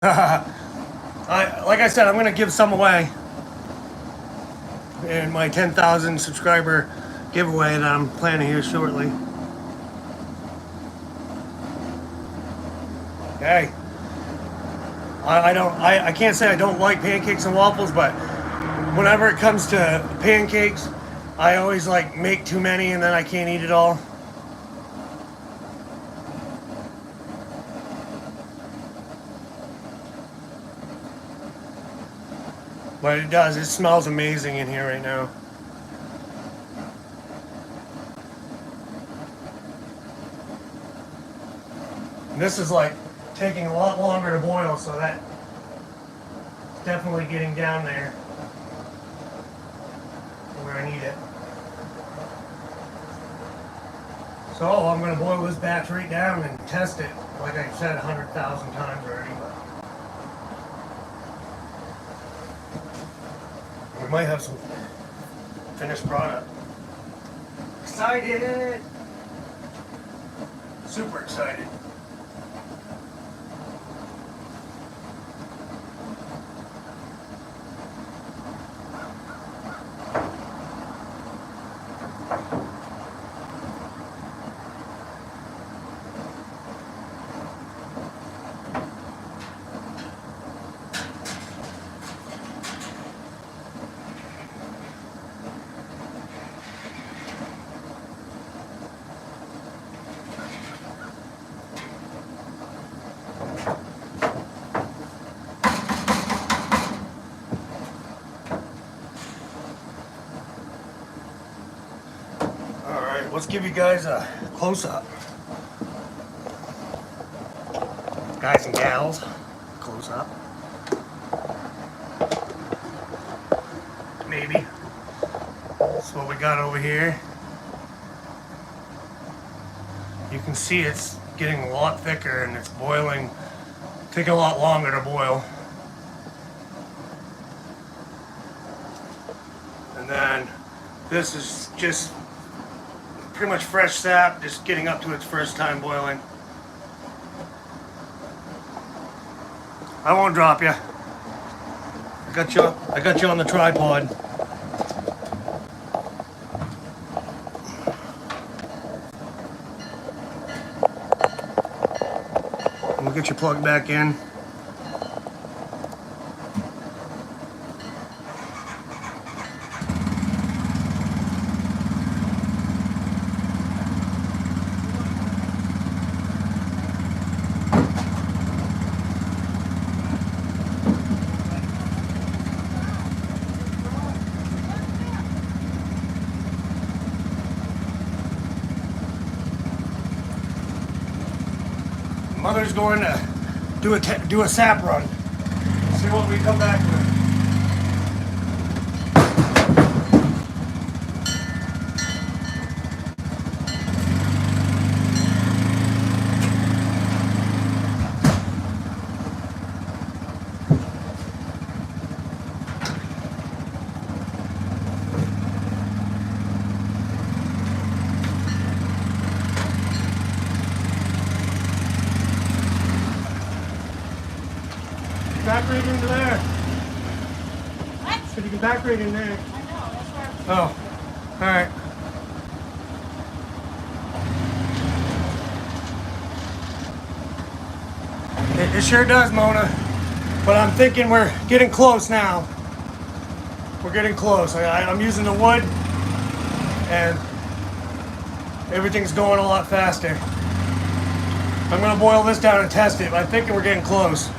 Like I said, I'm going to give some away in my 10,000 subscriber giveaway that I'm planning here shortly. Hey, I can't say I don't like pancakes and waffles, but whenever it comes to pancakes, I always like make too many and then I can't eat it all. But it does, it smells amazing in here right now. And this is like taking a lot longer to boil, so that it's definitely getting down there where I need it. So I'm going to boil this batch right down and test it, like I said 100,000 times already. We might have some finished product. Excited! Super excited. Let's give you guys a close up. Guys and gals, close up. Maybe. That's what we got over here. You can see it's getting a lot thicker and it's boiling, taking a lot longer to boil. And then this is just pretty much fresh sap, just getting up to its first time boiling. I won't drop you. I got you on the tripod. We'll get you plugged back in. Mother's going to do a sap run. See what we come back with. Back right into there. What? So you can back right in there. I know, that's where Oh, alright. It sure does, Mona. But I'm thinking we're getting close now. We're getting close. I'm using the wood and everything's going a lot faster. I'm going to boil this down and test it, but I'm thinking we're getting close.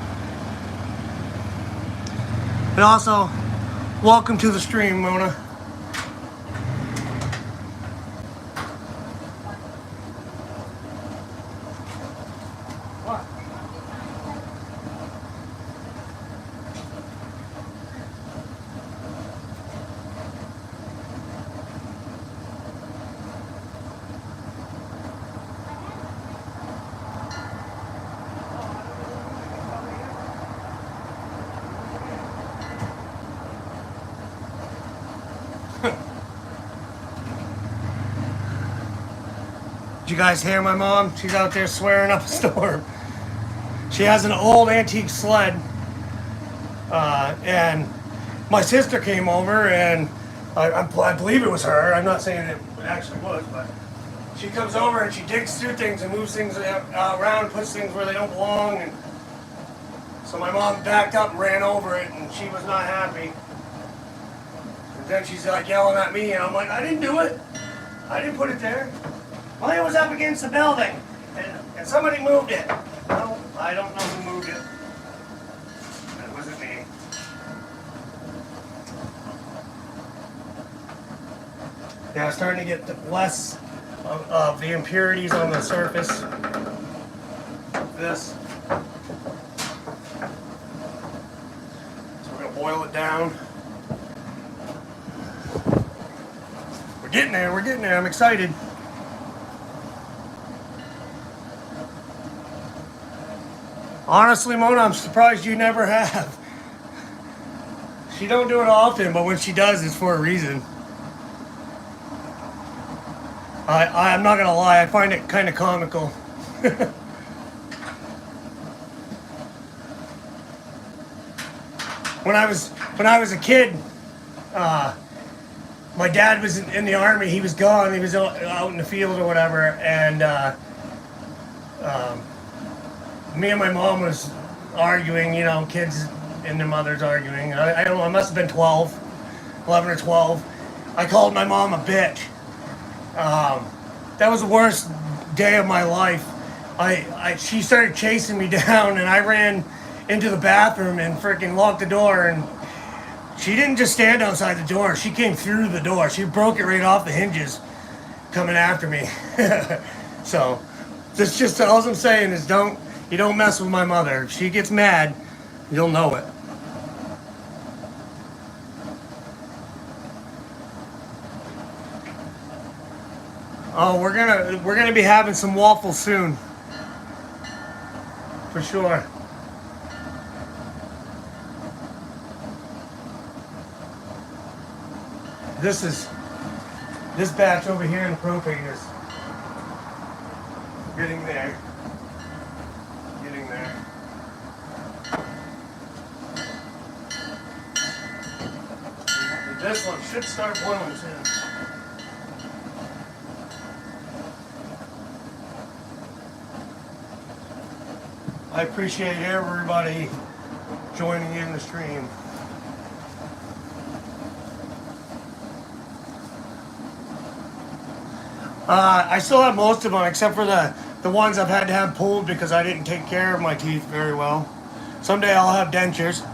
And also, welcome to the stream, Mona. What? Did you guys hear my mom? She's out there swearing up a storm. She has an old antique sled, and my sister came over, and I believe it was her. I'm not saying it actually was, but she comes over and she digs through things and moves things around, puts things where they don't belong, and so my mom backed up and ran over it, and she was not happy. And then she's like yelling at me, and I'm like, I didn't do it. I didn't put it there. Well, it was up against the building, and somebody moved it. No, I don't know who moved it. That wasn't me. Yeah, I'm starting to get less of the impurities on the surface. This. So we're going to boil it down. We're getting there, I'm excited. Honestly, Mona, I'm surprised you never have. She don't do it often, but when she does, it's for a reason. I'm not gonna lie, I find it kind of comical. When I was a kid, my dad was in the army. He was gone. He was out in the field or whatever, and me and my mom was arguing, you know, kids and their mothers arguing. I don't know, I must have been 11 or 12. I called my mom a bitch. That was the worst day of my life. She started chasing me down, and I ran into the bathroom and freaking locked the door, and she didn't just stand outside the door. She came through the door. She broke it right off the hinges coming after me. So, this just all I'm saying is you don't mess with my mother. If she gets mad, you'll know it. Oh, we're gonna be having some waffles soon, for sure. This batch over here in the propane is getting there. Getting there. This one should start boiling soon. I appreciate everybody joining in the stream. I still have most of them, except for the ones I've had to have pulled because I didn't take care of my teeth very well. Someday I'll have dentures.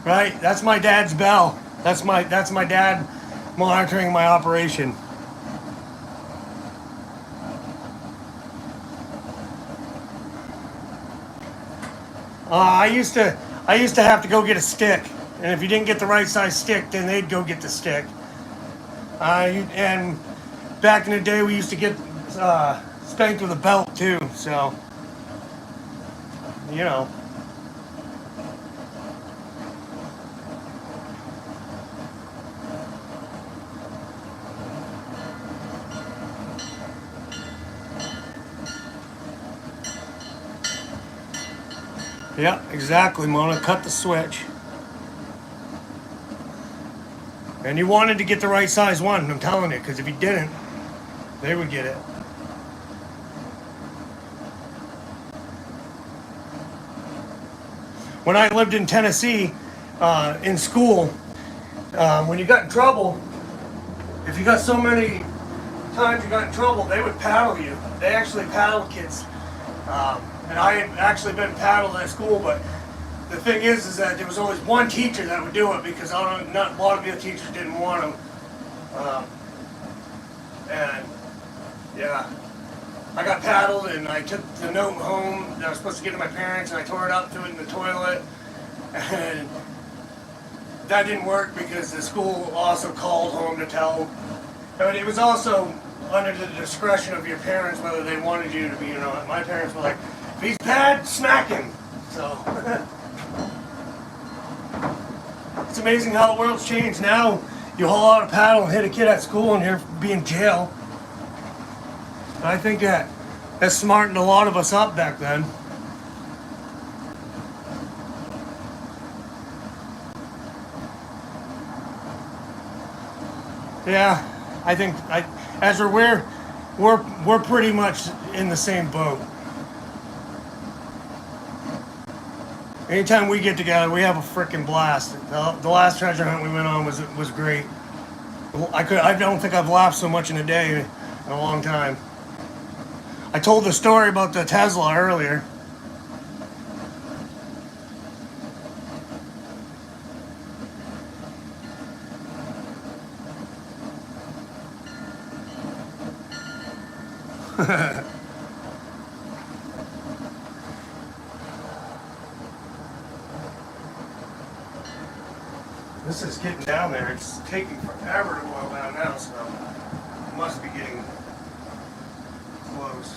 Right? That's my dad's bell. That's my dad monitoring my operation. I used to have to go get a stick, and if you didn't get the right size stick, then they'd go get the stick. And back in the day, we used to get spanked with a belt too. So, you know. Yeah, exactly, Mona. Cut the switch. And you wanted to get the right size one, I'm telling you, because if you didn't, they would get it. When I lived in Tennessee, in school, when you got in trouble, if you got so many times you got in trouble, they would paddle you. They actually paddled kids. And I had actually been paddled at school, but the thing is that there was always one teacher that would do it because not a lot of the teachers didn't want them. And yeah, I got paddled and I took the note home that I was supposed to get to my parents and I tore it up, threw it in the toilet, and that didn't work because the school also called home to tell. But it was also under the discretion of your parents whether they wanted you to be or not. My parents were like, if he's bad, smack him. So it's amazing how the world's changed. Now you haul out a paddle and hit a kid at school and you'll be in jail. I think that smartened a lot of us up back then. Yeah, I think Ezra, we're pretty much in the same boat. Anytime we get together, we have a freaking blast. The last treasure hunt we went on was great. I don't think I've laughed so much in a day in a long time. I told the story about the Tesla earlier. This is getting down there. It's taking forever to boil down now, so it must be getting close.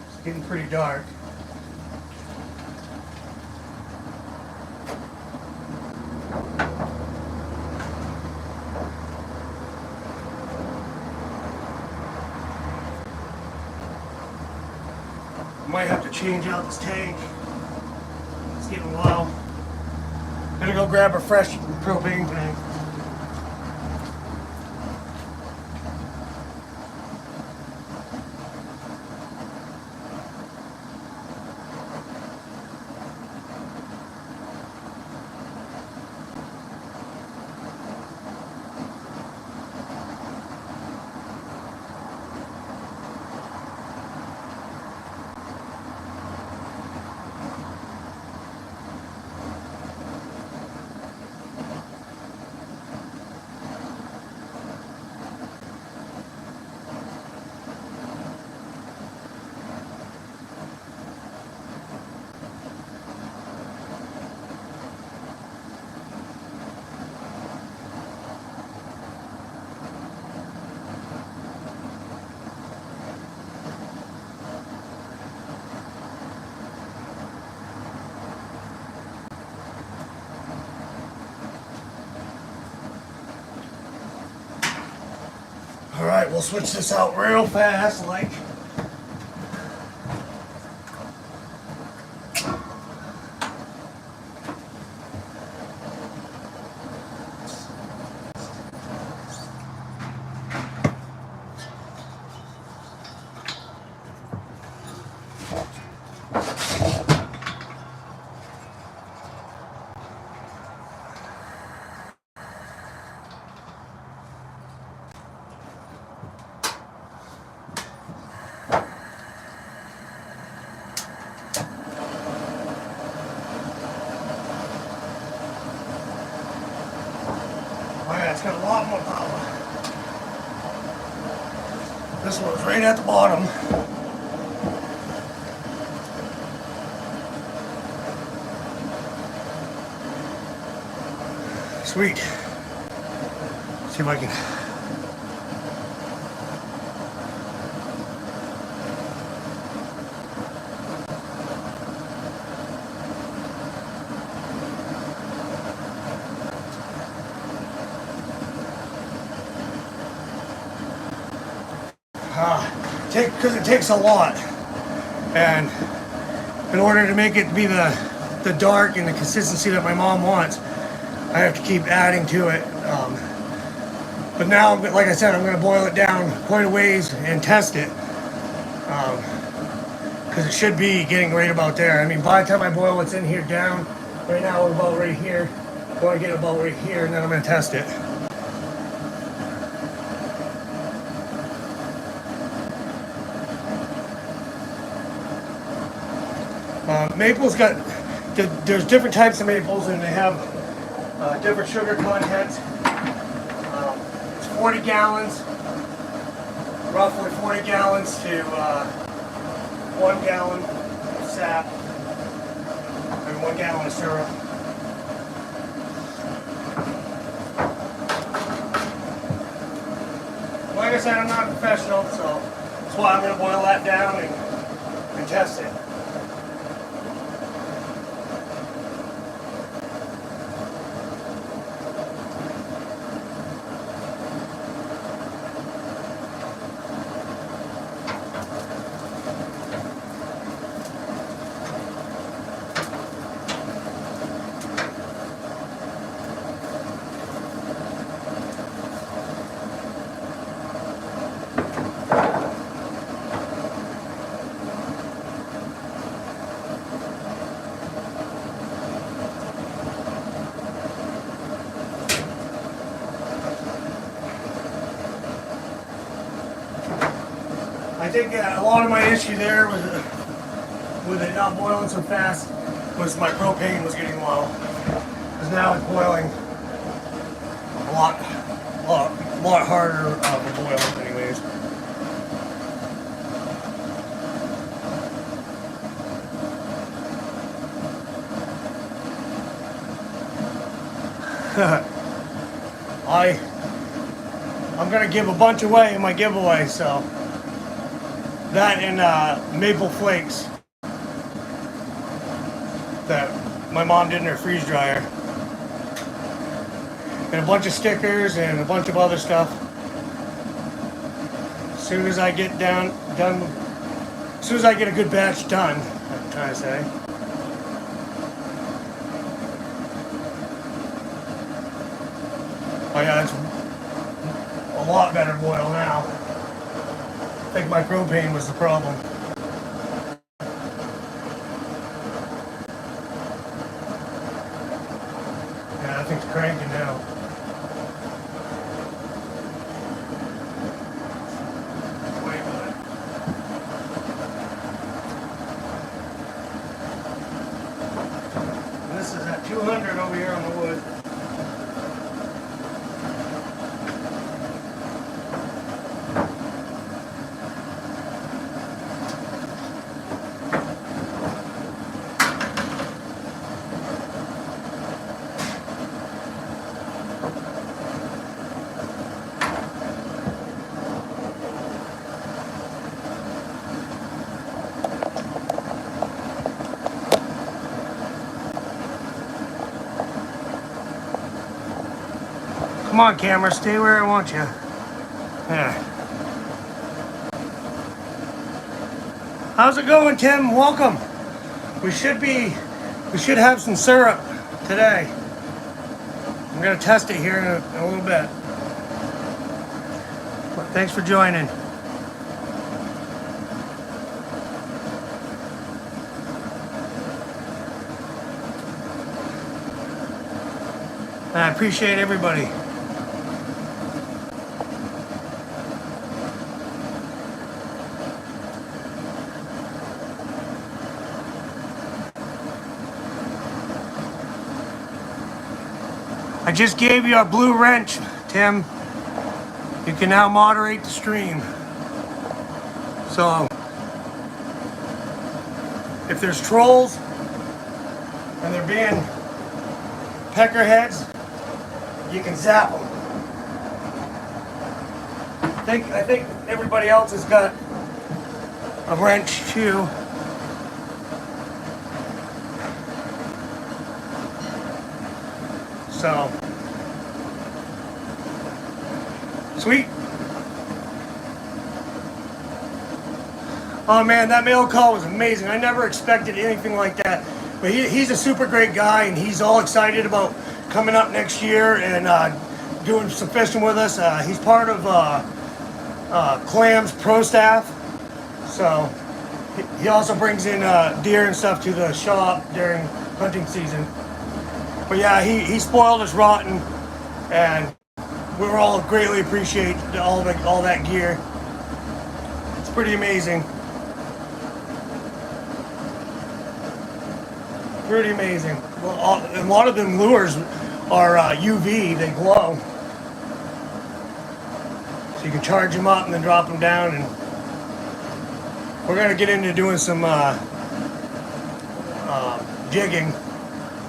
It's getting pretty dark. Might have to change out this tank. It's getting low. Gonna go grab a fresh propane tank. Alright, we'll switch this out real fast, like. Oh yeah, it's got a lot more power. This one's right at the bottom. Sweet. See if I can. Because it takes a lot, and in order to make it be the dark and the consistency that my mom wants, I have to keep adding to it. But now, like I said, I'm going to boil it down quite a ways and test it, because it should be getting right about there. I mean, by the time I boil what's in here down, right now we're about right here. I want to get it about right here, and then I'm going to test it. Maple's got, there's different types of maples, and they have different sugar content. It's 40 gallons, roughly 40 gallons to 1 gallon of sap, and 1 gallon of syrup. Like I said, I'm not a professional, so that's why I'm going to boil that down and test it. I think a lot of my issue there with it not boiling so fast was my propane was getting low. Because now it's boiling a lot harder to boil anyways. I'm gonna give a bunch away in my giveaway, so that and maple flakes that my mom did in her freeze dryer, and a bunch of stickers and a bunch of other stuff. As soon as I get as soon as I get a good batch done, I'm trying to say. Oh yeah, it's a lot better boil now. I think my propane was the problem. Yeah, I think it's cranking now. Wait a minute. And this is at 200 over here on the wood. Come on, camera, stay where I want you. Yeah. How's it going, Tim? Welcome. We should have some syrup today. I'm gonna test it here in a little bit. But thanks for joining. I appreciate everybody. I just gave you a blue wrench, Tim. You can now moderate the stream. So, if there's trolls and they're being peckerheads, you can zap them. I think everybody else has got a wrench too. So, sweet. Oh man, that mail call was amazing. I never expected anything like that. But he's a super great guy, and he's all excited about coming up next year and doing some fishing with us. He's part of Clam's pro staff. So he also brings in deer and stuff to the shop during hunting season. But yeah, he spoiled us rotten, and we were all greatly appreciate all that gear. It's pretty amazing. Pretty amazing. Well, a lot of them lures are UV, they glow. So you can charge them up and then drop them down, and we're gonna get into doing some jigging.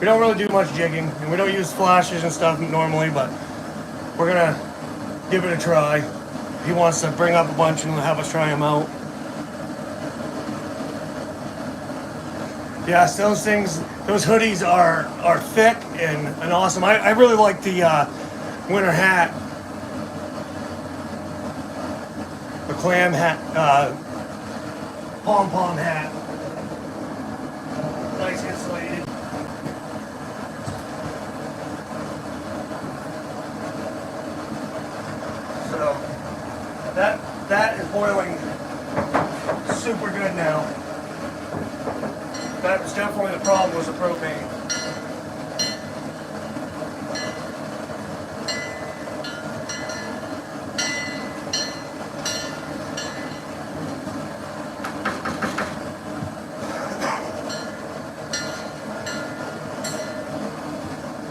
We don't really do much jigging, and we don't use flashes and stuff normally, but we're gonna give it a try. He wants to bring up a bunch and have us try them out. Yes, those hoodies are thick and awesome. I really like the winter hat, the clam hat, pom-pom hat. Nice insulated. So that is boiling super good now. That was definitely the problem, was the propane.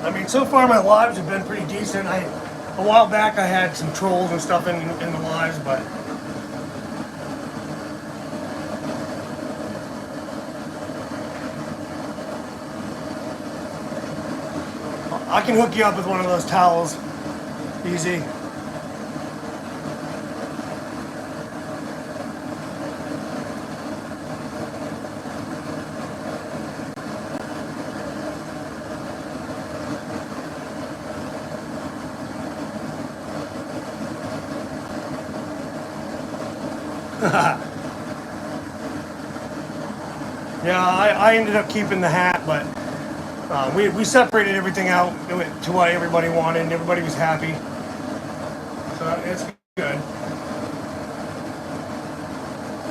I mean, so far my lives have been pretty decent. A while back I had some trolls and stuff in the lives, but I can hook you up with one of those towels. Easy. Yeah, I ended up keeping the hat, but we separated everything out to what everybody wanted, and everybody was happy. So it's good.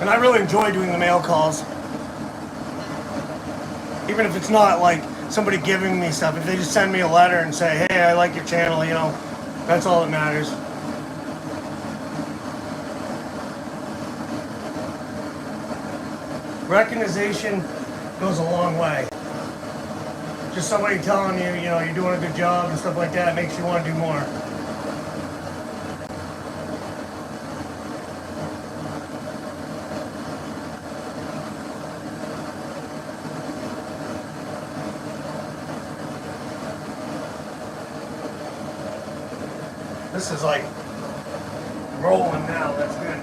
And I really enjoy doing the mail calls. Even if it's not like somebody giving me stuff, if they just send me a letter and say, hey, I like your channel, you know, that's all that matters. Recognition goes a long way. Just somebody telling you, you know, you're doing a good job and stuff like that makes you want to do more. This is like rolling now, that's good.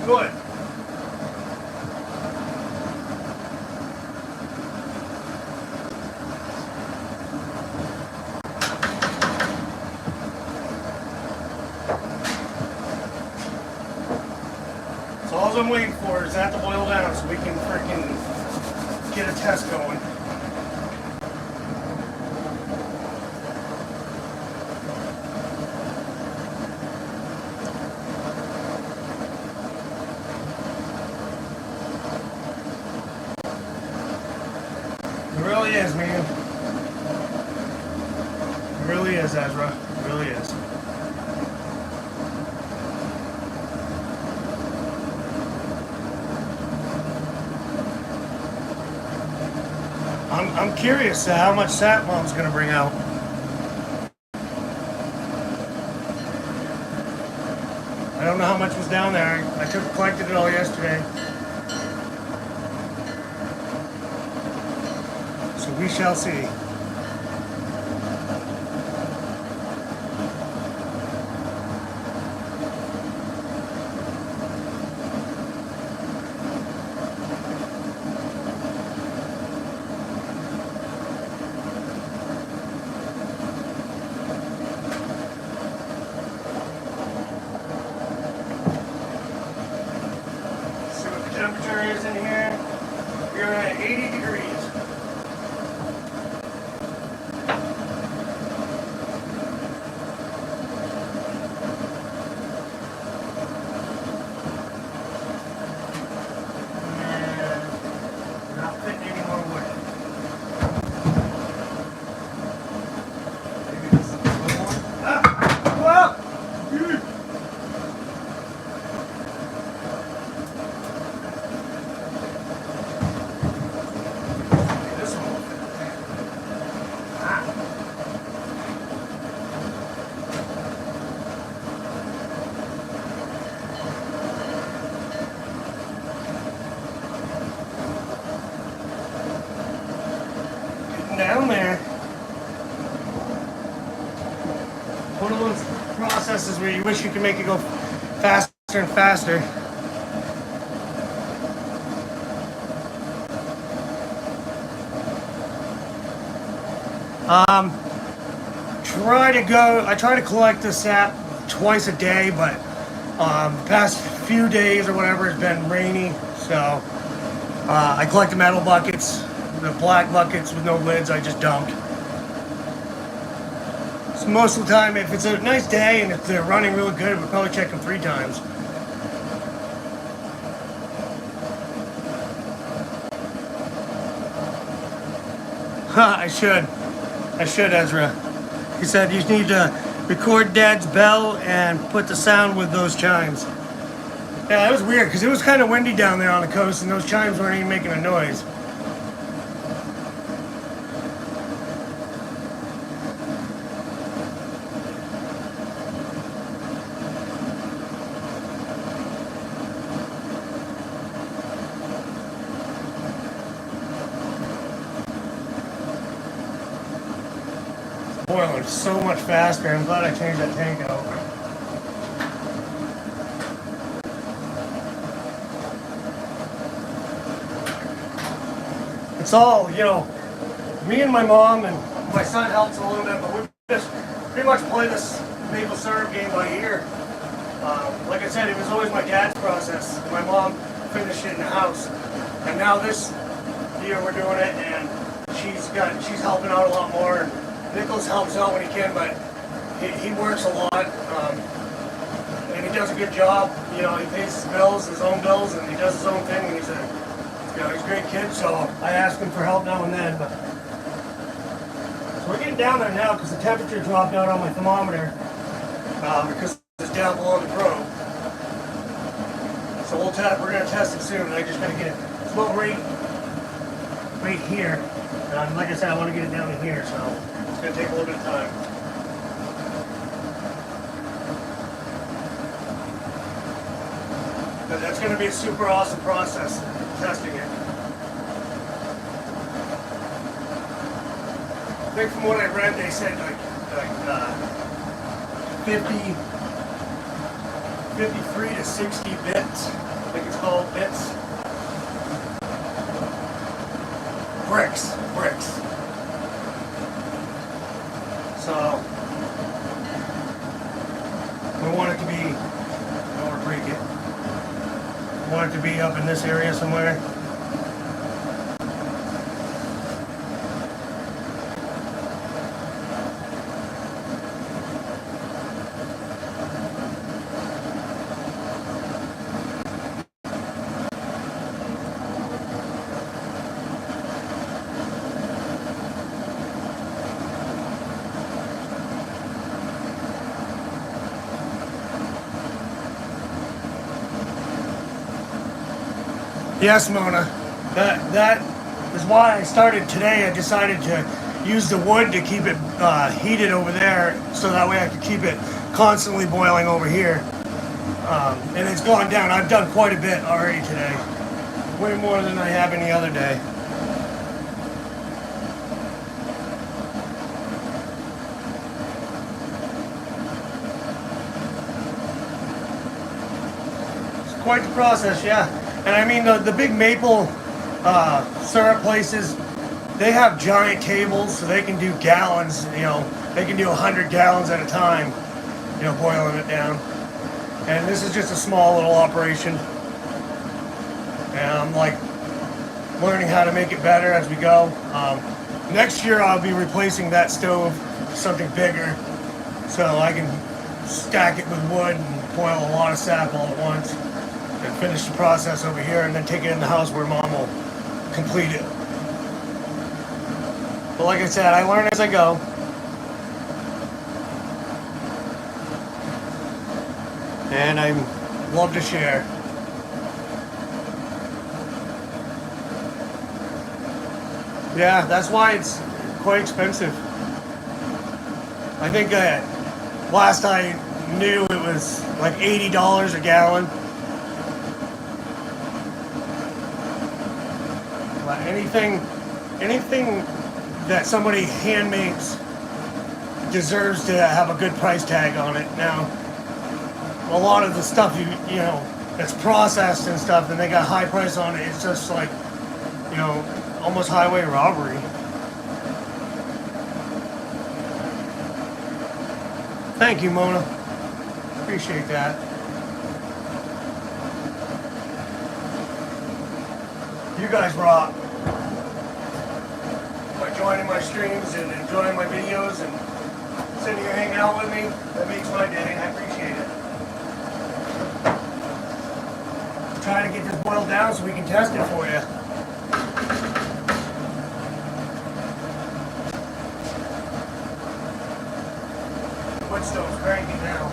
Good. So all I'm waiting for is that to boil down so we can freaking get a test going. It really is, man. It really is, Ezra. It really is. I'm curious how much sap Mom's gonna bring out. I don't know how much was down there. I collected it all yesterday. So we shall see. See what the temperature is in here. We're at 80 degrees. Not fitting any more wood. Maybe this is a little more. Ah! Whoa! Dude! This one will fit. Ah. Getting down there. One of those processes where you wish you could make it go faster and faster. I try to collect the sap twice a day, but the past few days or whatever has been rainy, so I collect the metal buckets, the black buckets with no lids. I just dumped. So most of the time, if it's a nice day and if they're running really good, we'll probably check them 3 times. I should, Ezra. He said you need to record Dad's bell and put the sound with those chimes. Yeah, that was weird because it was kind of windy down there on the coast and those chimes weren't even making a noise. Boiling so much faster. I'm glad I changed that tank out. It's all, me and my mom and my son helps a little bit, but we just pretty much play this maple syrup game by ear. Like I said, it was always my dad's process. My mom finished it in the house. And now this year we're doing it and she's helping out a lot more. Nicholas helps out when he can, but he works a lot, and he does a good job. He pays his bills, his own bills, and he does his own thing. And he's a great kid. So I ask him for help now and then. But so we're getting down there now because the temperature dropped out on my thermometer because it's down below the probe. So we're gonna test it soon. I just gotta get it. It's about right here. Like I said, I want to get it down to here, so it's going to take a little bit of time. But that's going to be a super awesome process, testing it. I think from what I read, they said like 53 to 60 bits. I think it's called bits. Bricks. So we want it to be, I don't want to break it. want it to be up in this area somewhere. Yes, Mona. That is why I started today. I decided to use the wood to keep it heated over there, so that way I could keep it constantly boiling over here. And it's gone down. I've done quite a bit already today, way more than I have any other day. It's quite the process, yeah. And I mean, the big maple syrup places, they have giant tables, so they can do gallons, you know, they can do 100 gallons at a time, you know, boiling it down. And this is just a small little operation. And I'm like learning how to make it better as we go. Next year I'll be replacing that stove with something bigger, so I can stack it with wood and boil a lot of sap all at once. And finish the process over here, and then take it in the house where Mom will complete it. But like I said, I learn as I go. And I love to share. Yeah, that's why it's quite expensive. I think last I knew it was like $80 a gallon. Anything that somebody hand makes deserves to have a good price tag on it. Now, a lot of the stuff you know that's processed and stuff, and they got high price on it. It's just like, you know, almost highway robbery. Thank you, Mona. Appreciate that. You guys rock. By joining my streams and enjoying my videos and sitting here hanging out with me, that makes my day. I appreciate it. I'm trying to get this boiled down so we can test it for you. Wood stove's cranking now.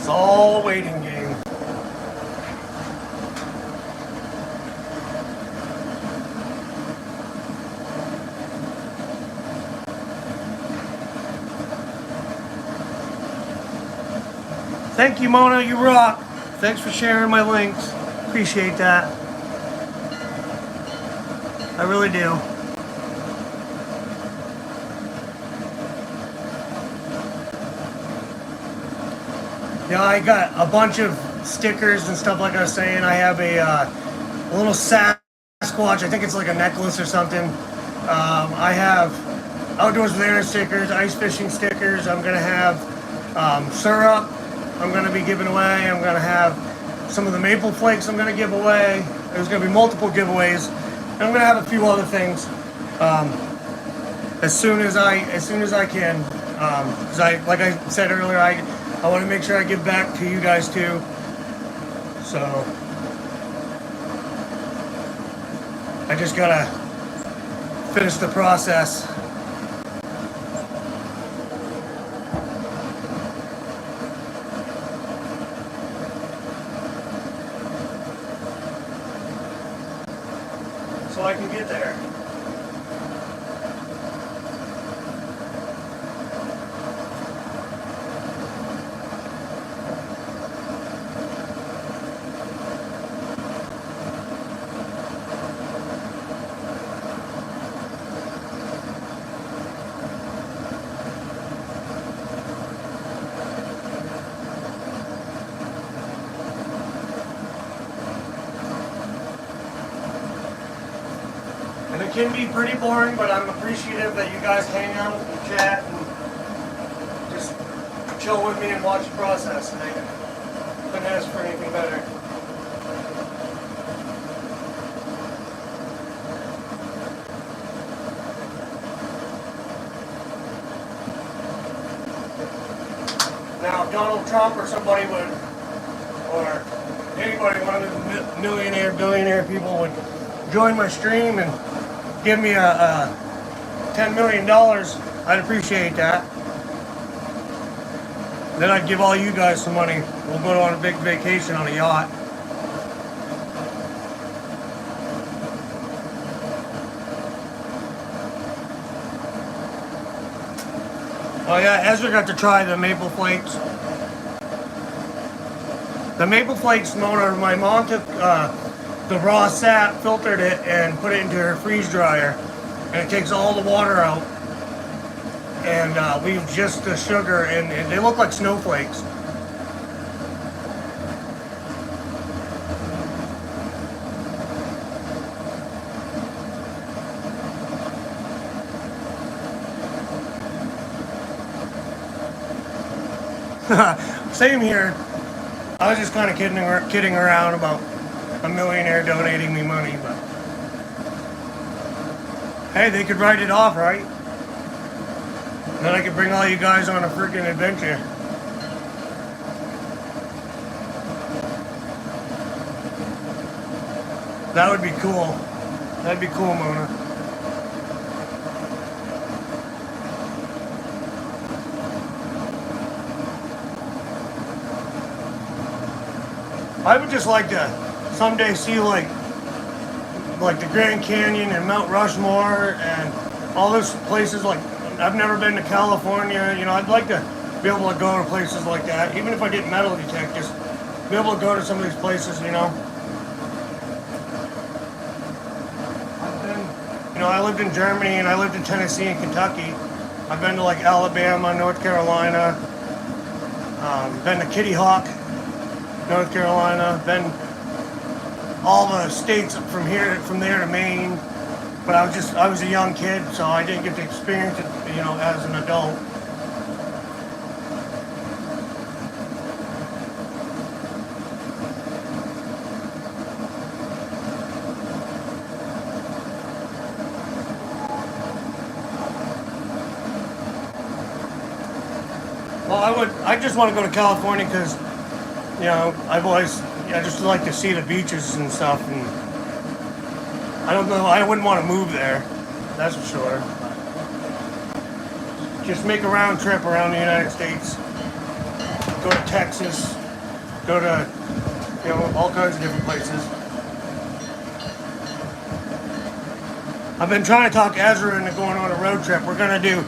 It's all a waiting game. Thank you, Mona. You rock. Thanks for sharing my links. Appreciate that. I really do. Yeah, I got a bunch of stickers and stuff like I was saying. I have a little Sasquatch. I think it's like a necklace or something. I have Outdoors with Aaron stickers, ice fishing stickers. I'm going to have syrup I'm going to be giving away. I'm going to have some of the maple flakes I'm going to give away. There's going to be multiple giveaways. And I'm going to have a few other things as soon as I can. Because like I said earlier, I want to make sure I give back to you guys too. So I just gotta finish the process. So I can get there. And it can be pretty boring, but I'm appreciative that you guys hang out and chat and just chill with me and watch the process. And I couldn't ask for anything better. Now, if Donald Trump or somebody would, or anybody, one of the millionaire, billionaire people would join my stream and give me a $10 million, I'd appreciate that. Then I'd give all you guys some money. We'll go on a big vacation on a yacht. Oh yeah, Ezra got to try the maple flakes. The maple flakes motor, my mom took the raw sap, filtered it, and put it into her freeze dryer. And it takes all the water out. And leaves just the sugar, and they look like snowflakes. Same here. I was just kind of kidding around about a millionaire donating me money, but hey, they could write it off, right? Then I could bring all you guys on a freaking adventure. That would be cool. That'd be cool, Mona. I would just like to someday see like the Grand Canyon and Mount Rushmore and all those places. Like, I've never been to California. You know, I'd like to be able to go to places like that, even if I didn't metal detect. Just be able to go to some of these places. You know, I lived in Germany and I lived in Tennessee and Kentucky. I've been to like Alabama, North Carolina. Been to Kitty Hawk, North Carolina, been all the states from there to Maine, but I was a young kid, so I didn't get to experience it, you know, as an adult. Well, I just want to go to California because, you know, I just like to see the beaches and stuff, and I don't know, I wouldn't want to move there, that's for sure. Just make a round trip around the United States, go to Texas, go to, you know, all kinds of different places. I've been trying to talk Ezra into going on a road trip. We're going to do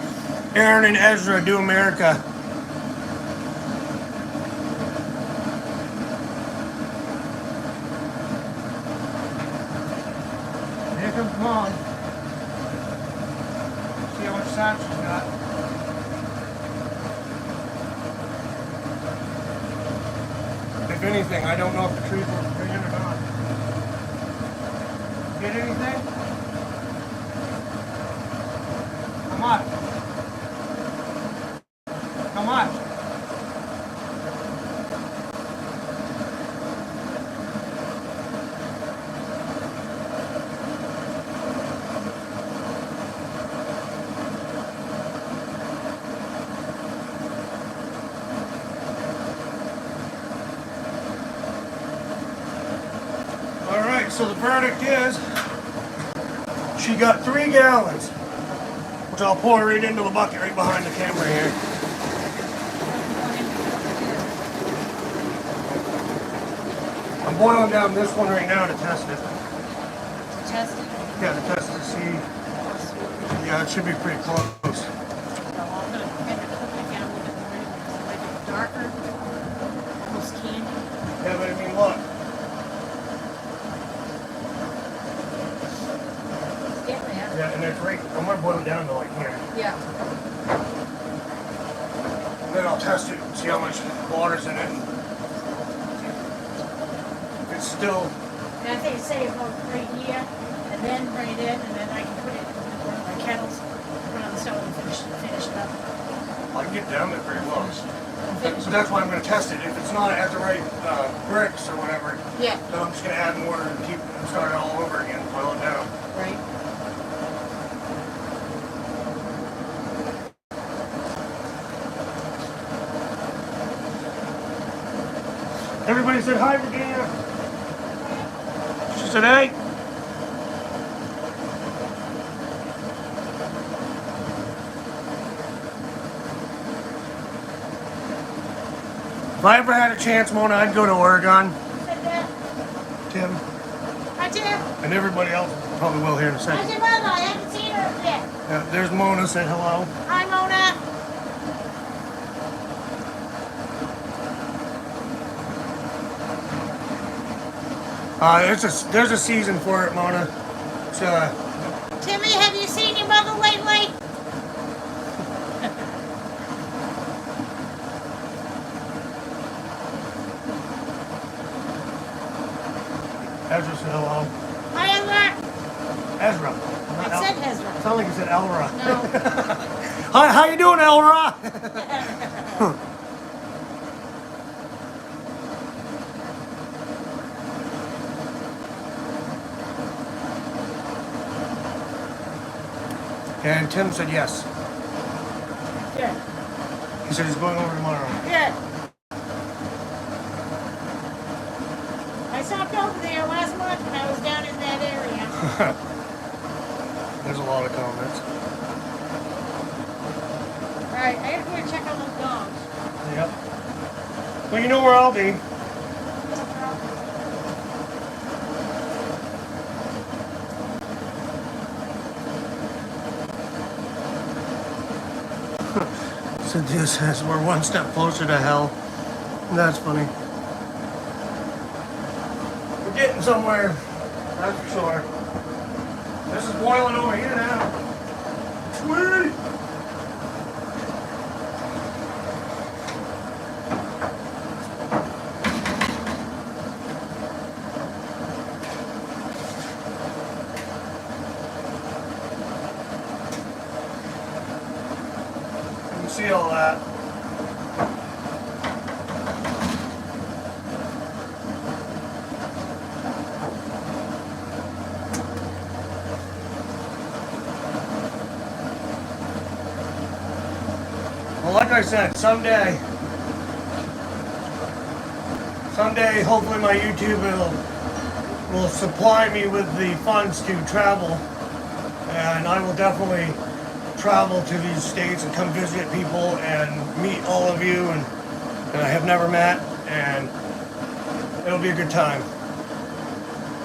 Aaron and Ezra Do America. Here comes Mom. See how much sap she's got. If anything, I don't know if the trees were big or not. Get anything? How much? How much? So the verdict is, she got 3 gallons, which I'll pour right into the bucket right behind the camera here. I'm boiling down this one right now to test it. To test it? Yeah, to test to see. Yeah, it should be pretty close. So I'm going to cook it down a little bit more anyway, so make it darker, almost candy. Yeah, but I mean, look. Yeah, and it's right, I'm going to boil it down to like here. Yeah. And then I'll test it and see how much water's in it. It's still... Yeah, I think say about right here, and then bring it in, and then I can put it in one of my kettles, put it on the stove and finish it up. I can get down there pretty well. So that's why I'm going to test it. If it's not at the right bricks or whatever, Yeah. then I'm just going to add more and keep starting all over again, boil it down. Right. Everybody said hi, Virginia. She said hey. If I ever had a chance, Mona, I'd go to Oregon. Said that. Tim, Hi, Tim. and everybody else probably will here in a How's second. your mother? I haven't seen her yet. Yeah, there's Mona, said hello. Hi, Mona. There's a season for it, Mona. It's, Timmy, have you seen your mother lately? Ezra said hello. Hi, Ezra. Ezra. I said Ezra. Sound like you said Elra. No. Hi, how you doing, Elra? And Tim said yes. Good. He said he's going over tomorrow. Good. I stopped over there last month when I was down in that area. There's a lot of comments. All right, I have to go check on those dogs. Yep. Well, you know where I'll be. Cynthia says we're one step closer to hell. That's funny. We're getting somewhere, that's for sure. This is boiling over here now. Sweet! You can see all that. Well, like I said, someday, hopefully my YouTube will supply me with the funds to travel, and I will definitely travel to these states and come visit people and meet all of you and I have never met, and it'll be a good time.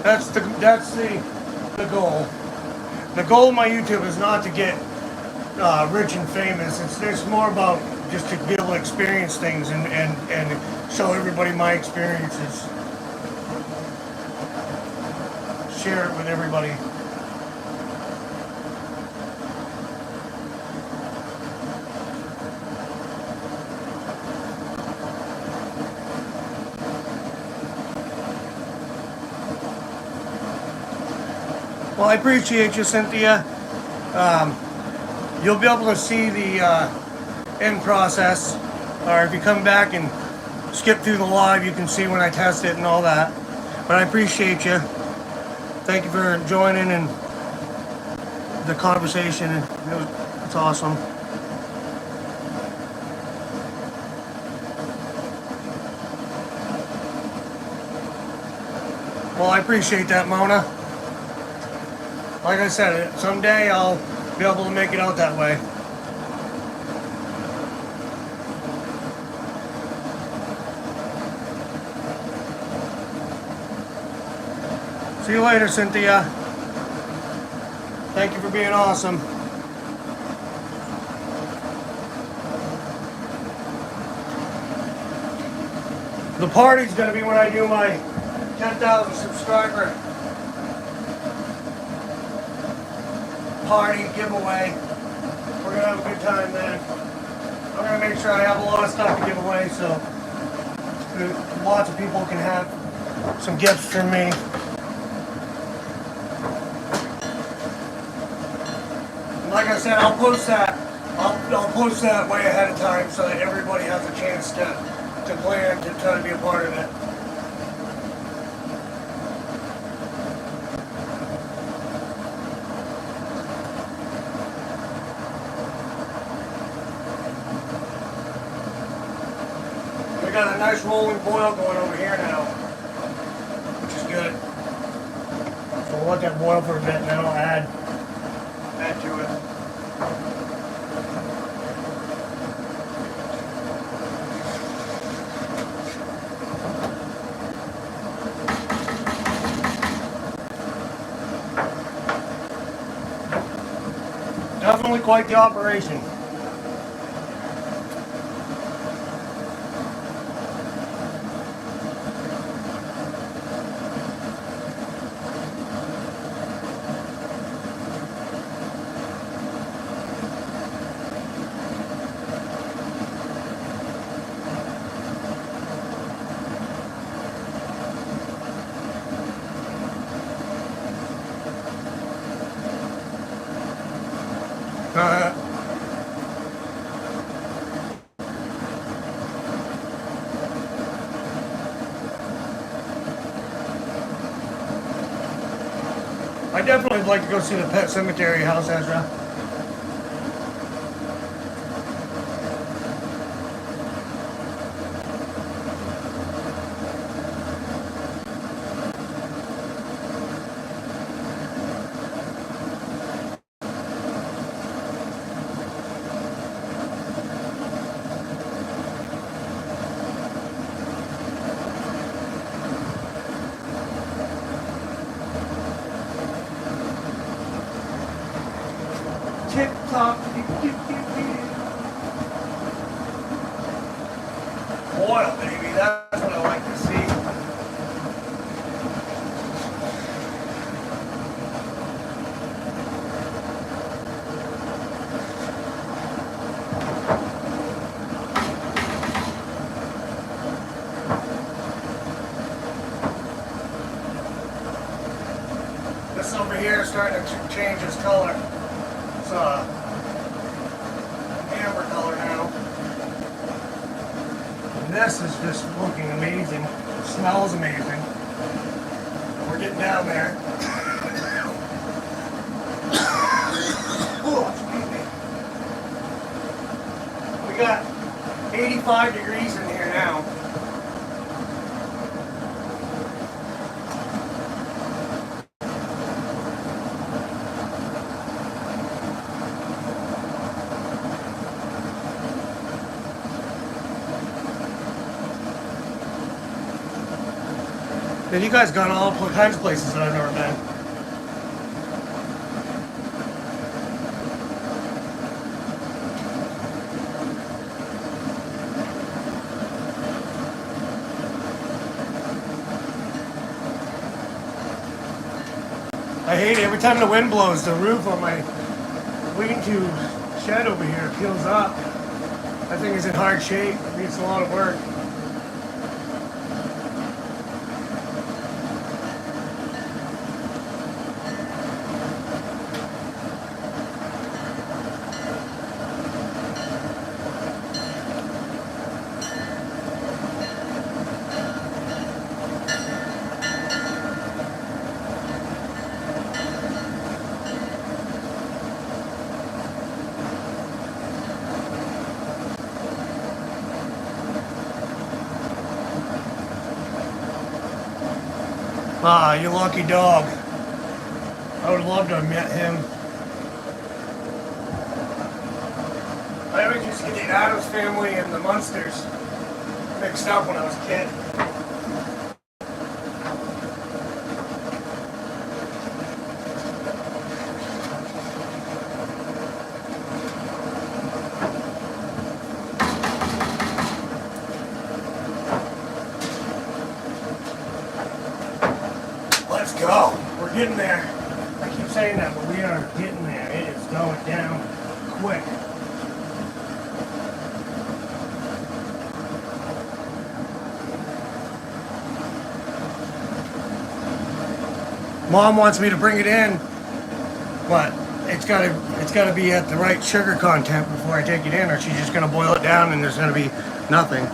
That's the goal. The goal of my YouTube is not to get rich and famous. It's more about just to be able to experience things and show everybody my experiences. Share it with everybody. Well, I appreciate you, Cynthia. You'll be able to see the end process, or if you come back and skip through the live, you can see when I test it and all that. But I appreciate you. Thank you for joining in the conversation. It's awesome. Well, I appreciate that, Mona. Like I said, someday I'll be able to make it out that way. See you later, Cynthia. Thank you for being awesome. The party's gonna be when I do my 10,000 subscriber party giveaway. We're gonna have a good time then. I'm gonna make sure I have a lot of stuff to give away so lots of people can have some gifts from me. like I said, I'll post that. I'll post that way ahead of time so that everybody has a chance to plan to try to be a part of it. We got a nice rolling boil going over here now, which is good. So we'll let that boil for a bit and then I'll add to it. Definitely quite the operation. I definitely would like to go see the pet cemetery house, Ezra. TikTok. Oil, baby. That's what I like to see. This over here is starting to change its color. It's amber color now. And this is just looking amazing. It smells amazing. We're getting down there. Oh, excuse me. We got 85 degrees in here now. And you guys gone all kinds of places that I've never been. I hate it. Every time the wind blows, the roof on my lean-to shed over here peels up. That thing is in hard shape. It needs a lot of work. Ah, you lucky dog. I would love to have met him. I always used to get the Addams family and the Munsters mixed up when I was a kid. Let's go. We're getting there. I keep saying that, but we are getting there. It is going down quick. Mom wants me to bring it in. What? it's gotta be at the right sugar content before I take it in, or she's just gonna boil it down and there's gonna be nothing.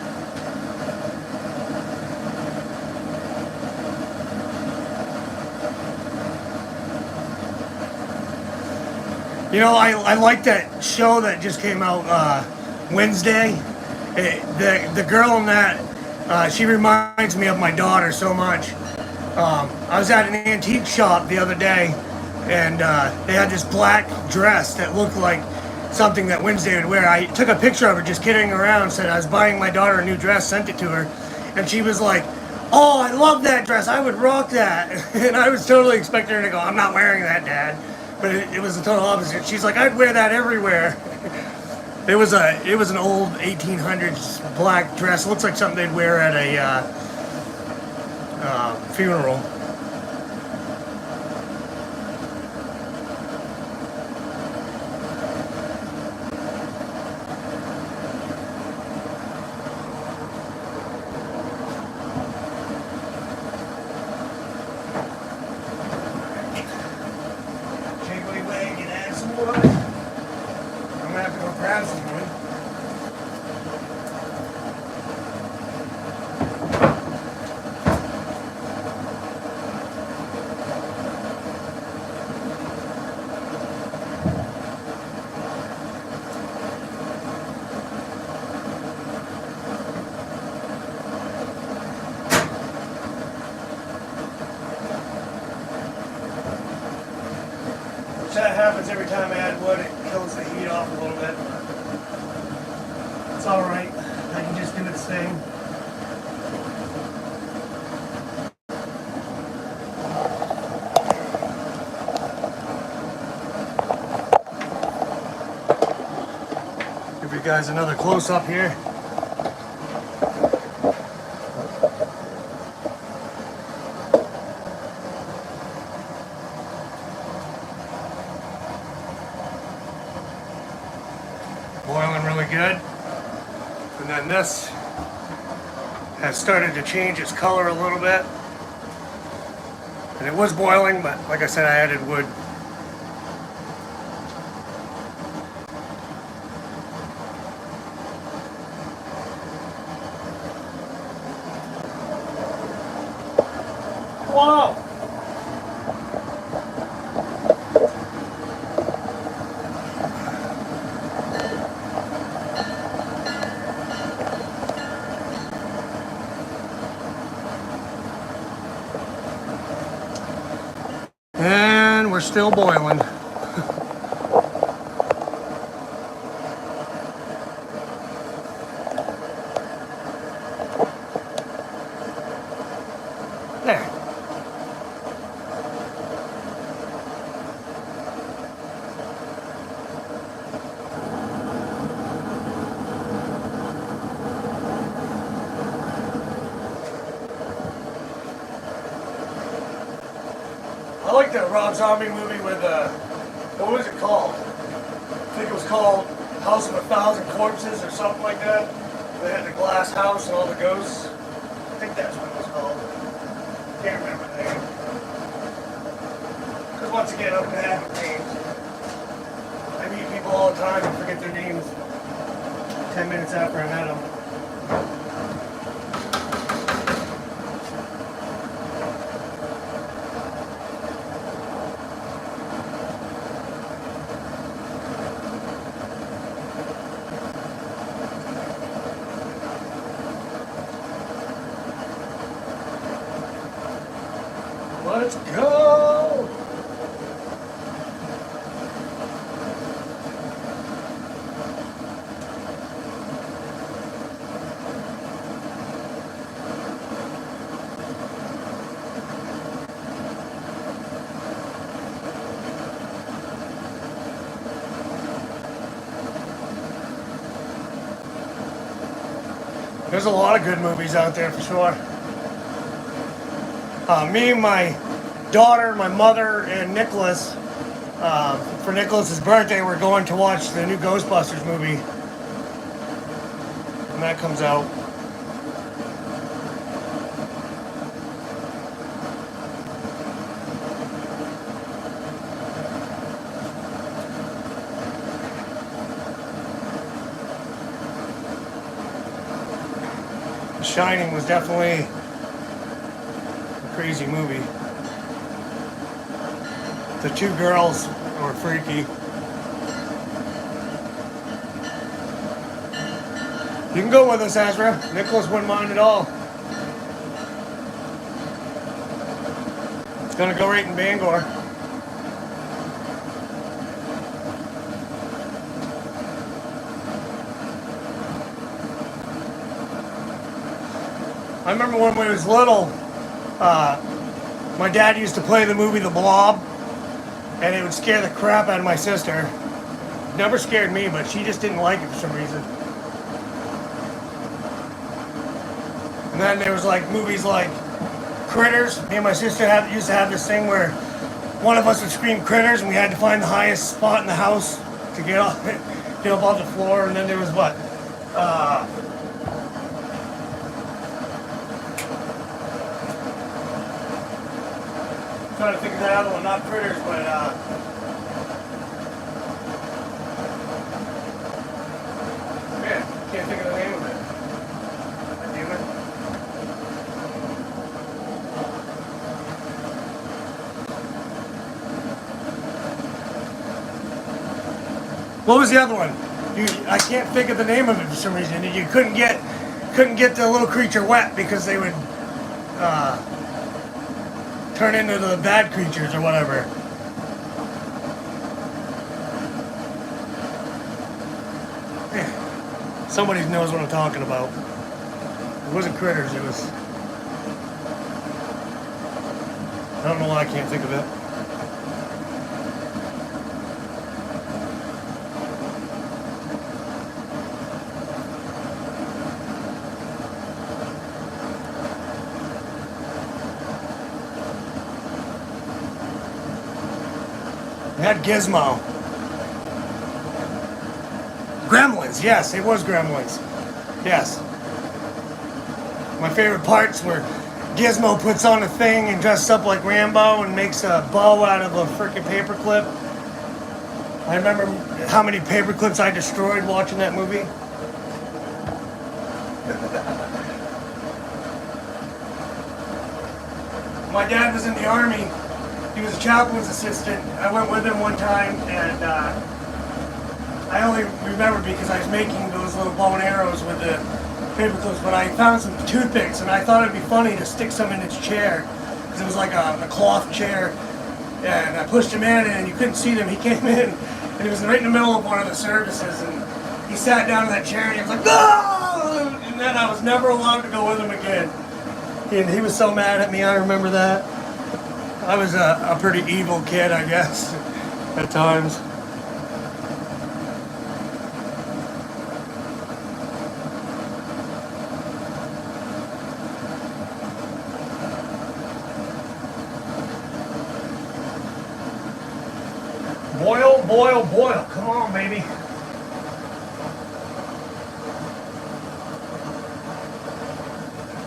You know, I like that show that just came out Wednesday. The girl in that, she reminds me of my daughter so much. I was at an antique shop the other day, and they had this black dress that looked like something that Wednesday would wear. I took a picture of her just kidding around, said I was buying my daughter a new dress, sent it to her, and she was like, "Oh, I love that dress. I would rock that." And I was totally expecting her to go, "I'm not wearing that, Dad." But it was the total opposite. She's like, "I'd wear that everywhere." It was an old 1800s black dress. It looks like something they'd wear at a funeral. Jiggly way, get add some wood. I'm gonna have to go grab some wood. That happens every time I add wood. It kills the heat off a little bit. It's all right. I can just do its thing. Give you guys another close up here. Boiling really good. And then this has started to change its color a little bit. And it was boiling, but like I said, I added wood. Whoa! And we're still boiling. There. I like the Rob Zombie movie with, what was it called? I think it was called House of a Thousand Corpses or something like that. They had the glass house and all the ghosts. I think that's what it was called. Can't remember the name. Because once again, I'm bad with names. I meet people all the time and forget their names 10 minutes after I met them. Let's go! There's a lot of good movies out there for sure. Me and my daughter, my mother, and Nicholas, for Nicholas's birthday, we're going to watch the new Ghostbusters movie. And that comes out. Shining was definitely a crazy movie. The two girls were freaky. You can go with us, Ezra. Nicholas wouldn't mind at all. It's gonna go right in Bangor. I remember when we was little, my dad used to play the movie The Blob, and it would scare the crap out of my sister. Never scared me, but she just didn't like it for some reason. And then there was like movies like Critters. Me and my sister used to have this thing where one of us would scream Critters, and we had to find the highest spot in the house to get up off the floor. And then there was what? Trying to think of that other one, not Critters, but man, can't think of the name of it. God damn it. What was the other one? I can't think of the name of it for some reason. You couldn't get the little creature wet because they would turn into the bad creatures or whatever. Somebody knows what I'm talking about. It wasn't Critters, it was... I don't know why I can't think of it. It had Gizmo. Gremlins, yes, it was Gremlins. Yes. My favorite parts were Gizmo puts on a thing and dresses up like Rambo and makes a bow out of a freaking paperclip. I remember how many paperclips I destroyed watching that movie. My dad was in the Army. He was a chaplain's assistant. I went with him one time, and I only remember because I was making those little bow and arrows with the paper clips, but I found some toothpicks, and I thought it'd be funny to stick some in his chair, because it was like a cloth chair, and I pushed him in, and you couldn't see them. He came in, and he was right in the middle of one of the services, and he sat down in that chair, and he was like, "No!" And then I was never allowed to go with him again. And he was so mad at me, I remember that. I was a pretty evil kid, I guess, at times. Boil, boil, boil. Come on, baby.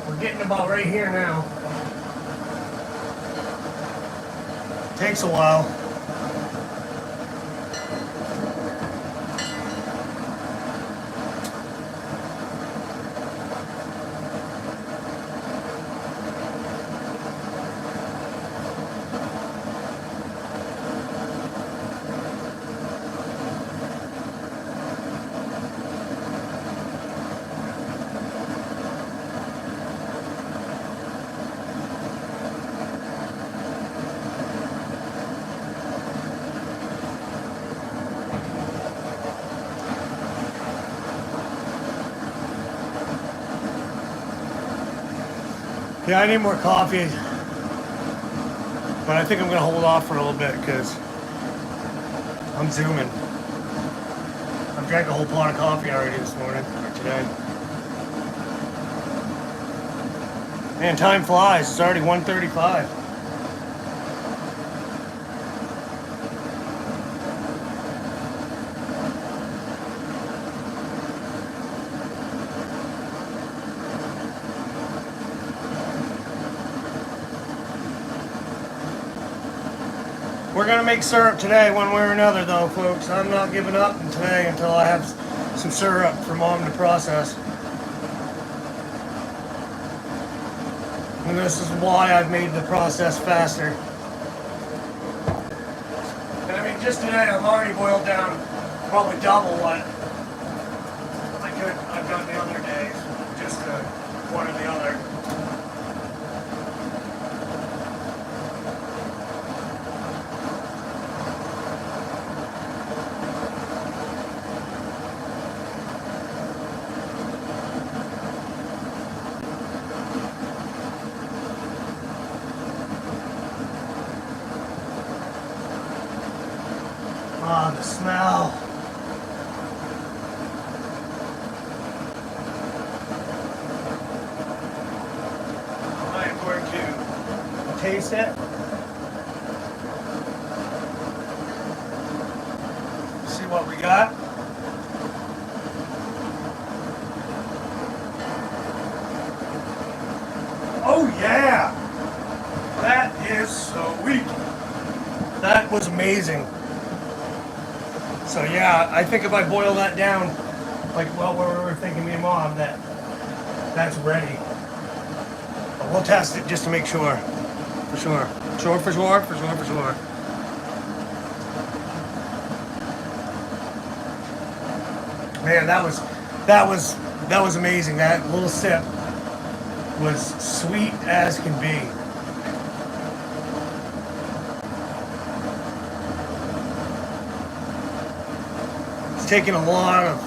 We're getting about right here now. Takes a while. Yeah, I need more coffee, but I think I'm going to hold off for a little bit because I'm zooming. I've drank a whole pot of coffee already this morning, or today. Man, time flies. It's already 1:35. We're going to make syrup today one way or another though, folks. I'm not giving up today until I have some syrup for Mom to process. And this is why I've made the process faster. And I mean, just today I've already boiled down probably double what I've done the other days, just one or the other. Ah, the smell. I'm going to taste it. See what we got. Oh yeah! That is sweet. That was amazing. So yeah, I think if I boil that down, like well, we were thinking, me and Mom, that's ready. But we'll test it just to make sure, for sure. For sure. Man, that was amazing. That little sip was sweet as can be. It's taking a lot of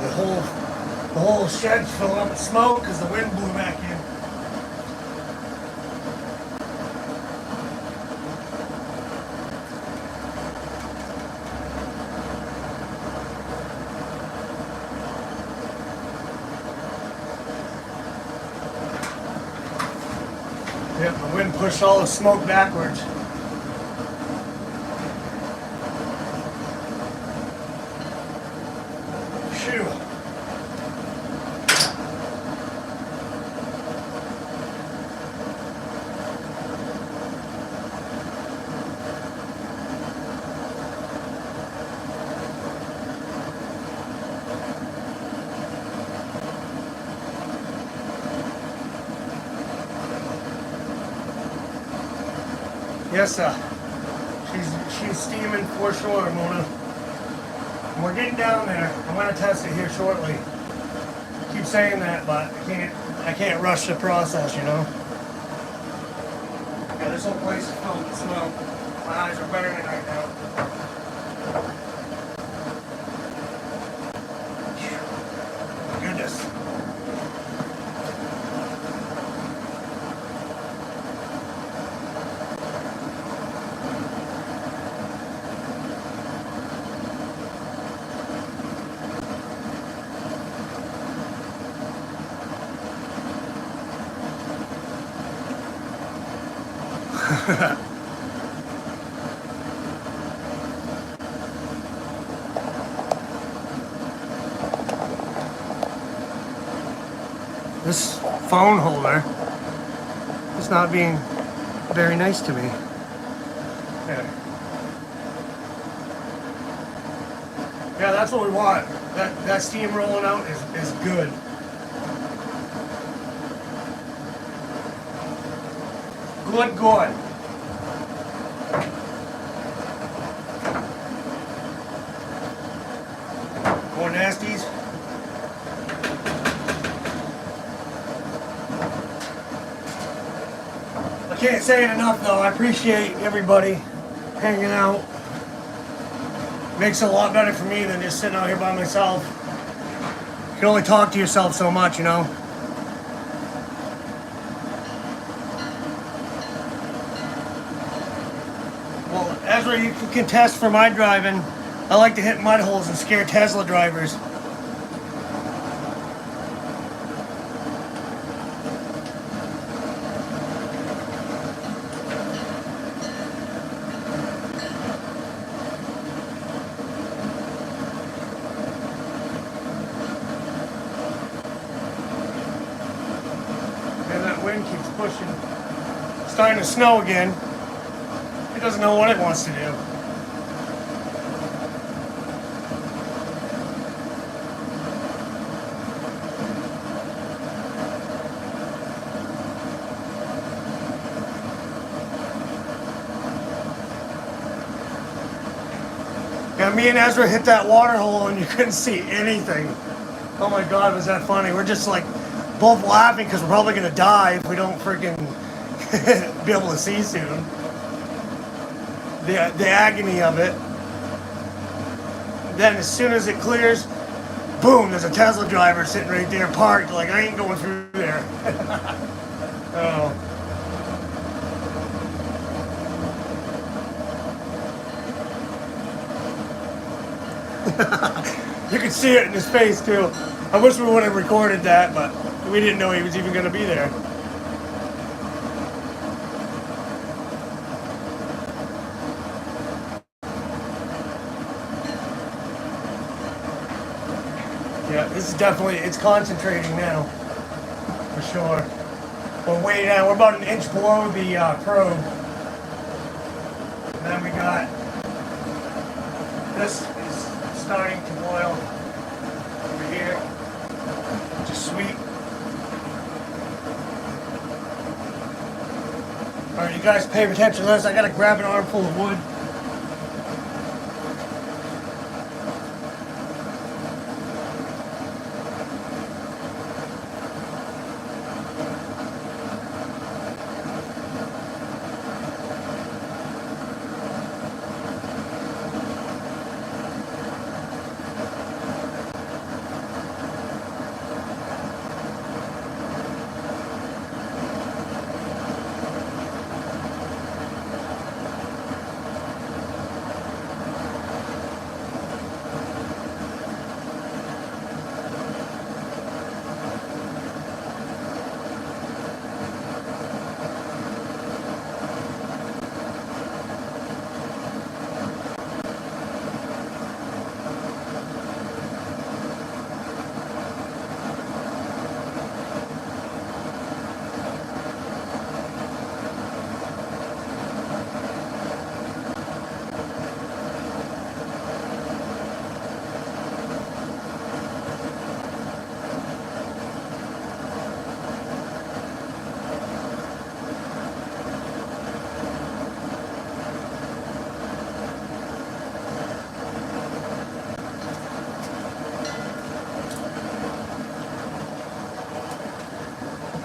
the whole shed's filling up with smoke because the wind blew back in. Yep, the wind pushed all the smoke backwards. Phew. Yes, she's steaming for sure, Mona. And we're getting down there. I'm gonna test it here shortly. Keep saying that, but I can't rush the process, you know. Yeah, this whole place is filled with smoke. My eyes are burning right now. Goodness. This phone holder is not being very nice to me. Yeah, that's what we want. That steam rolling out is good. Good. More nasties. I can't say it enough though. I appreciate everybody hanging out. Makes it a lot better for me than just sitting out here by myself. You can only talk to yourself so much, you know. Well, Ezra, you can contest for my driving. I like to hit mud holes and scare Tesla drivers. And that wind keeps pushing. It's starting to snow again. It doesn't know what it wants to do. Yeah, me and Ezra hit that water hole and you couldn't see anything. Oh my God, was that funny? We're just like both laughing because we're probably gonna die if we don't freaking be able to see soon. The agony of it. Then as soon as it clears, boom, there's a Tesla driver sitting right there parked. Like, I ain't going through there. Oh. You could see it in his face too. I wish we would have recorded that, but we didn't know he was even going to be there. Yeah, this is definitely, it's concentrating now, for sure. We're way down, we're about an inch below the probe. And then we got, this is starting to boil over here, which is sweet. Alright, you guys pay attention to this. I gotta grab an armful of wood.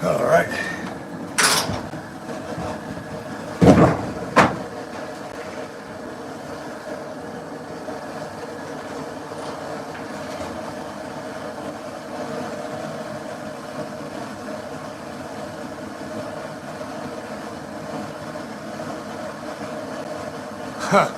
All right. Huh.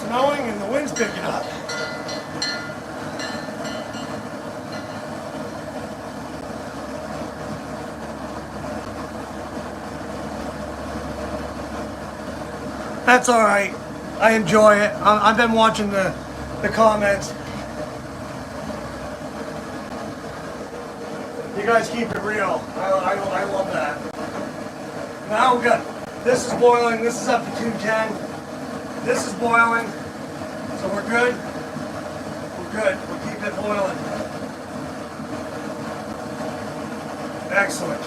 Snowing and the wind's picking up. That's all right. I enjoy it. I've been watching the comments. You guys keep it real. I love that. Now we got, this is boiling. This is up to 210. This is boiling. So we're good. We're good. We'll keep it boiling. Excellent.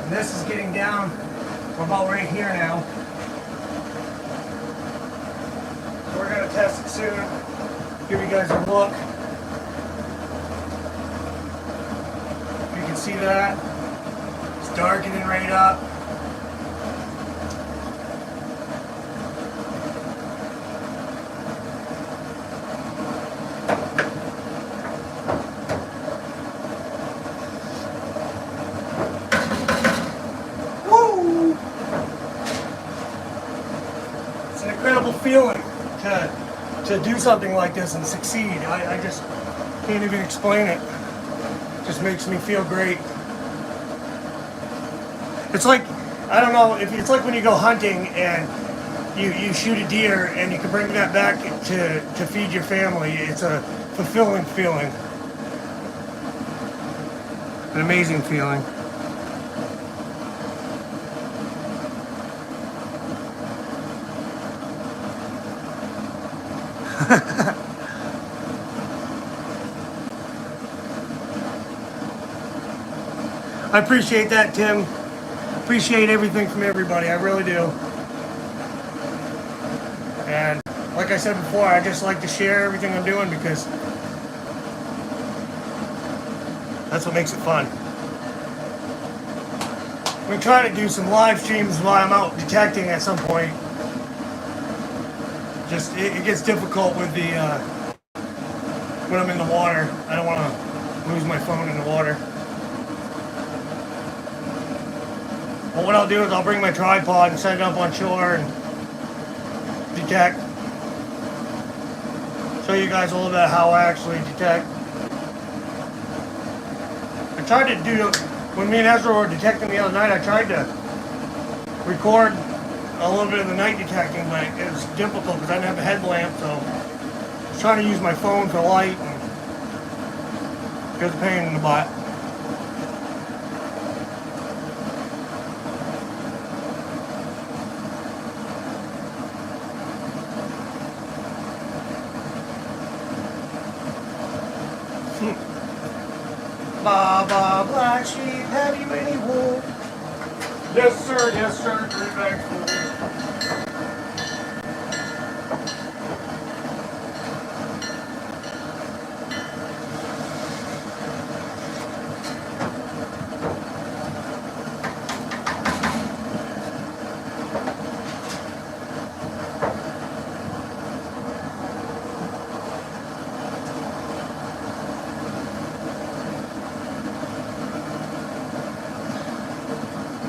And this is getting down. We're about right here now. So we're going to test it soon. Give you guys a look. You can see that. It's darkening right up. Incredible feeling to do something like this and succeed. I just can't even explain it. Just makes me feel great. It's like, I don't know, if it's like when you go hunting and you shoot a deer and you can bring that back to feed your family. It's a fulfilling feeling. An amazing feeling. I appreciate that, Tim. Appreciate everything from everybody. I really do. And like I said before, I just like to share everything I'm doing because that's what makes it fun. We try to do some live streams while I'm out detecting at some point. Just it gets difficult with the when I'm in the water. I don't want to lose my phone in the water. But what I'll do is I'll bring my tripod and set it up on shore and detect. Show you guys a little bit of how I actually detect. I tried to do, when me and Ezra were detecting the other night, I tried to record a little bit of the night detecting, but it was difficult because I didn't have a headlamp, so I was trying to use my phone for light, and it was a pain in the butt. Baba, black sheep, have you any wool? Yes, sir, yes, sir. 3 bags full.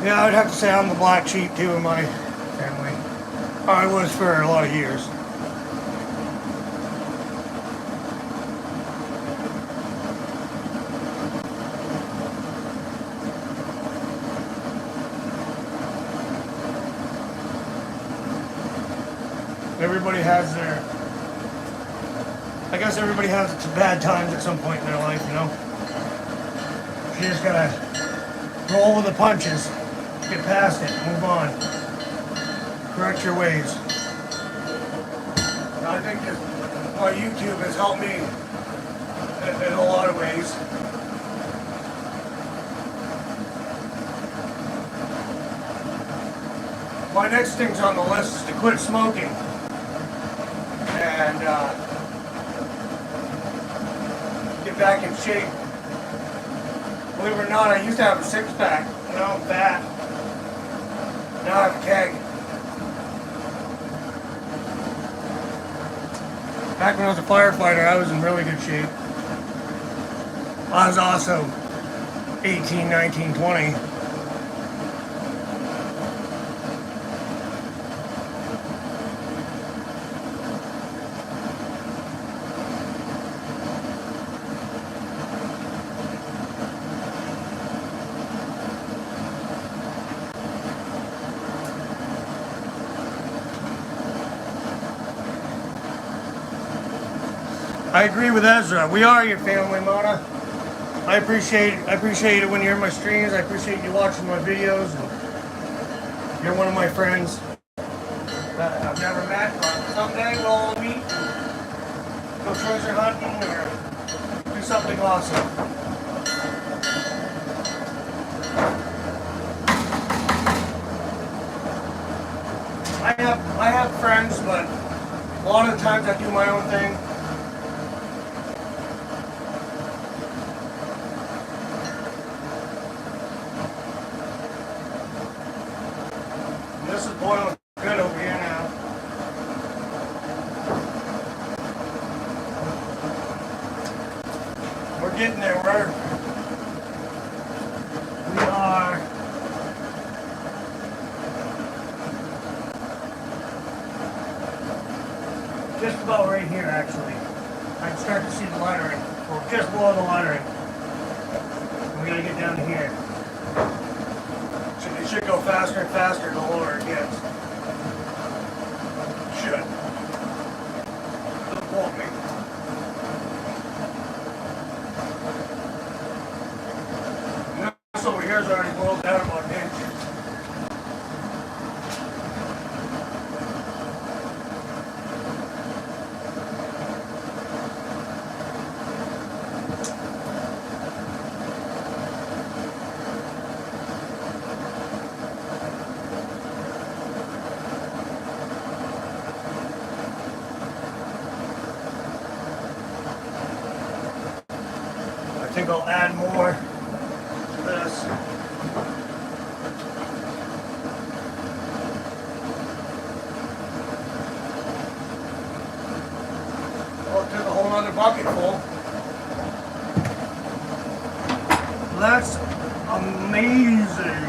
Yeah, I would have to say I'm the black sheep too in my family. I was for a lot of years. Everybody has their, I guess everybody has bad times at some point in their life, you know? You just gotta roll with the punches. Get past it, move on. Correct your ways. I think that my YouTube has helped me in a lot of ways. My next thing's on the list is to quit smoking. And get back in shape. Believe it or not, I used to have a 6-pack. Now I'm fat. Now I have a keg. Back when I was a firefighter, I was in really good shape. I was also 18, 19, 20. I agree with Ezra. We are your family, Mona. I appreciate it when you're in my streams. I appreciate you watching my videos. And you're one of my friends that I've never met, but someday we'll all meet, go treasure hunting, or do something awesome. I have friends, but a lot of the times I do my own thing. This is boiling good over here now. We're getting there. We are just about right here, actually. I can start to see the lettering. Well, just below the lettering. We gotta get down to here. It should go faster and faster the lower it gets. Should. Don't quote me. And this over here is already boiled down about an inch. I think I'll add more to this. Oh, it took a whole other bucket full. That's amazing.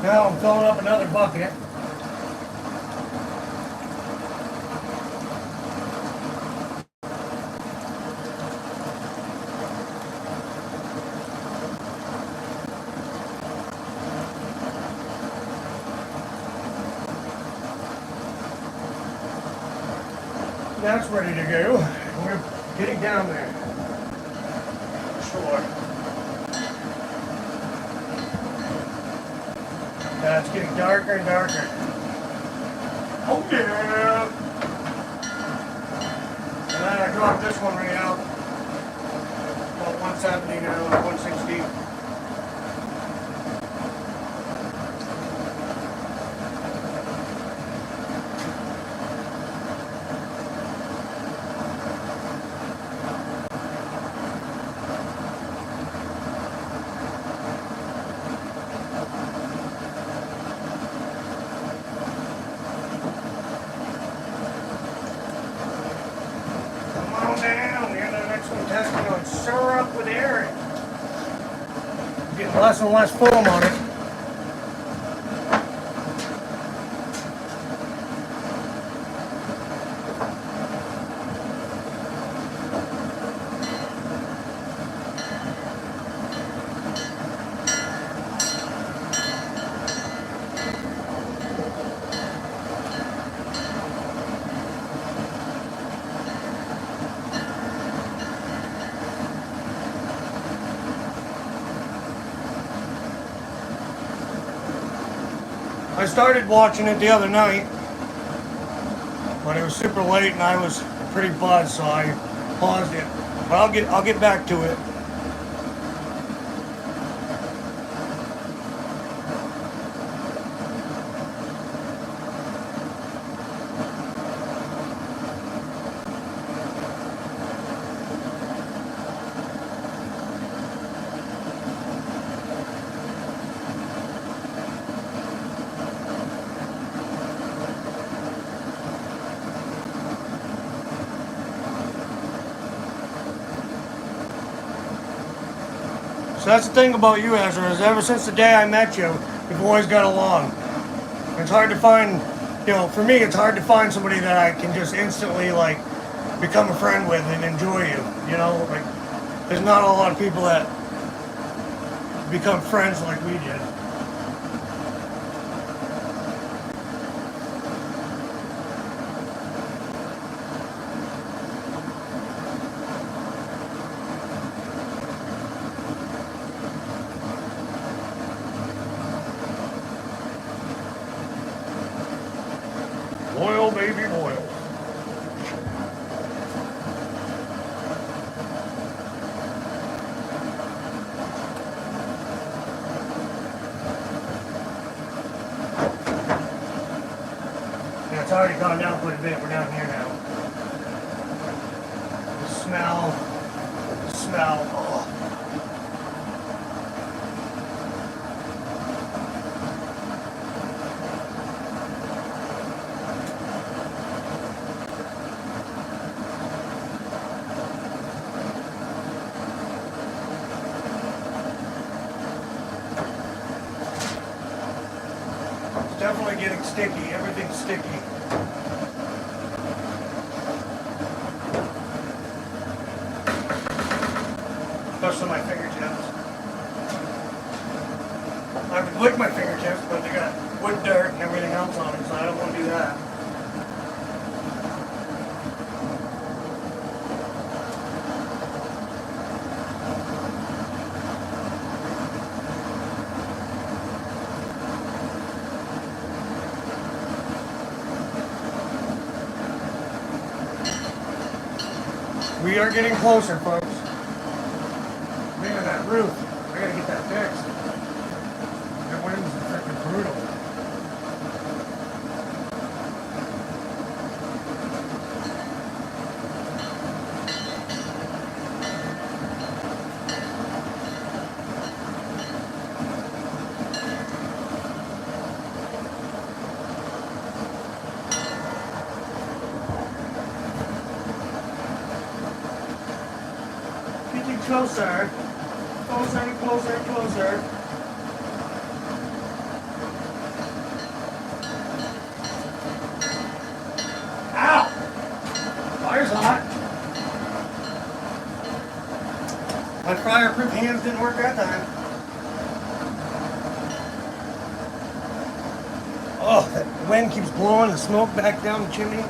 Now I'm filling up another bucket. That's ready to go. We're getting down there. Sure. Yeah, it's getting darker and darker. Oh yeah! And then I dropped this one right out. About 170 now, 160. Down. We're the next one testing on syrup with Eric. Getting less and less foam on it. I started watching it the other night, but it was super late and I was pretty buzzed, so I paused it. But I'll get back to it. So that's the thing about you, Ezra, is ever since the day I met you, we've always got along. It's hard to find, for me, it's hard to find somebody that I can just instantly, become a friend with and enjoy you. There's not a lot of people that become friends like we did. Boil, baby, boil. already gone down quite a bit. We're down here now. The smell. Oh. It's definitely getting sticky. Everything's sticky. Especially my fingertips. I would lick my fingertips, but they got wood dirt and everything else on them, so I don't want to do that. We are getting closer, folks. Man, that roof. I gotta get that fixed. That wind's freaking brutal. Getting closer. Closer and closer and closer. Ow! Fire's hot. My fireproof hands didn't work that time. Oh, that wind keeps blowing the smoke back down the chimney.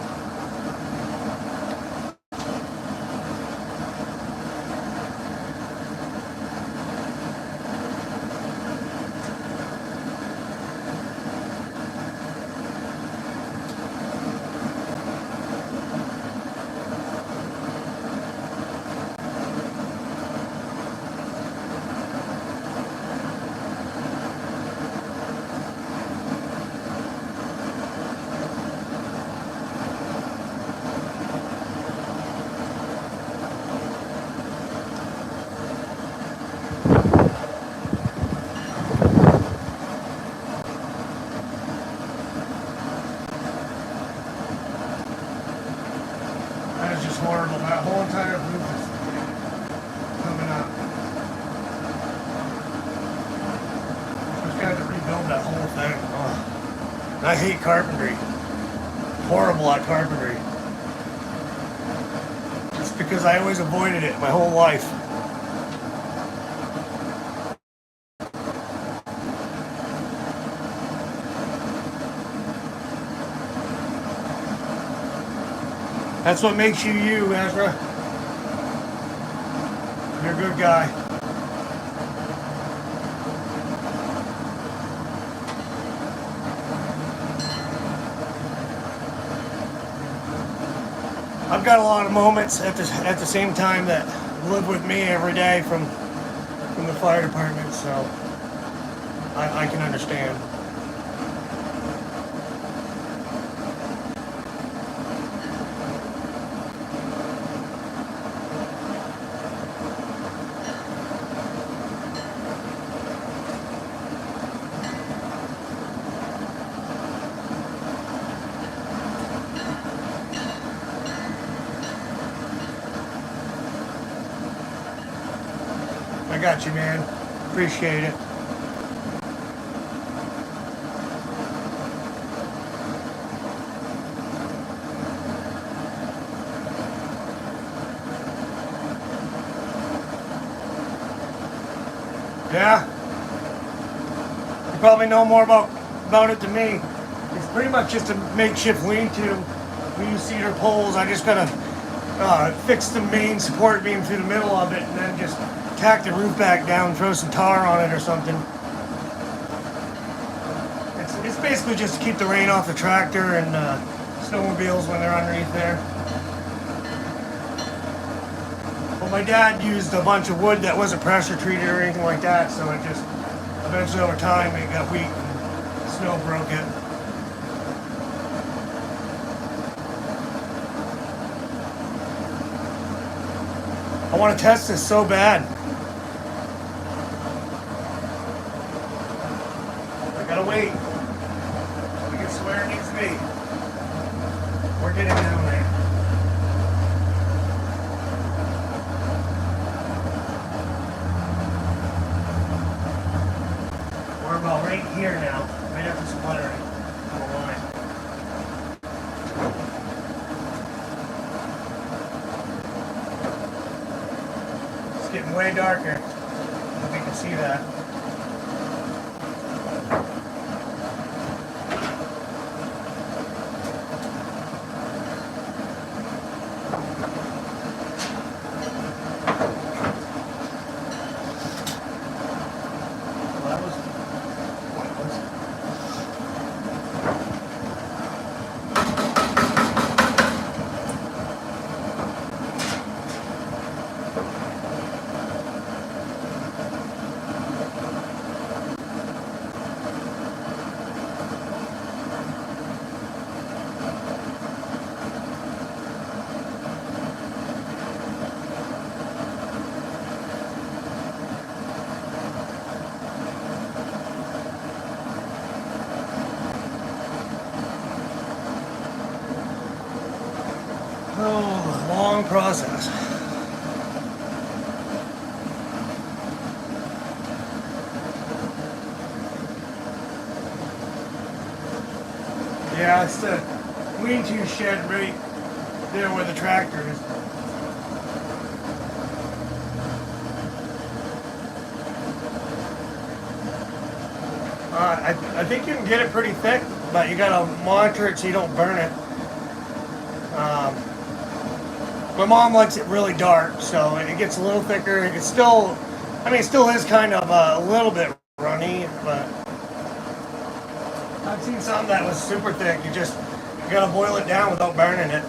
That is just horrible. That whole entire roof is coming up. Just got to rebuild that whole thing. Oh. I hate carpentry. Horrible at carpentry. Just because I always avoided it my whole life. That's what makes you you, Ezra. You're a good guy. I've got a lot of moments at the same time that live with me every day from the fire department, so I can understand. I got you, man. Appreciate it. Yeah. You probably know more about it than me. It's pretty much just a makeshift lean-to. We use cedar poles. I just gotta fix the main support beam through the middle of it, and then just tack the roof back down, throw some tar on it or something. It's basically just to keep the rain off the tractor and snowmobiles when they're underneath there. Well, my dad used a bunch of wood that wasn't pressure treated or anything like that, so it just eventually over time it got weak and snow broke it. I want to test this so bad. I gotta wait. We get to where it needs to be. We're getting down there. We're about right here now, right after splattering on the line. It's getting way darker. I don't know if you can see that. Well, that was pointless. Oh, long process. Yeah, it's the lean-to shed right there where the tractor is. I think you can get it pretty thick, but you gotta monitor it so you don't burn it. My mom likes it really dark, so it gets a little thicker. It's still, I mean, it still is kind of a little bit runny, but I've seen some that was super thick. You gotta boil it down without burning it.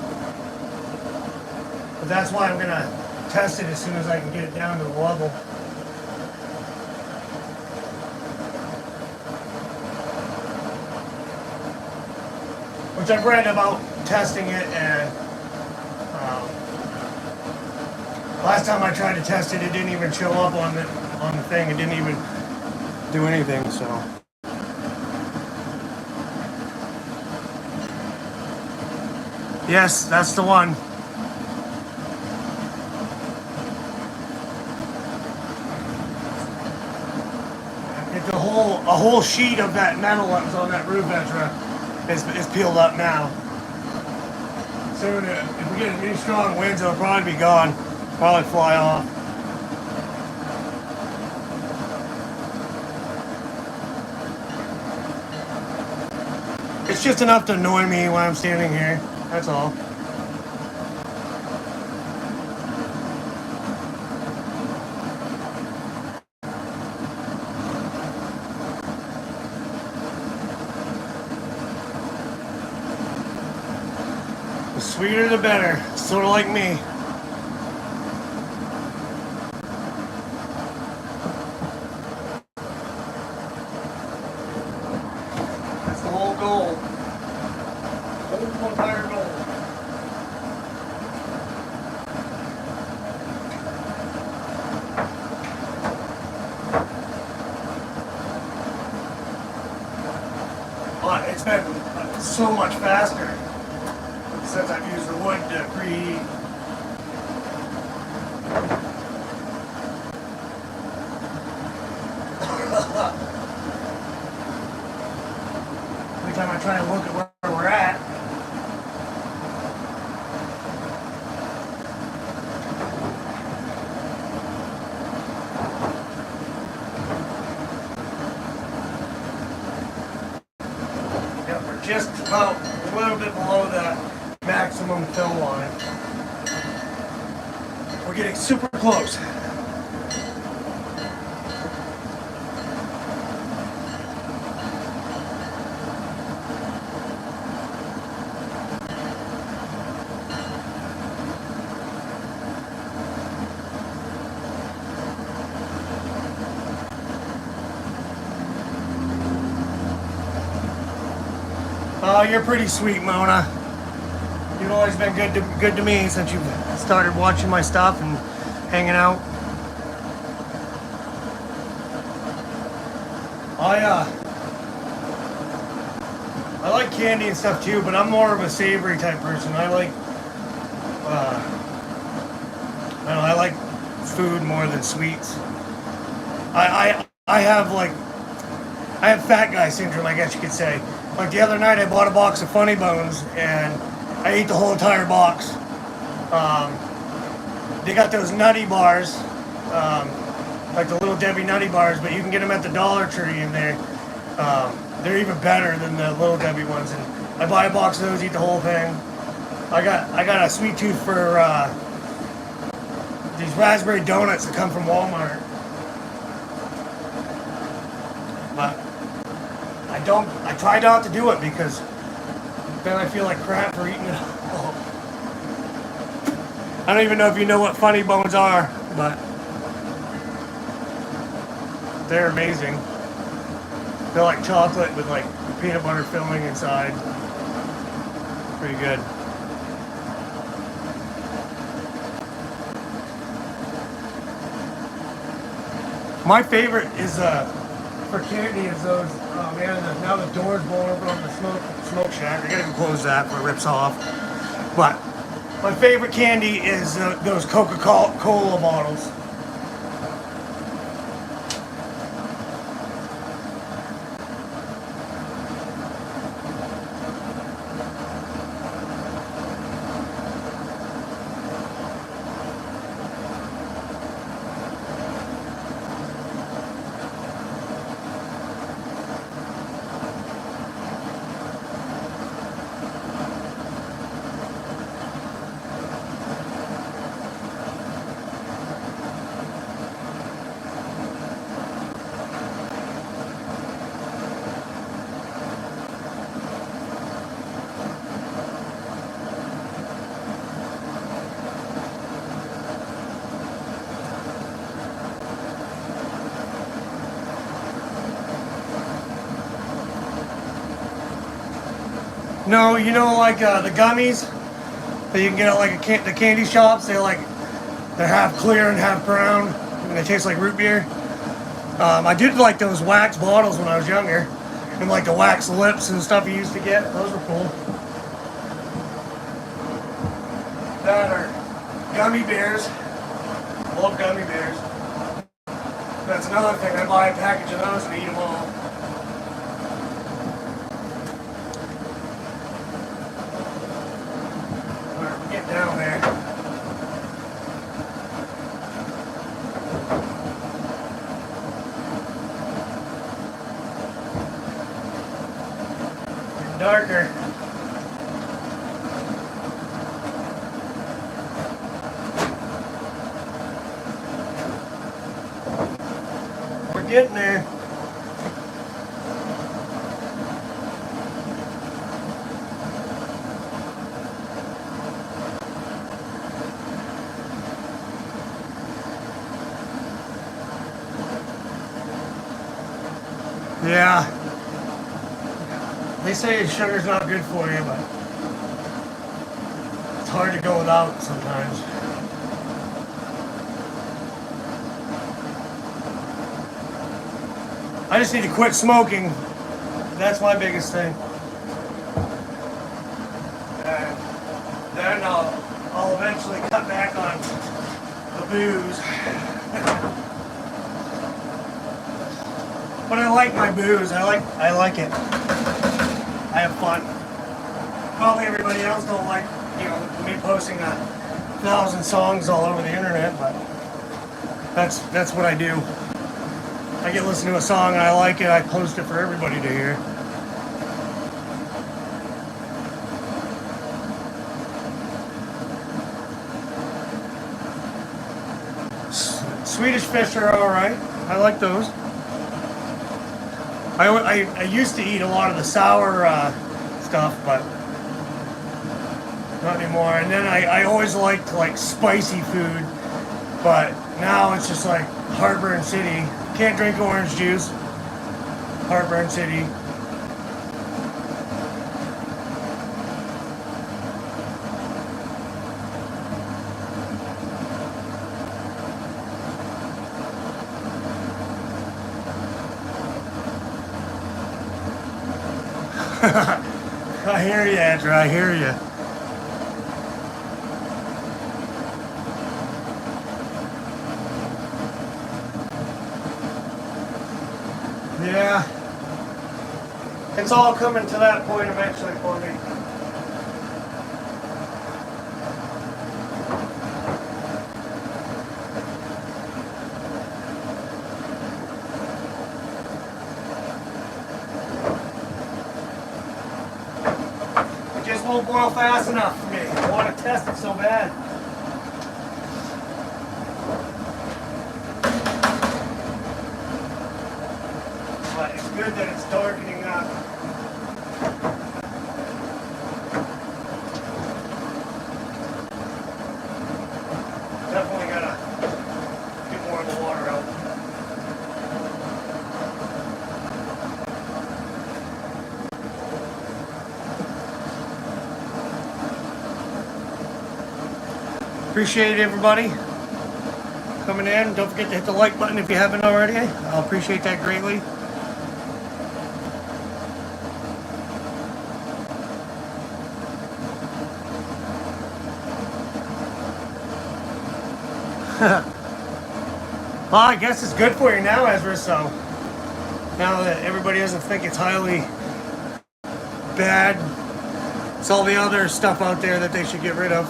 But that's why I'm gonna test it as soon as I can get it down to the level. Which I've read about testing it, and last time I tried to test it, it didn't even show up on the thing. It didn't even do anything. So yes, that's the one. It's a whole sheet of that metal that was on that roof extra is peeled up now. Soon, if we get any strong winds, it'll probably be gone. Probably fly off. It's just enough to annoy me when I'm standing here. That's all. The sweeter the better. Sort of like me. That's the whole goal. Whole entire goal. But it's been so much faster since I've used the wood to preheat. Every time I try to look at where we're at, yep, we're just about a little bit below the maximum fill line. We're getting super close. Oh, you're pretty sweet, Mona. You've always been good to me since you started watching my stuff and hanging out. I like candy and stuff too, but I'm more of a savory type person. I like I don't know, I like food more than sweets. I have like I have fat guy syndrome, I guess you could say. Like the other night, I bought a box of Funny Bones and I ate the whole entire box. They got those nutty bars, like the Little Debbie nutty bars, but you can get them at the Dollar Tree, and they're even better than the Little Debbie ones. And I buy a box of those, eat the whole thing. I got a sweet tooth for these raspberry donuts that come from Walmart. But I try not to do it because then I feel like crap for eating it all. I don't even know if you know what Funny Bones are, but they're amazing. They're like chocolate with like peanut butter filling inside. Pretty good. My favorite is for candy is those. Oh man, now the door's blowing open on the smoke shack. I gotta go close that before it rips off. But my favorite candy is those Coca-Cola bottles. No, you know, like the gummies that you can get at like the candy shops. They're half clear and half brown, and they taste like root beer. I did like those wax bottles when I was younger, and like the wax lips and stuff you used to get. Those were cool. That are gummy bears. Love gummy bears. That's another thing. I buy a package of those and eat them all. Get down there. Getting darker. We're getting there. Yeah. They say sugar's not good for you, but it's hard to go without sometimes. I just need to quit smoking. That's my biggest thing. And then I'll eventually cut back on the booze. But I like my booze. I like it. I have fun. Probably everybody else don't like, me posting 1,000 songs all over the internet, but that's what I do. I get listening to a song and I like it, I post it for everybody to hear. Swedish fish are alright. I like those. I used to eat a lot of the sour stuff, but not anymore. And then I always liked like spicy food, but now it's just like Heartburn City. Can't drink orange juice. Heartburn City. I hear you, Andrew. I hear you. Yeah. It's all coming to that point eventually for me. It just won't boil fast enough for me. I want to test it so bad. But it's good that it's darkening up. Definitely gotta get more of the water out. Appreciate everybody coming in. Don't forget to hit the like button if you haven't already. I'll appreciate that greatly. Well, I guess it's good for you now, Ezra, so now that everybody doesn't think it's highly bad, it's all the other stuff out there that they should get rid of.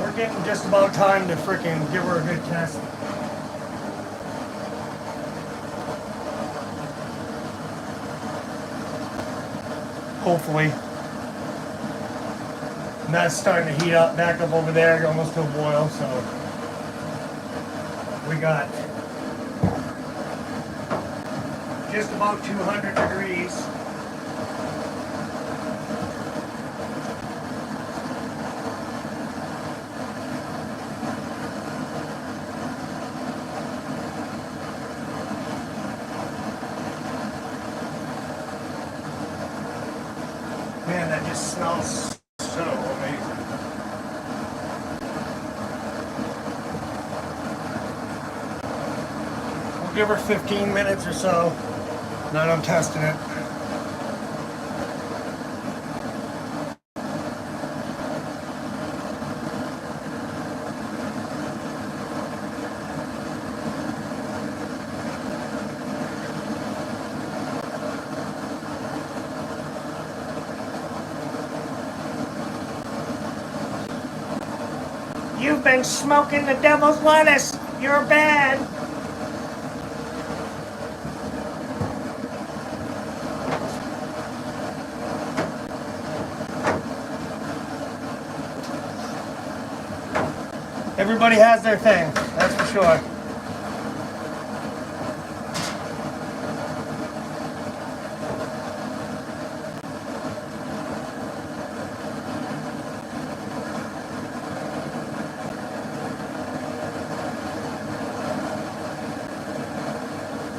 We're getting just about time to freaking give her a good test. Hopefully. And that's starting to heat up, back up over there, almost to a boil, so we got just about 200 degrees. Man, that just smells so amazing. We'll give her 15 minutes or so. Then I'm testing it. You've been smoking the devil's lettuce. You're bad. Everybody has their thing, that's for sure.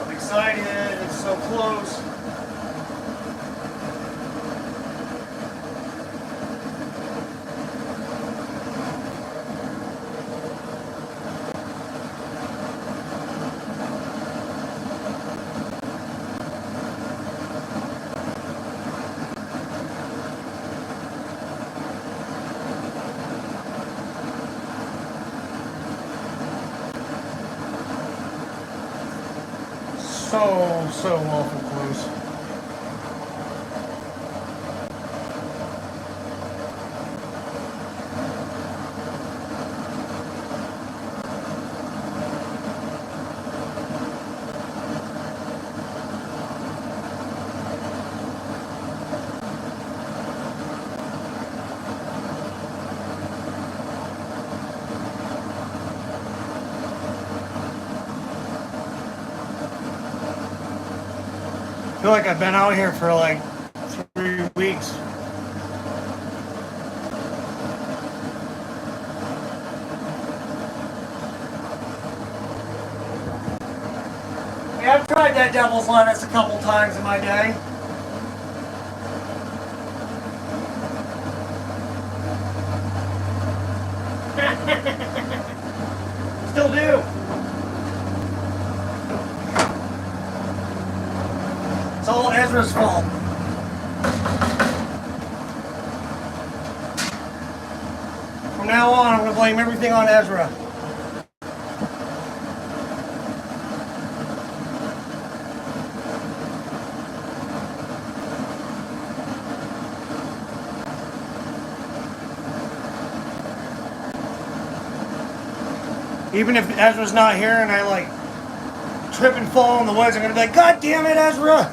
I'm excited, it's so close. So awful close. I feel like I've been out here for like 3 weeks. Yeah, I've tried that devil's lettuce a couple times in my day. Still do. It's all Ezra's fault. From now on, I'm going to blame everything on Ezra. Even if Ezra's not here and I like trip and fall in the woods, I'm gonna be like, God damn it, Ezra!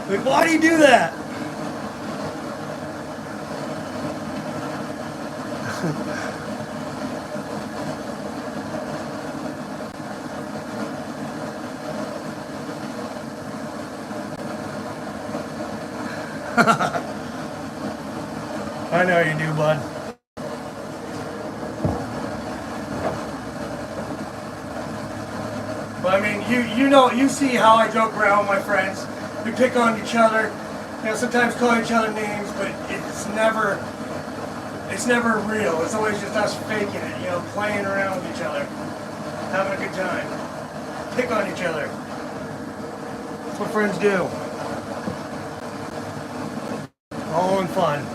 Like, why do you do that? I know you do, bud. But I mean, you see how I joke around with my friends. We pick on each other, sometimes call each other names, but it's never real. It's always just us faking it, playing around with each other, having a good time. Pick on each other. That's what friends do. All in fun.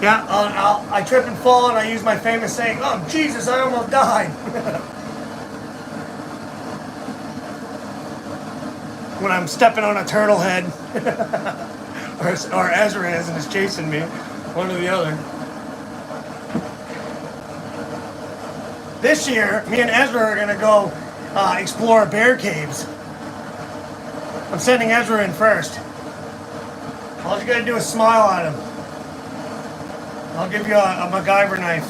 Yeah, I trip and fall and I use my famous saying, oh Jesus, I almost died. When I'm stepping on a turtle head, or Ezra is and is chasing me, one or the other. This year, me and Ezra are gonna go explore bear caves. I'm sending Ezra in first. All you gotta do is smile at him. I'll give you a MacGyver knife.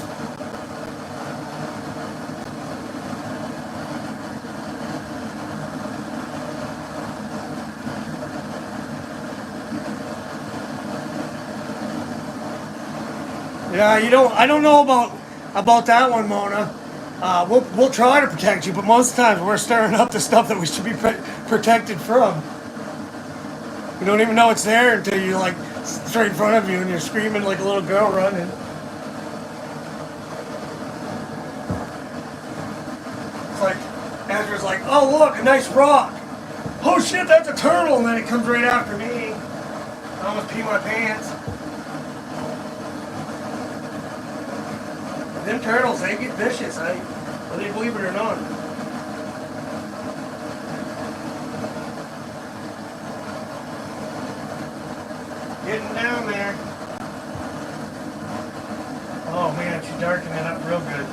Yeah, I don't know about that one, Mona. We'll try to protect you, but most times we're stirring up the stuff that we should be protected from. You don't even know it's there until you're like straight in front of you and you're screaming like a little girl running. It's like, Ezra's like, oh look, a nice rock. Oh shit, that's a turtle, and then it comes right after me. I almost pee my pants. Them turtles, they get vicious, whether you believe it or not. Getting down there. Oh man, she's darkening it up real good.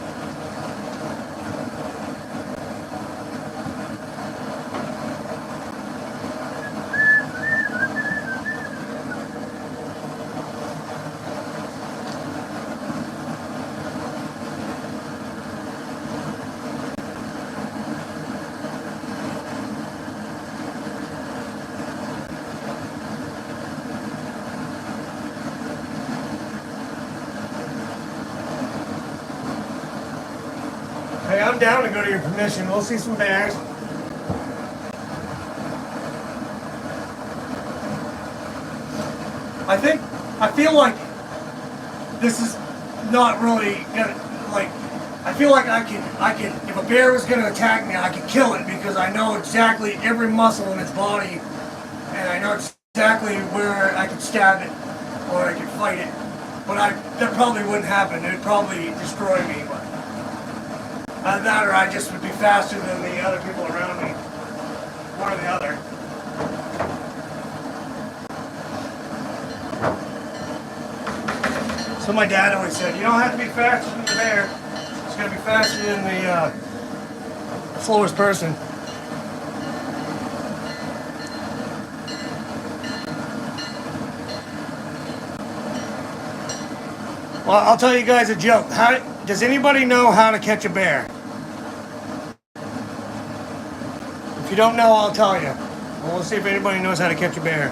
Hey, I'm down to go to your permission. We'll see some bears. I feel like this is not really gonna, I feel like I can, if a bear was gonna attack me, I could kill it because I know exactly every muscle in its body and I know exactly where I could stab it or I could fight it. But that probably wouldn't happen. It would probably destroy me. But either that or I just would be faster than the other people around me. One or the other. So my dad always said, you don't have to be faster than the bear. It's going to be faster than the slowest person. Well, I'll tell you guys a joke. Does anybody know how to catch a bear? If you don't know, I'll tell you. Well, we'll see if anybody knows how to catch a bear.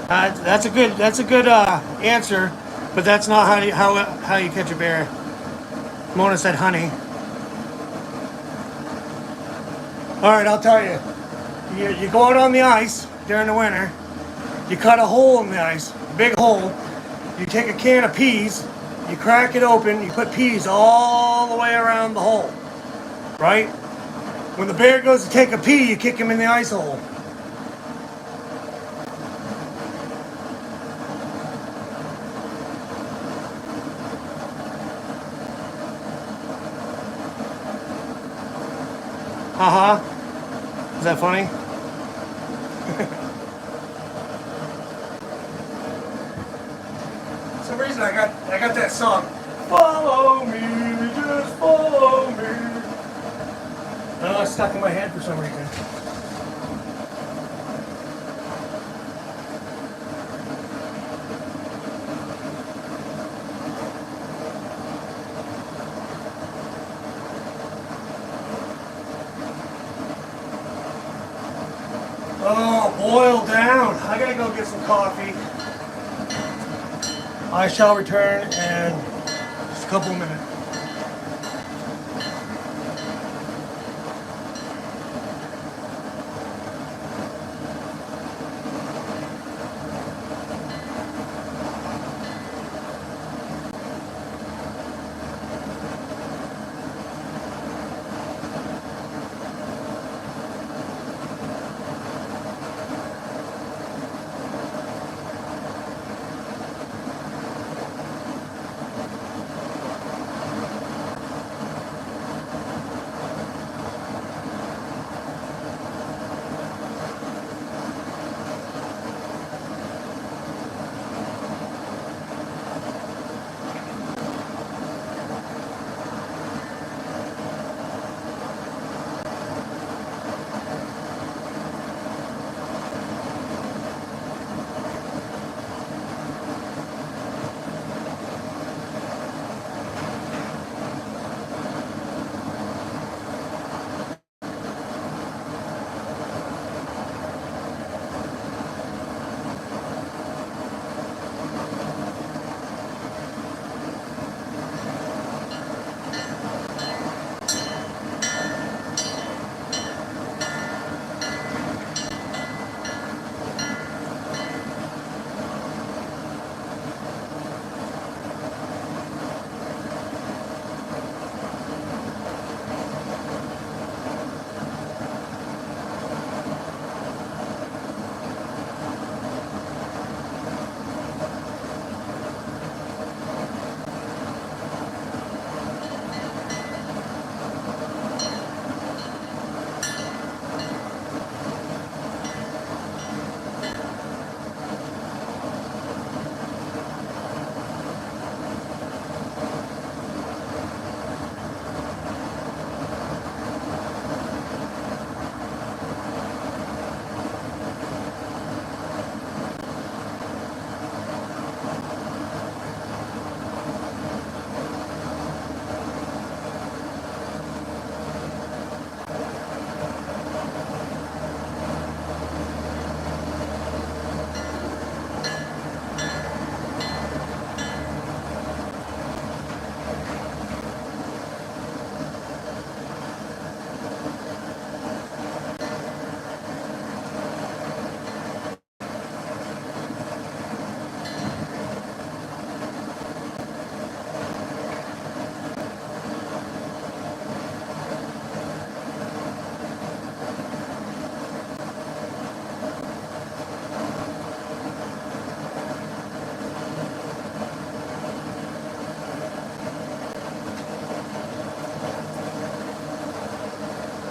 That's a good answer. But that's not how you catch a bear. Mona said honey. All right, I'll tell you. You go out on the ice during the winter. You cut a hole in the ice, big hole. You take a can of peas. You crack it open. You put peas all the way around the hole. Right? When the bear goes to take a pee, you kick him in the ice hole. Uh huh. Is that funny? For some reason I got that song. Follow me, just follow me. I don't know, it's stuck in my head for some reason. Oh, boil down. I gotta go get some coffee. I shall return in just a couple of minutes.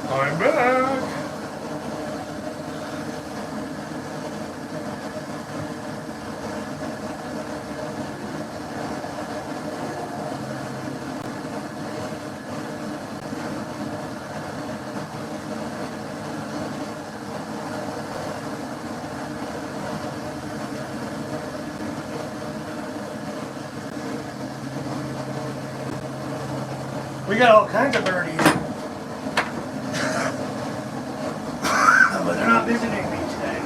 I'm back. We got all kinds of birdies. But they're not visiting me today.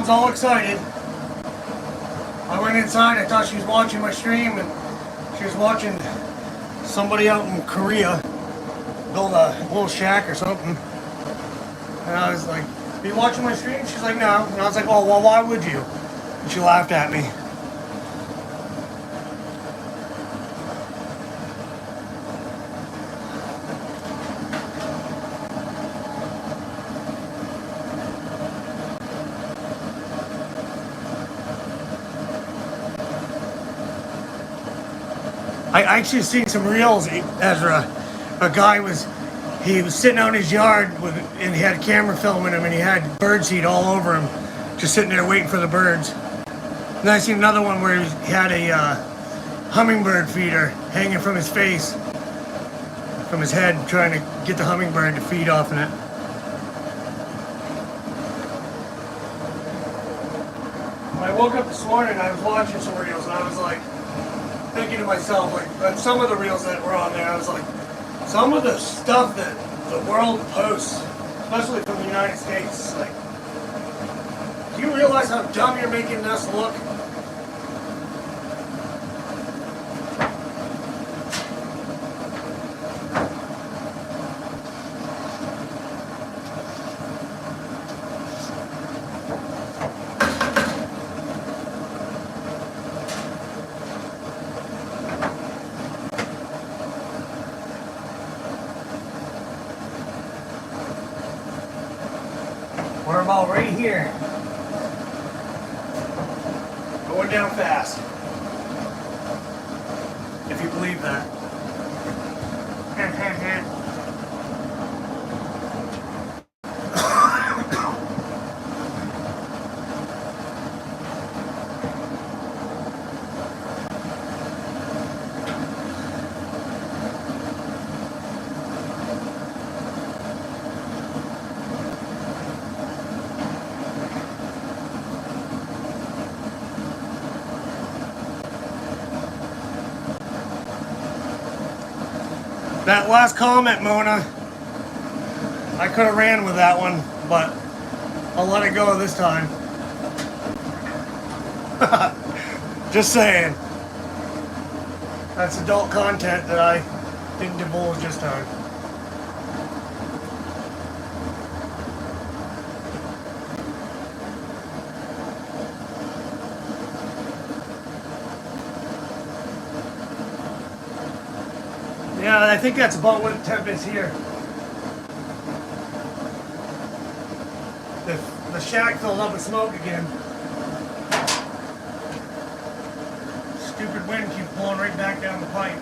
was all excited. I went inside, I thought she was watching my stream, and she was watching somebody out in Korea build a little shack or something. And I was like, are you watching my stream? She's like, no. And I was like, oh, well, why would you? And she laughed at me. I actually seen some reels, Ezra. A guy was sitting out in his yard and he had a camera filming him, and he had birdseed all over him, just sitting there waiting for the birds. And I seen another one where he had a hummingbird feeder hanging from his face, from his head, trying to get the hummingbird to feed off of it. When I woke up this morning, I was watching some reels, and I was like, thinking to myself, like, on some of the reels that were on there, I was like, some of the stuff that the world posts, especially from the United States, like, do you realize how dumb you're making us look? We're about right here. Going down fast. If you believe that. That last comment, Mona, I could have ran with that one, but I'll let it go this time. Just saying. That's adult content that I didn't divulge this time. Yeah, I think that's about what the temp is here. The shack filled up with smoke again. Stupid wind keeps blowing right back down the pipe.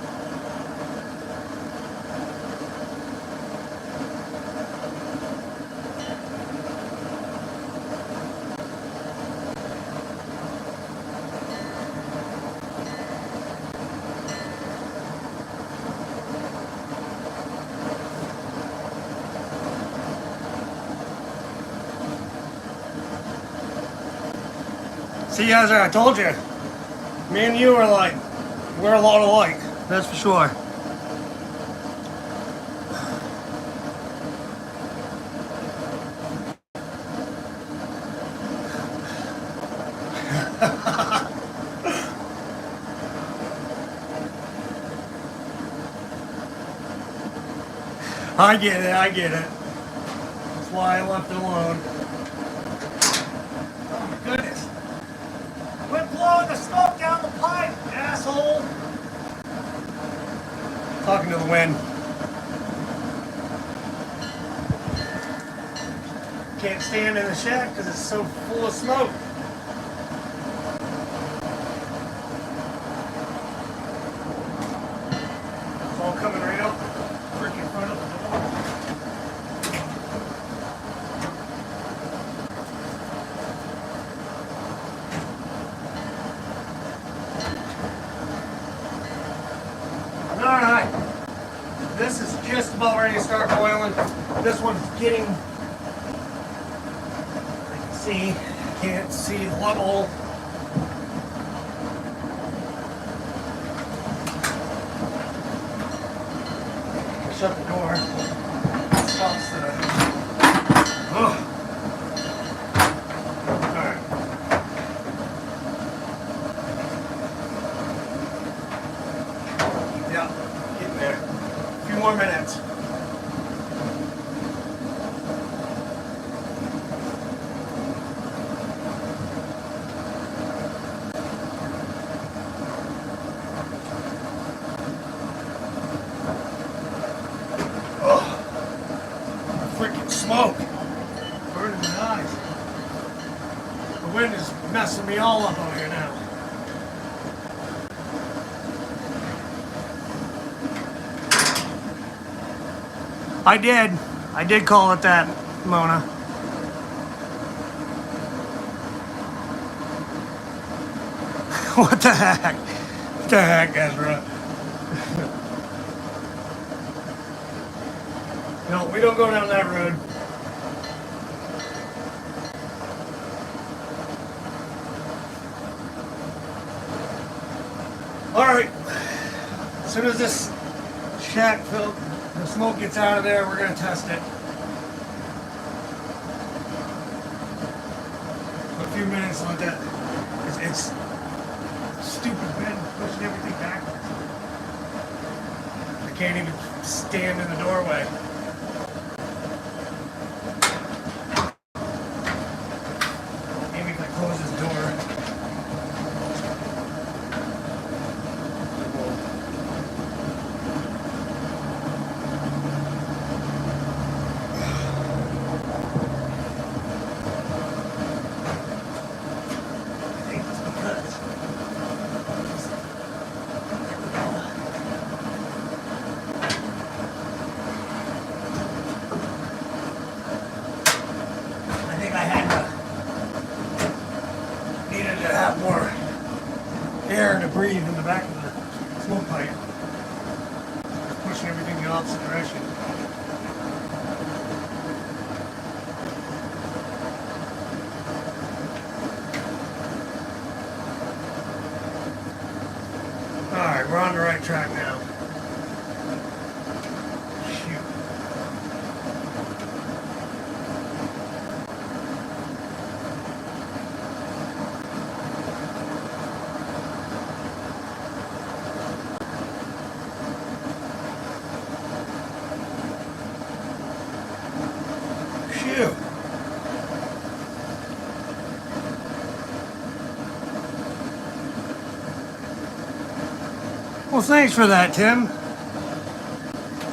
See, Ezra, I told you. Me and you are like, we're a lot alike. That's for sure. I get it, I get it. That's why I left it alone. Oh my goodness. Quit blowing the smoke down the pipe, asshole! Talking to the wind. Can't stand in the shack because it's so full of smoke. It's all coming right up freaking front of the door. Alright, this is just about ready to start boiling. This one's getting, I can see, can't see the level. Shut the door. Stops the, Alright. more minutes. Freaking smoke burning my eyes. The wind is messing me all up out here now. I did call it that, Mona. What the heck? What the heck, Ezra? No, we don't go down that road. Alright. As soon as this shack filled, the smoke gets out of there, we're going to test it. For a few minutes like that. It's stupid wind pushing everything backwards. I can't even stand in the doorway. Maybe if I close this door. More air to breathe in the back of the smoke pipe. It's pushing everything the opposite direction. Alright, we're on the right track now. Well, thanks for that, Tim.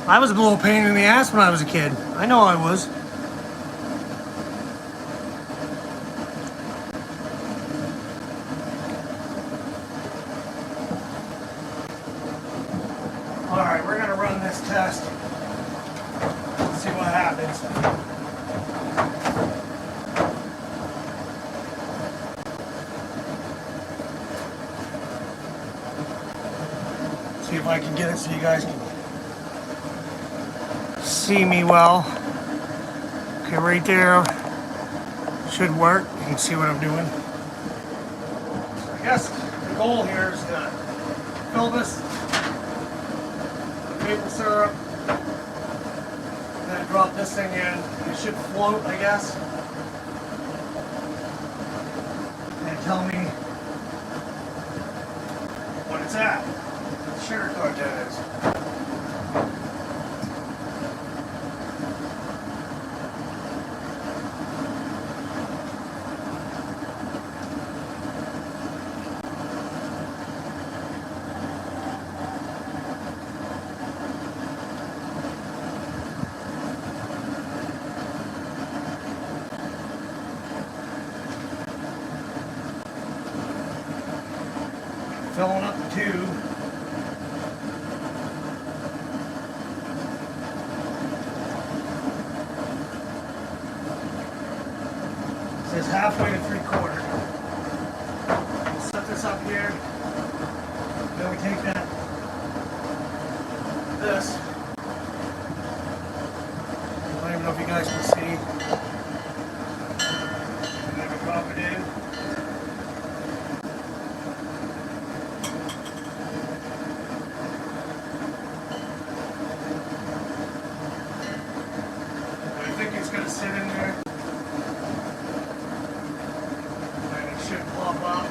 I was a little pain in the ass when I was a kid. I know I was. Alright, we're going to run this test. See what happens. See if I can get it so you guys can see me well. Okay, right there should work. You can see what I'm doing. So I guess the goal here is to fill this with maple syrup, then drop this thing in. It should float, I guess, and tell me what it's at. Sugar content is. Filling up the tube. Says halfway to 3/4. We'll set this up here. Then we take this. I don't even know if you guys can see. And then we drop it in. I think it's going to sit in there. Should plop up.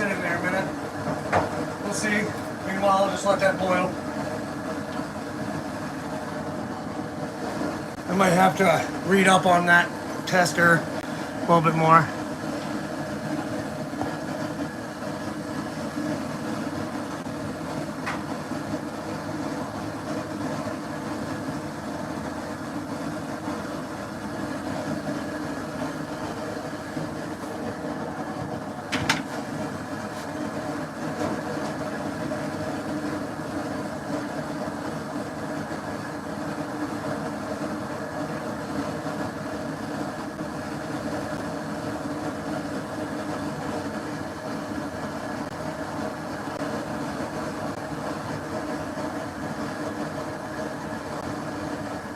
sit in there a minute. We'll see. Meanwhile, I'll just let that boil. I might have to read up on that tester a little bit more.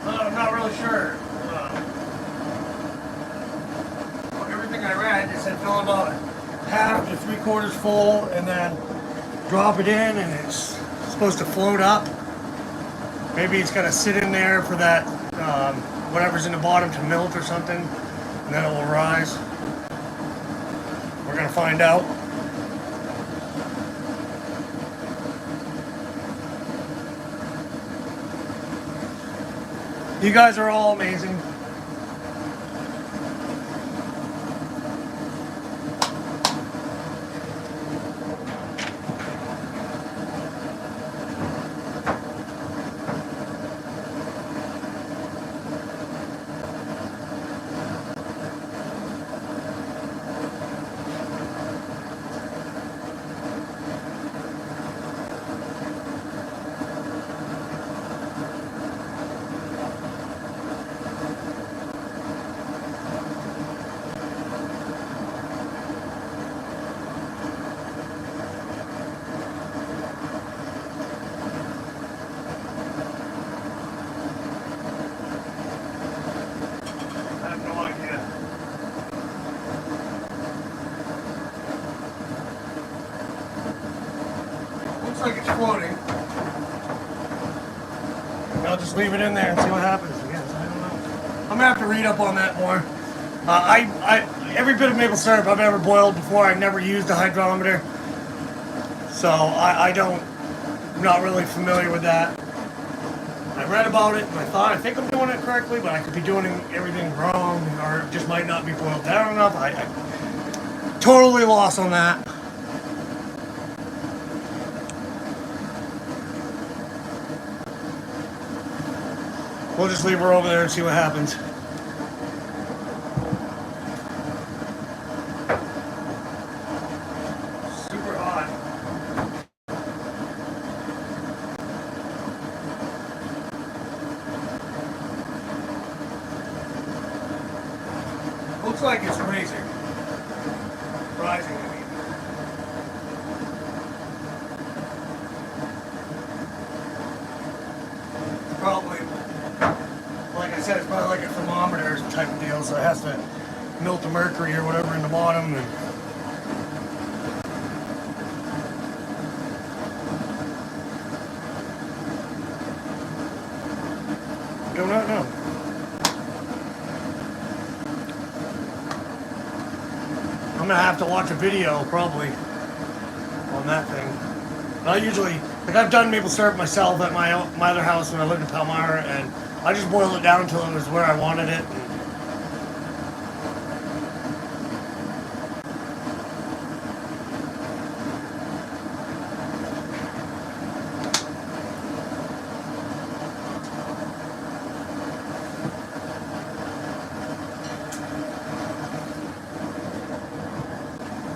I'm not really sure. Everything I read, it said fill about half to 3/4 full and then drop it in and it's supposed to float up. Maybe it's got to sit in there for that, whatever's in the bottom to melt or something, and then it will rise. We're going to find out. You guys are all amazing. Like it's floating. I'll just leave it in there and see what happens. I guess I don't know. I'm gonna have to read up on that more. Every bit of maple syrup I've ever boiled before, I never used a hydrometer, so I'm not really familiar with that. I read about it and I think I'm doing it correctly, but I could be doing everything wrong, or it just might not be boiled down enough. I totally lost on that. We'll just leave her over there and see what happens. Super hot. Looks like it's rising. I mean. Probably. Like I said, it's probably like a thermometer type of deal, so it has to melt the mercury or whatever in the bottom. And do not know. I'm gonna have to watch a video probably on that thing. I usually, like I've done maple syrup myself at my other house when I lived in Palmyra, and I just boiled it down until it was where I wanted it.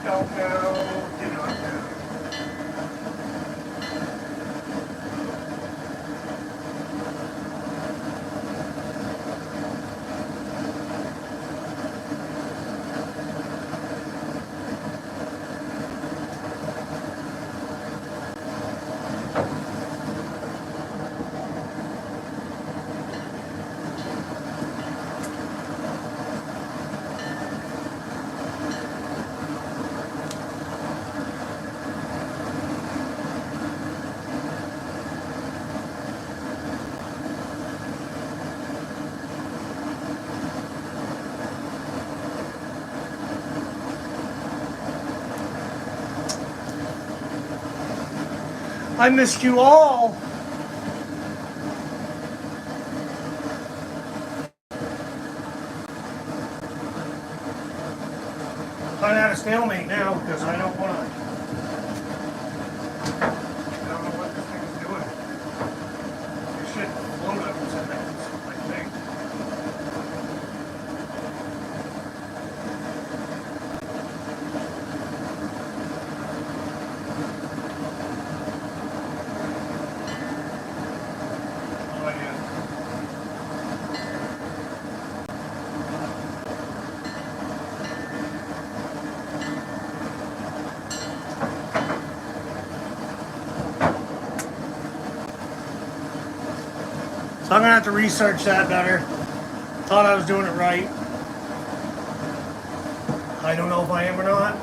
Don't know, do not know. I missed you all. I'm at a stalemate now because I don't want to. I don't know what this thing is doing. It should float up in seconds, I think. Oh yeah. So I'm gonna have to research that better. Thought I was doing it right. I don't know if I am or not.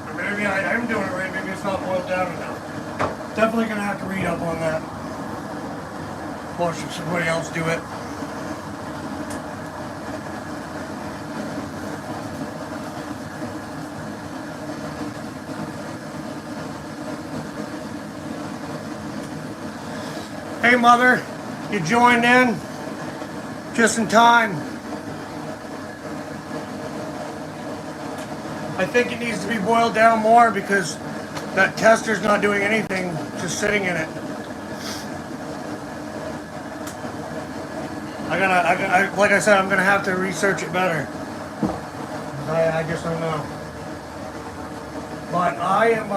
Or maybe I am doing it right. Maybe it's not boiled down enough. Definitely gonna have to read up on that. Watch somebody else do it. Hey mother, you joined in just in time. I think it needs to be boiled down more because that tester's not doing anything, just sitting in it. Like I said, I'm gonna have to research it better. I just don't know. But I am,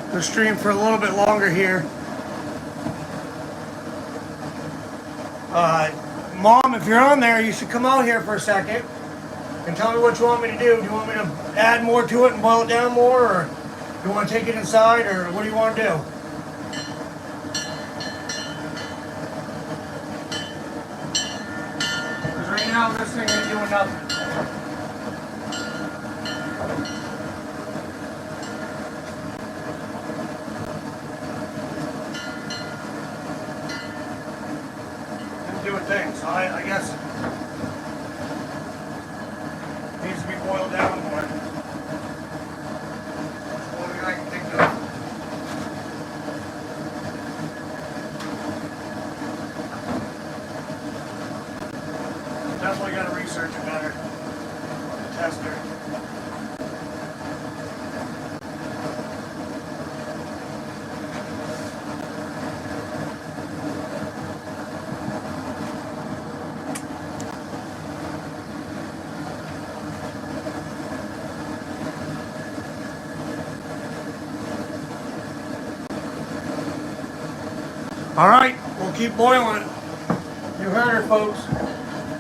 gonna stream for a little bit longer here. Mom, if you're on there, you should come out here for a second and tell me what you want me to do. Do you want me to add more to it and boil it down more, or do you want to take it inside, or what do you want to do? Because right now, this thing ain't doing nothing. Doing things, so I guess it needs to be boiled down more. Only I can think of. Definitely got to research it better. The tester. All right, we'll keep boiling it. You heard her, folks.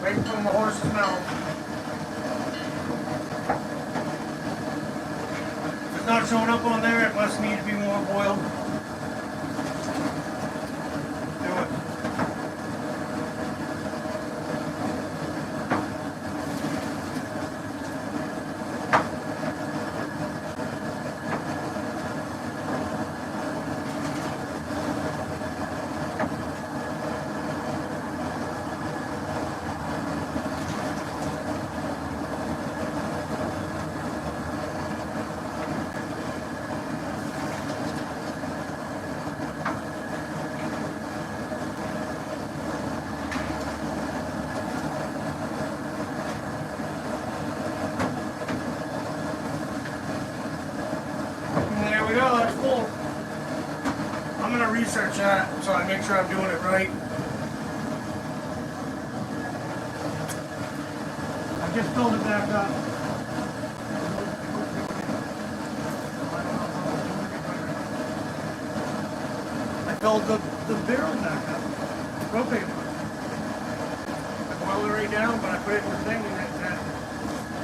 Right from the horse's mouth. If it's not showing up on there, it must need to be more boiled. Do it. Research that so I make sure I'm doing it right. I just filled it back up. I filled the barrel back up. Propane. I boiled it right down, but I put it in the thing and that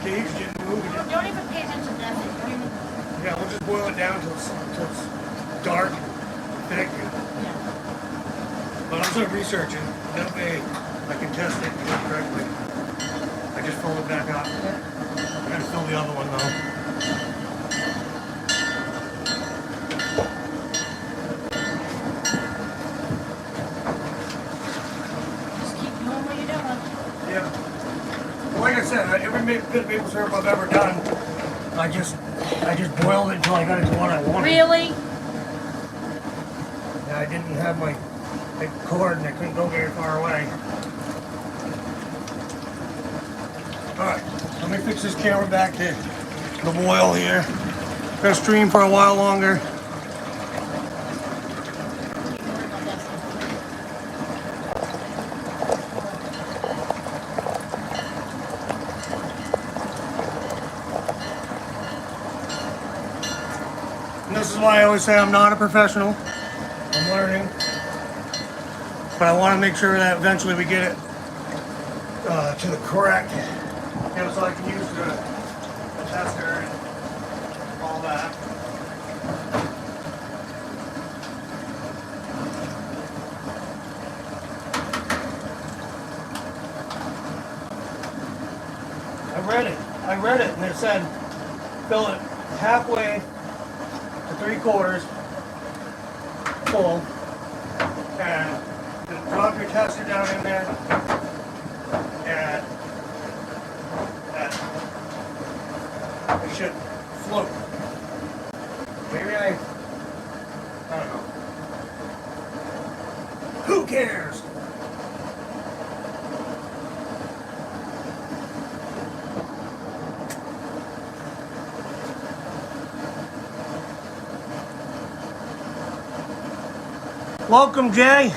gauge didn't move. Don't even pay attention to that thing. Yeah, we'll just boil it down till it's dark. Thick. Yeah. But I'm still researching. That way I can test it and do it correctly. I just filled it back up. I gotta fill the other one though. Just keep doing what you're doing. Yeah. Like I said, every bit of maple syrup I've ever done, I just boiled it until I got it to what I wanted. Really? Yeah, I didn't have my cord and I couldn't go very far away. Alright, let me fix this camera back to the boil here. Gonna stream for a while longer. And this is why I always say I'm not a professional. I'm learning. But I want to make sure that eventually we get it to the correct, so I can use the tester and all that. I read it and it said fill it halfway to 3/4 full and just drop your tester down in there and it should float. Maybe I don't know. Who cares? Welcome, Jay.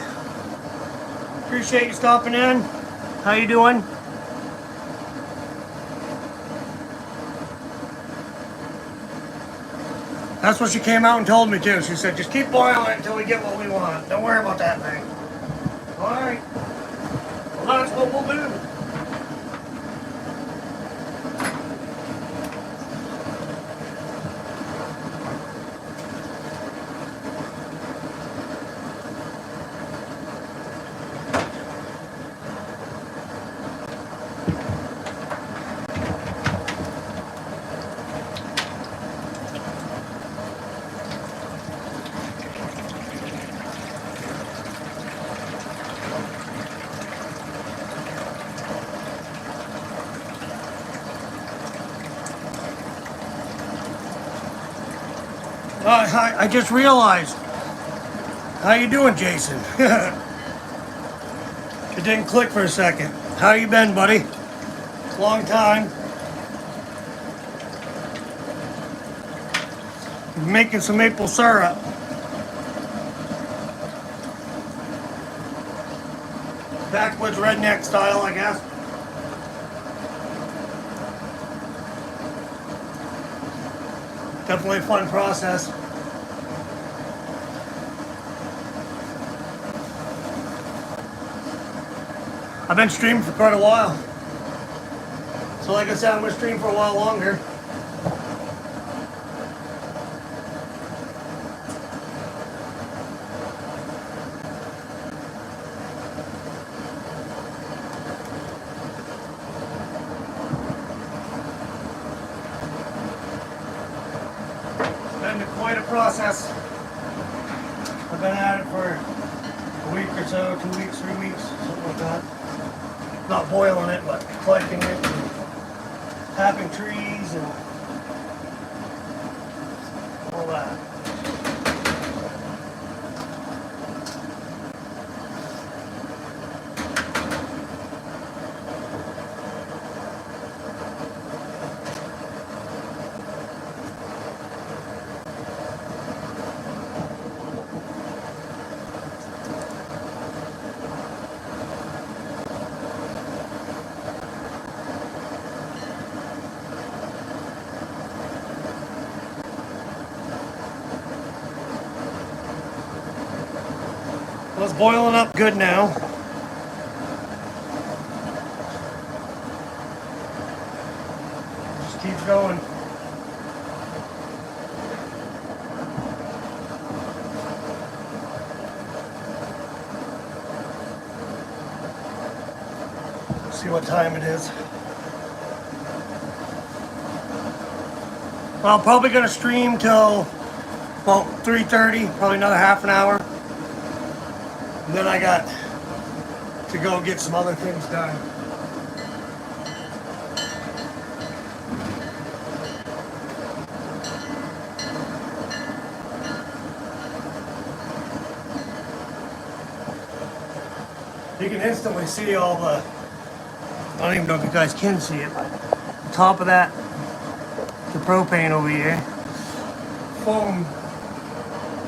Appreciate you stopping in. How you doing? That's what she came out and told me too. She said, just keep boiling it until we get what we want. Don't worry about that thing. All right. Well, that's what we'll do. I just realized. How you doing, Jason? It didn't click for a second. How you been, buddy? Long time. Making some maple syrup. Backwoods redneck style, I guess. Definitely a fun process. I've been streaming for quite a while. So like I said, I'm going to stream for a while longer. It's been quite a process. I've been at it for a week or so, 2 weeks, 3 weeks, something like that. Not boiling it, but collecting it and tapping trees and all that. Well, it's boiling up good now. Just keeps going. what time it is. Well, I'm probably gonna stream till about 3:30, probably another half an hour. And then I got to go get some other things done. You can instantly see all the, I don't even know if you guys can see it, but the top of that, the propane over here, foam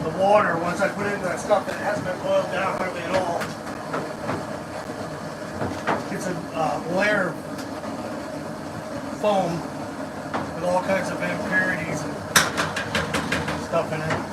the water once I put in that stuff that hasn't been boiled down hardly at all. It's a layer of foam with all kinds of impurities and stuff in it.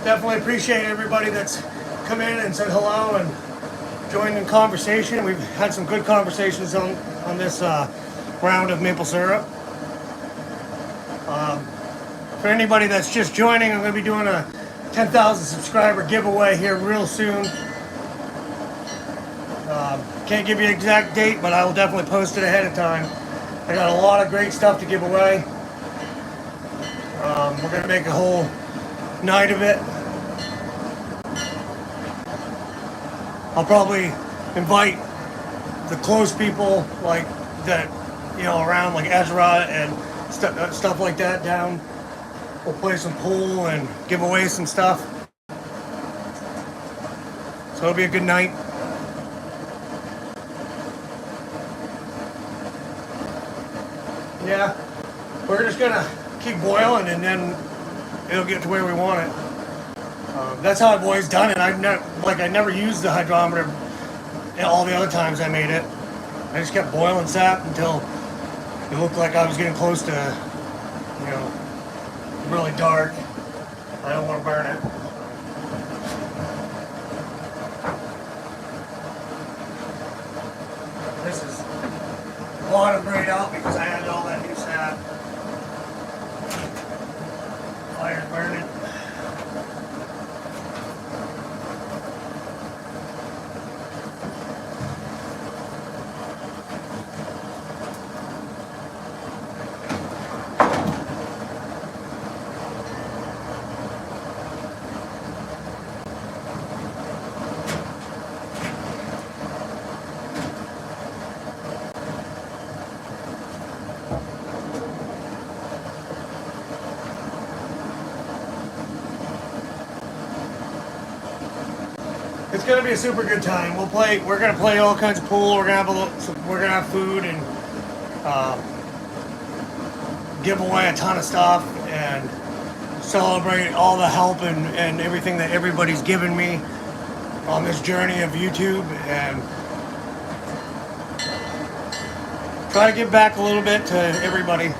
Definitely appreciate everybody that's come in and said hello and joined in conversation. We've had some good conversations on this round of maple syrup. For anybody that's just joining, I'm going to be doing a 10,000 subscriber giveaway here real soon. Can't give you an exact date, but I will definitely post it ahead of time. I got a lot of great stuff to give away. We're going to make a whole night of it. I'll probably invite the close people like that, you know, around like Ezra and stuff like that down. We'll play some pool and give away some stuff. So it'll be a good night. Yeah, we're just gonna keep boiling and then it'll get to where we want it. That's how I've always done it. I never used the hydrometer all the other times I made it. I just kept boiling sap until it looked like I was getting close to, you know, really dark. I don't want to burn it. This is bottom grayed out because I added all that new sap. Fire's burning. It's gonna be a super good time. We're gonna play all kinds of pool. We're gonna have food and give away a ton of stuff and celebrate all the help and everything that everybody's given me on this journey of YouTube, and try to give back a little bit to everybody.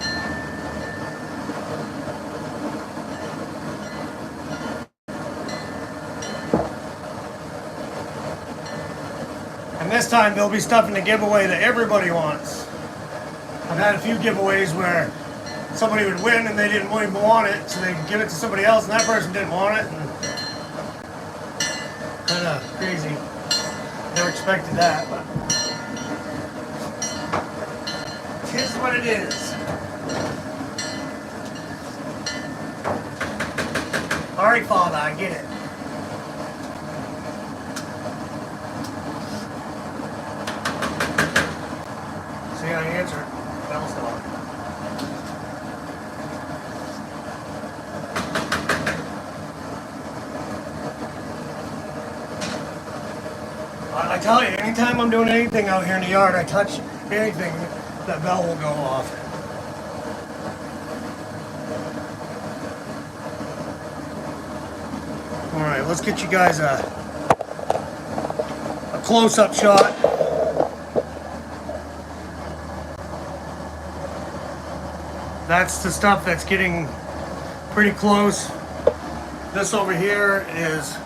And this time there'll be stuff in the giveaway that everybody wants. I've had a few giveaways where somebody would win and they didn't even want it, so they'd give it to somebody else and that person didn't want it. Kind of crazy. Never expected that, but it is what it is. All right, Father, I get it. See, I answered. Bell's still on. I tell you, anytime I'm doing anything out here in the yard, I touch anything, that bell will go off. All right, let's get you guys a close-up shot. That's the stuff that's getting pretty close. This over here is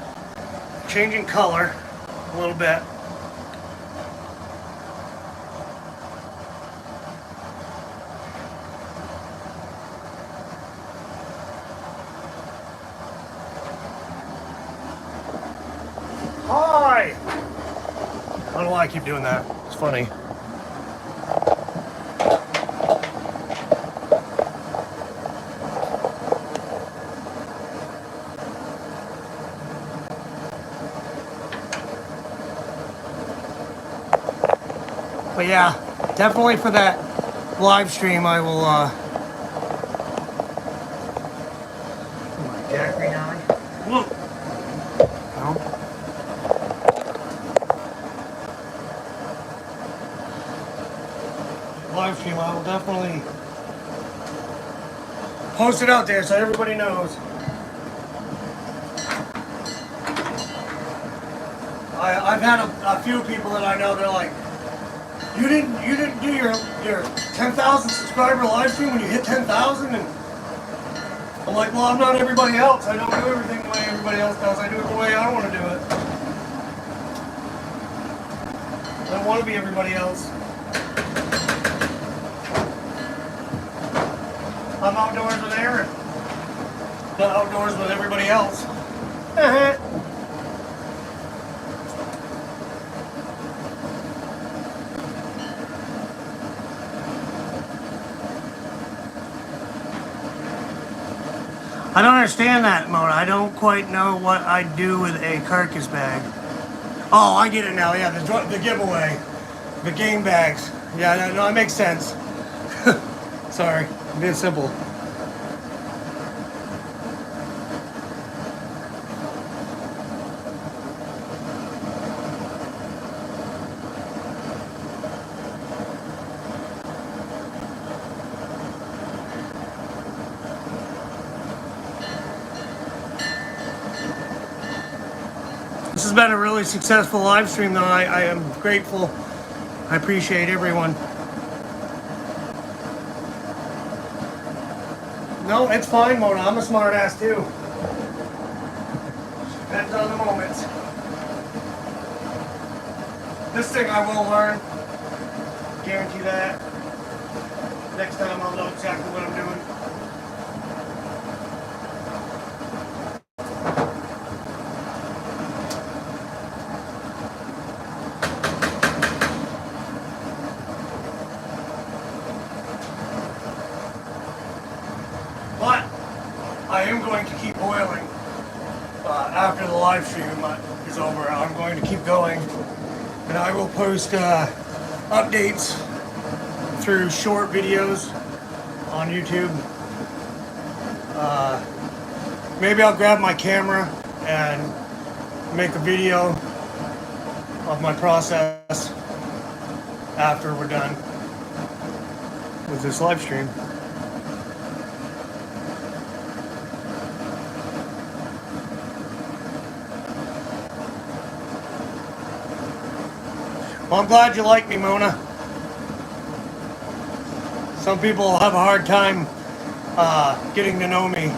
changing color a little bit. Hi! I don't know why I keep doing that. It's funny. But yeah, definitely for that live stream, I will, Jack right now. no. Live stream, I will definitely post it out there so everybody knows. I've had a few people that I know, they're like, you didn't do your 10,000 subscriber live stream when you hit 10,000, and I'm like, well, I'm not everybody else. I don't do everything the way everybody else does. I do it the way I want to do it. I don't want to be everybody else. I'm outdoors with Aaron, not outdoors with everybody else. I don't understand that, Mona. I don't quite know what I'd do with a carcass bag. Oh, I get it now. Yeah, the giveaway. The game bags. Yeah, no, it makes sense. Sorry, I'm being simple. This has been a really successful live stream, though. I am grateful. I appreciate everyone. No, it's fine, Mona. I'm a smart ass too. Depends on the moments. This thing I will learn. Guarantee that. Next time I'll know exactly what I'm doing. But I am going to keep boiling after the live stream is over. I'm going to keep going, and I will post updates through short videos on YouTube. Maybe I'll grab my camera and make a video of my process after we're done with this live stream. Well, I'm glad you like me, Mona. Some people have a hard time getting to know me.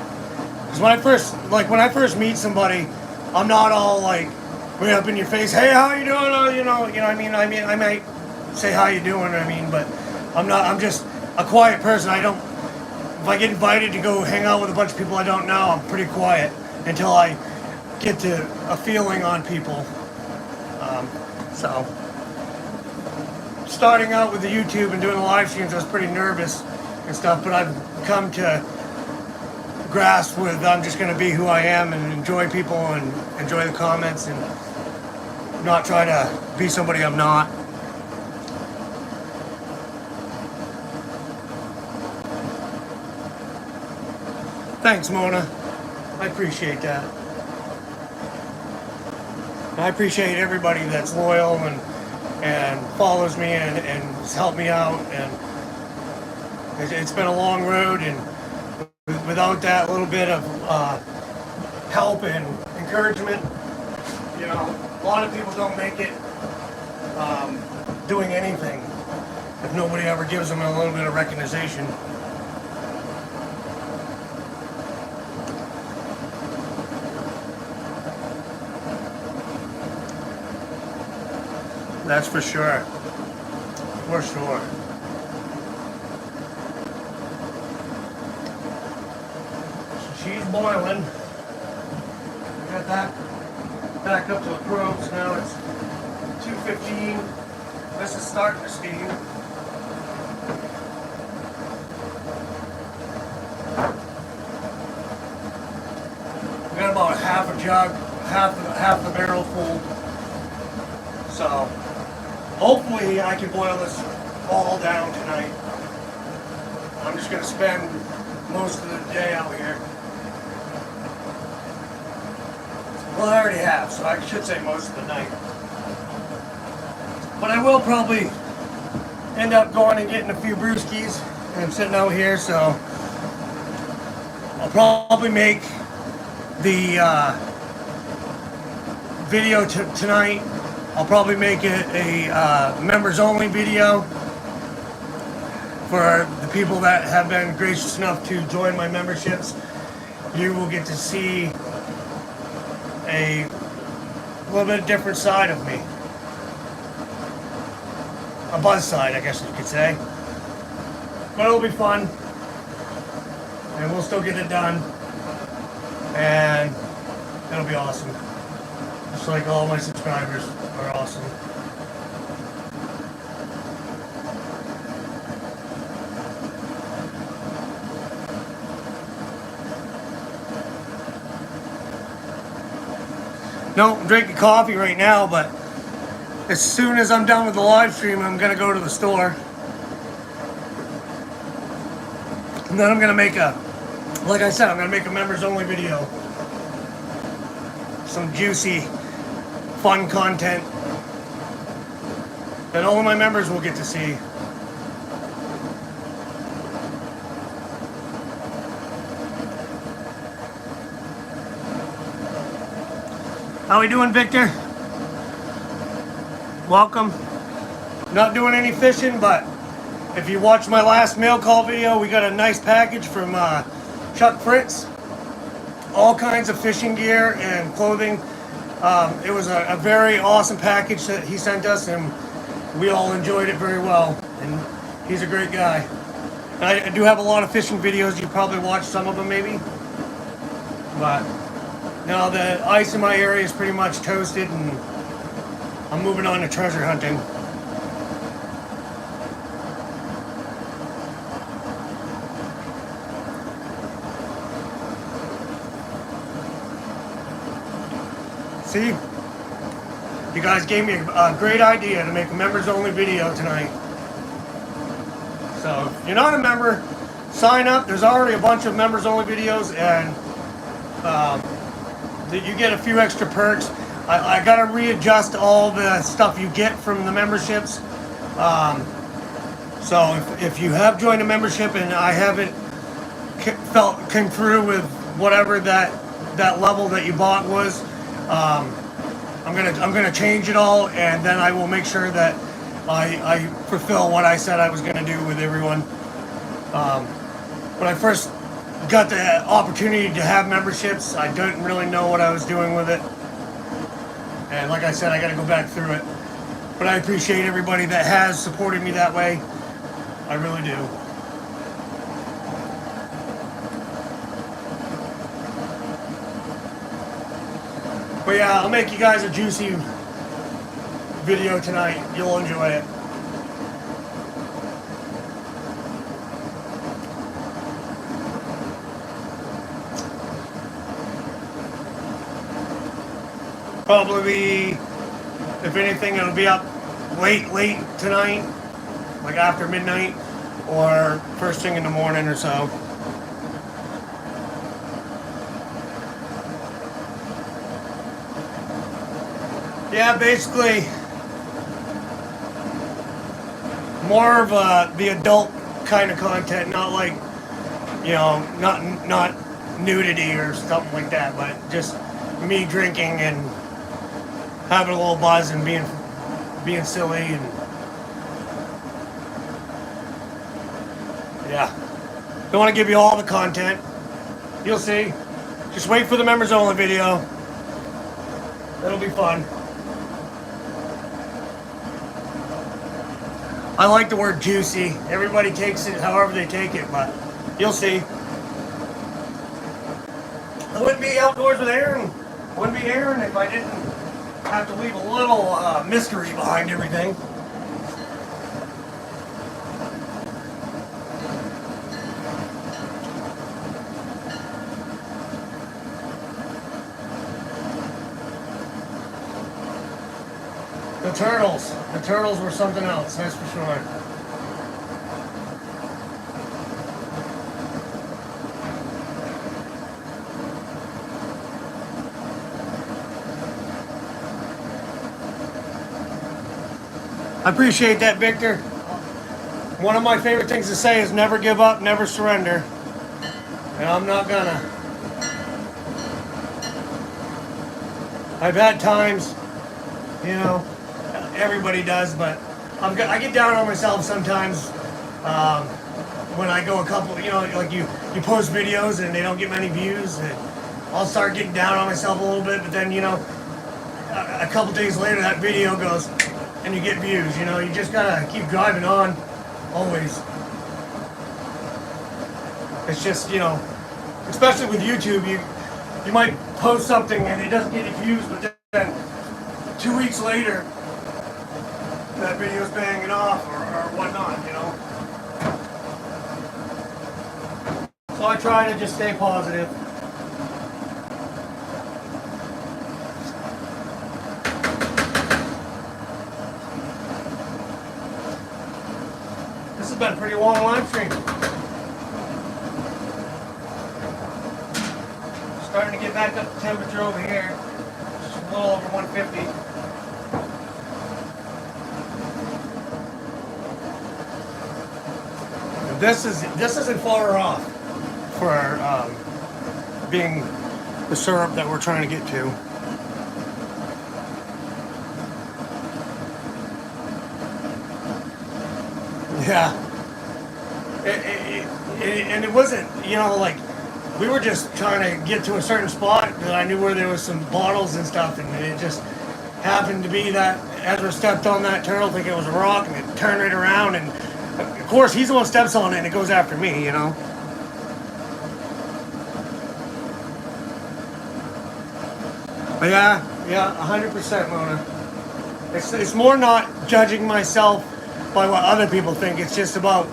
Because when I first meet somebody, I'm not all like way up in your face. Hey, how you doing? You know. I might say how you doing. But I'm just a quiet person. If I get invited to go hang out with a bunch of people I don't know, I'm pretty quiet until I get to a feeling on people. So. Starting out with the YouTube and doing the live streams, I was pretty nervous and stuff, but I've come to grasp with I'm just going to be who I am and enjoy people and enjoy the comments and not try to be somebody I'm not. Thanks, Mona. I appreciate that. I appreciate everybody that's loyal and follows me and has helped me out, and it's been a long road, and without that little bit of help and encouragement, a lot of people don't make it doing anything if nobody ever gives them a little bit of recognition. That's for sure. For sure. So she's boiling. I got that back up to the probes. Now it's 2:15. This is starting to steam. We got about half a jug, half the barrel full. So hopefully I can boil this all down tonight. I'm just gonna spend most of the day out here. Well, I already have, so I should say most of the night. But I will probably end up going and getting a few brewskis and sitting out here, so I'll probably make the video tonight. I'll probably make it a members only video for the people that have been gracious enough to join my memberships. You will get to see a little bit different side of me. A buzz side, I guess you could say. But it'll be fun. And we'll still get it done. And it'll be awesome. Just like all my subscribers are awesome. No, I'm drinking coffee right now, but as soon as I'm done with the live stream, I'm gonna go to the store. And then I'm gonna make like I said, I'm gonna make a members only video. Some juicy, fun content that all of my members will get to see. How we doing, Victor? Welcome. Not doing any fishing, but if you watched my last mail call video, we got a nice package from Chuck Fritz. All kinds of fishing gear and clothing. It was a very awesome package that he sent us, and we all enjoyed it very well. And he's a great guy. And I do have a lot of fishing videos. You probably watched some of them, maybe. But now the ice in my area is pretty much toasted, and I'm moving on to treasure hunting. See, you guys gave me a great idea to make a members only video tonight. So if you're not a member, sign up. There's already a bunch of members only videos, and you get a few extra perks. I got to readjust all the stuff you get from the memberships. So if you have joined a membership and I haven't came through with whatever that level that you bought was, I'm gonna change it all, and then I will make sure that I fulfill what I said I was gonna do with everyone. When I first got the opportunity to have memberships, I didn't really know what I was doing with it, and like I said, I got to go back through it. But I appreciate everybody that has supported me that way. I really do. But yeah, I'll make you guys a juicy video tonight. You'll enjoy it. Probably, if anything, it'll be up late tonight, like after midnight, or first thing in the morning or so. Yeah, basically more of the adult kind of content, not like, you know, not nudity or something like that, but just me drinking and having a little buzz and being silly, and yeah. Don't want to give you all the content. You'll see. Just wait for the members only video. It'll be fun. I like the word juicy. Everybody takes it however they take it, but you'll see. I wouldn't be outdoors with Aaron. Wouldn't be Aaron if I didn't have to leave a little mystery behind everything. The turtles were something else, that's for sure. I appreciate that, Victor. One of my favorite things to say is never give up, never surrender. And I'm not gonna. I've had times, you know, everybody does, but I get down on myself sometimes when I go a couple, you know, like you post videos and they don't get many views, and I'll start getting down on myself a little bit, but then, you know, a couple days later that video goes and you get views. You know, you just gotta keep driving on, always. It's just, you know, especially with YouTube, you might post something and it doesn't get any views, but then 2 weeks later that video's banging off or whatnot, you know. So I try to just stay positive. This has been a pretty long live stream. Starting to get back up to temperature over here. Just a little over 150. This isn't far off for being the syrup that we're trying to get to. Yeah, and it wasn't, you know, like we were just trying to get to a certain spot that I knew where there was some bottles and stuff, and it just happened to be that Ezra stepped on that turtle thinking it was a rock, and it turned right around, and of course he's the one who steps on it and it goes after me, you know. But yeah, 100%, Mona. It's more not judging myself by what other people think. It's just about,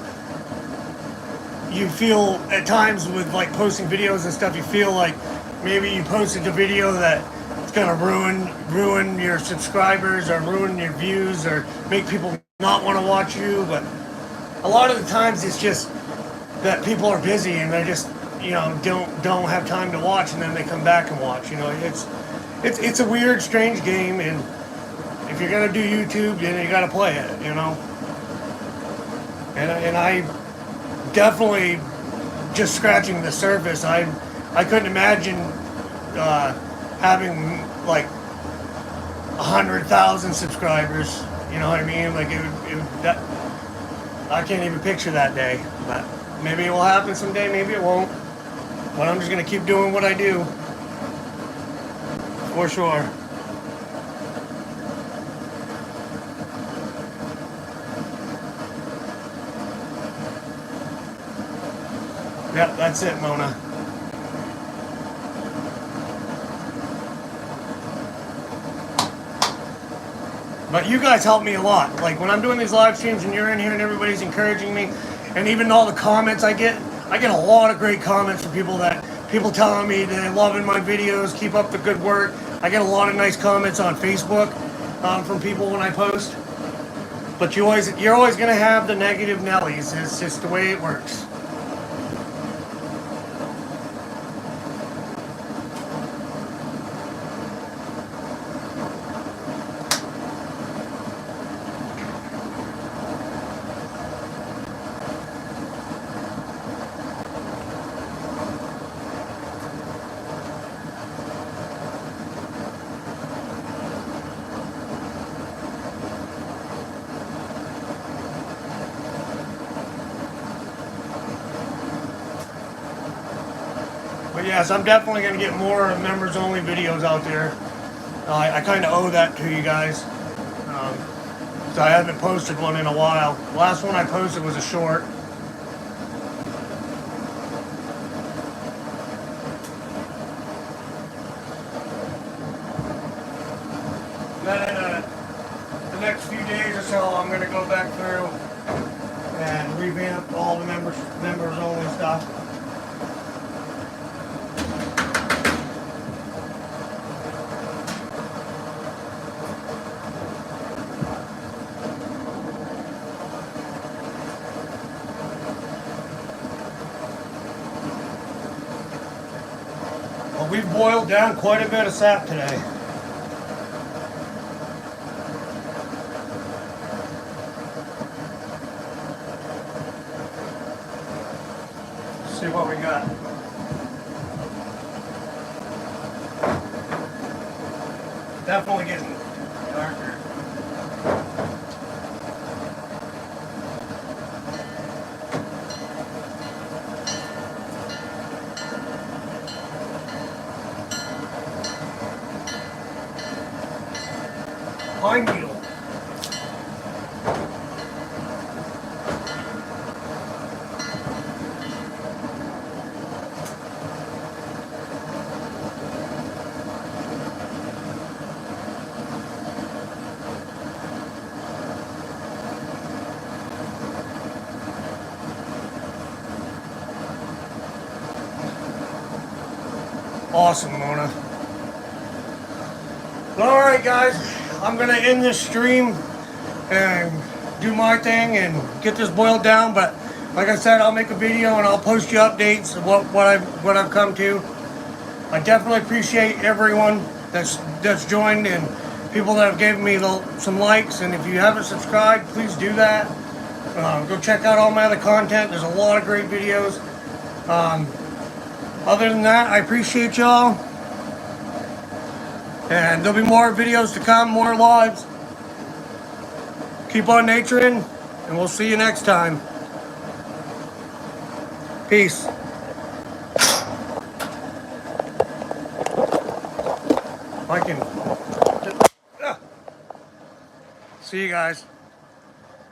you feel at times with like posting videos and stuff, you feel like maybe you posted a video that it's gonna ruin your subscribers or ruin your views or make people not want to watch you. But a lot of the times it's just that people are busy and they just, you know, don't have time to watch, and then they come back and watch. You know, it's a weird, strange game, and if you're gonna do YouTube, then you gotta play it, you know. And I definitely just scratching the surface. I couldn't imagine having like 100,000 subscribers. You know what I mean? Like that. I can't even picture that day. But maybe it will happen someday. Maybe it won't. But I'm just gonna keep doing what I do. For sure. Yep, that's it, Mona. But you guys help me a lot. Like when I'm doing these live streams and you're in here and everybody's encouraging me, and even all the comments I get a lot of great comments from people telling me they're loving my videos, keep up the good work. I get a lot of nice comments on Facebook from people when I post. But you're always gonna have the negative Nellies. It's just the way it works. But yes, I'm definitely going to get more members-only videos out there. I kind of owe that to you guys. So I haven't posted one in a while. The last one I posted was a short. Then in the next few days or so, I'm going to go back through and revamp all the members only stuff. Well, we've boiled down quite a bit of sap today. See what we got. Definitely getting darker. Pine needle. Awesome, Mona. Alright guys, I'm going to end this stream and do my thing and get this boiled down, but like I said, I'll make a video and I'll post you updates of what I've come to. I definitely appreciate everyone that's joined and people that have given me some likes, and if you haven't subscribed, please do that. Go check out all my other content. There's a lot of great videos. Other than that, I appreciate y'all. And there'll be more videos to come, more lives. Keep on naturing, and we'll see you next time. Peace. I can... See you guys.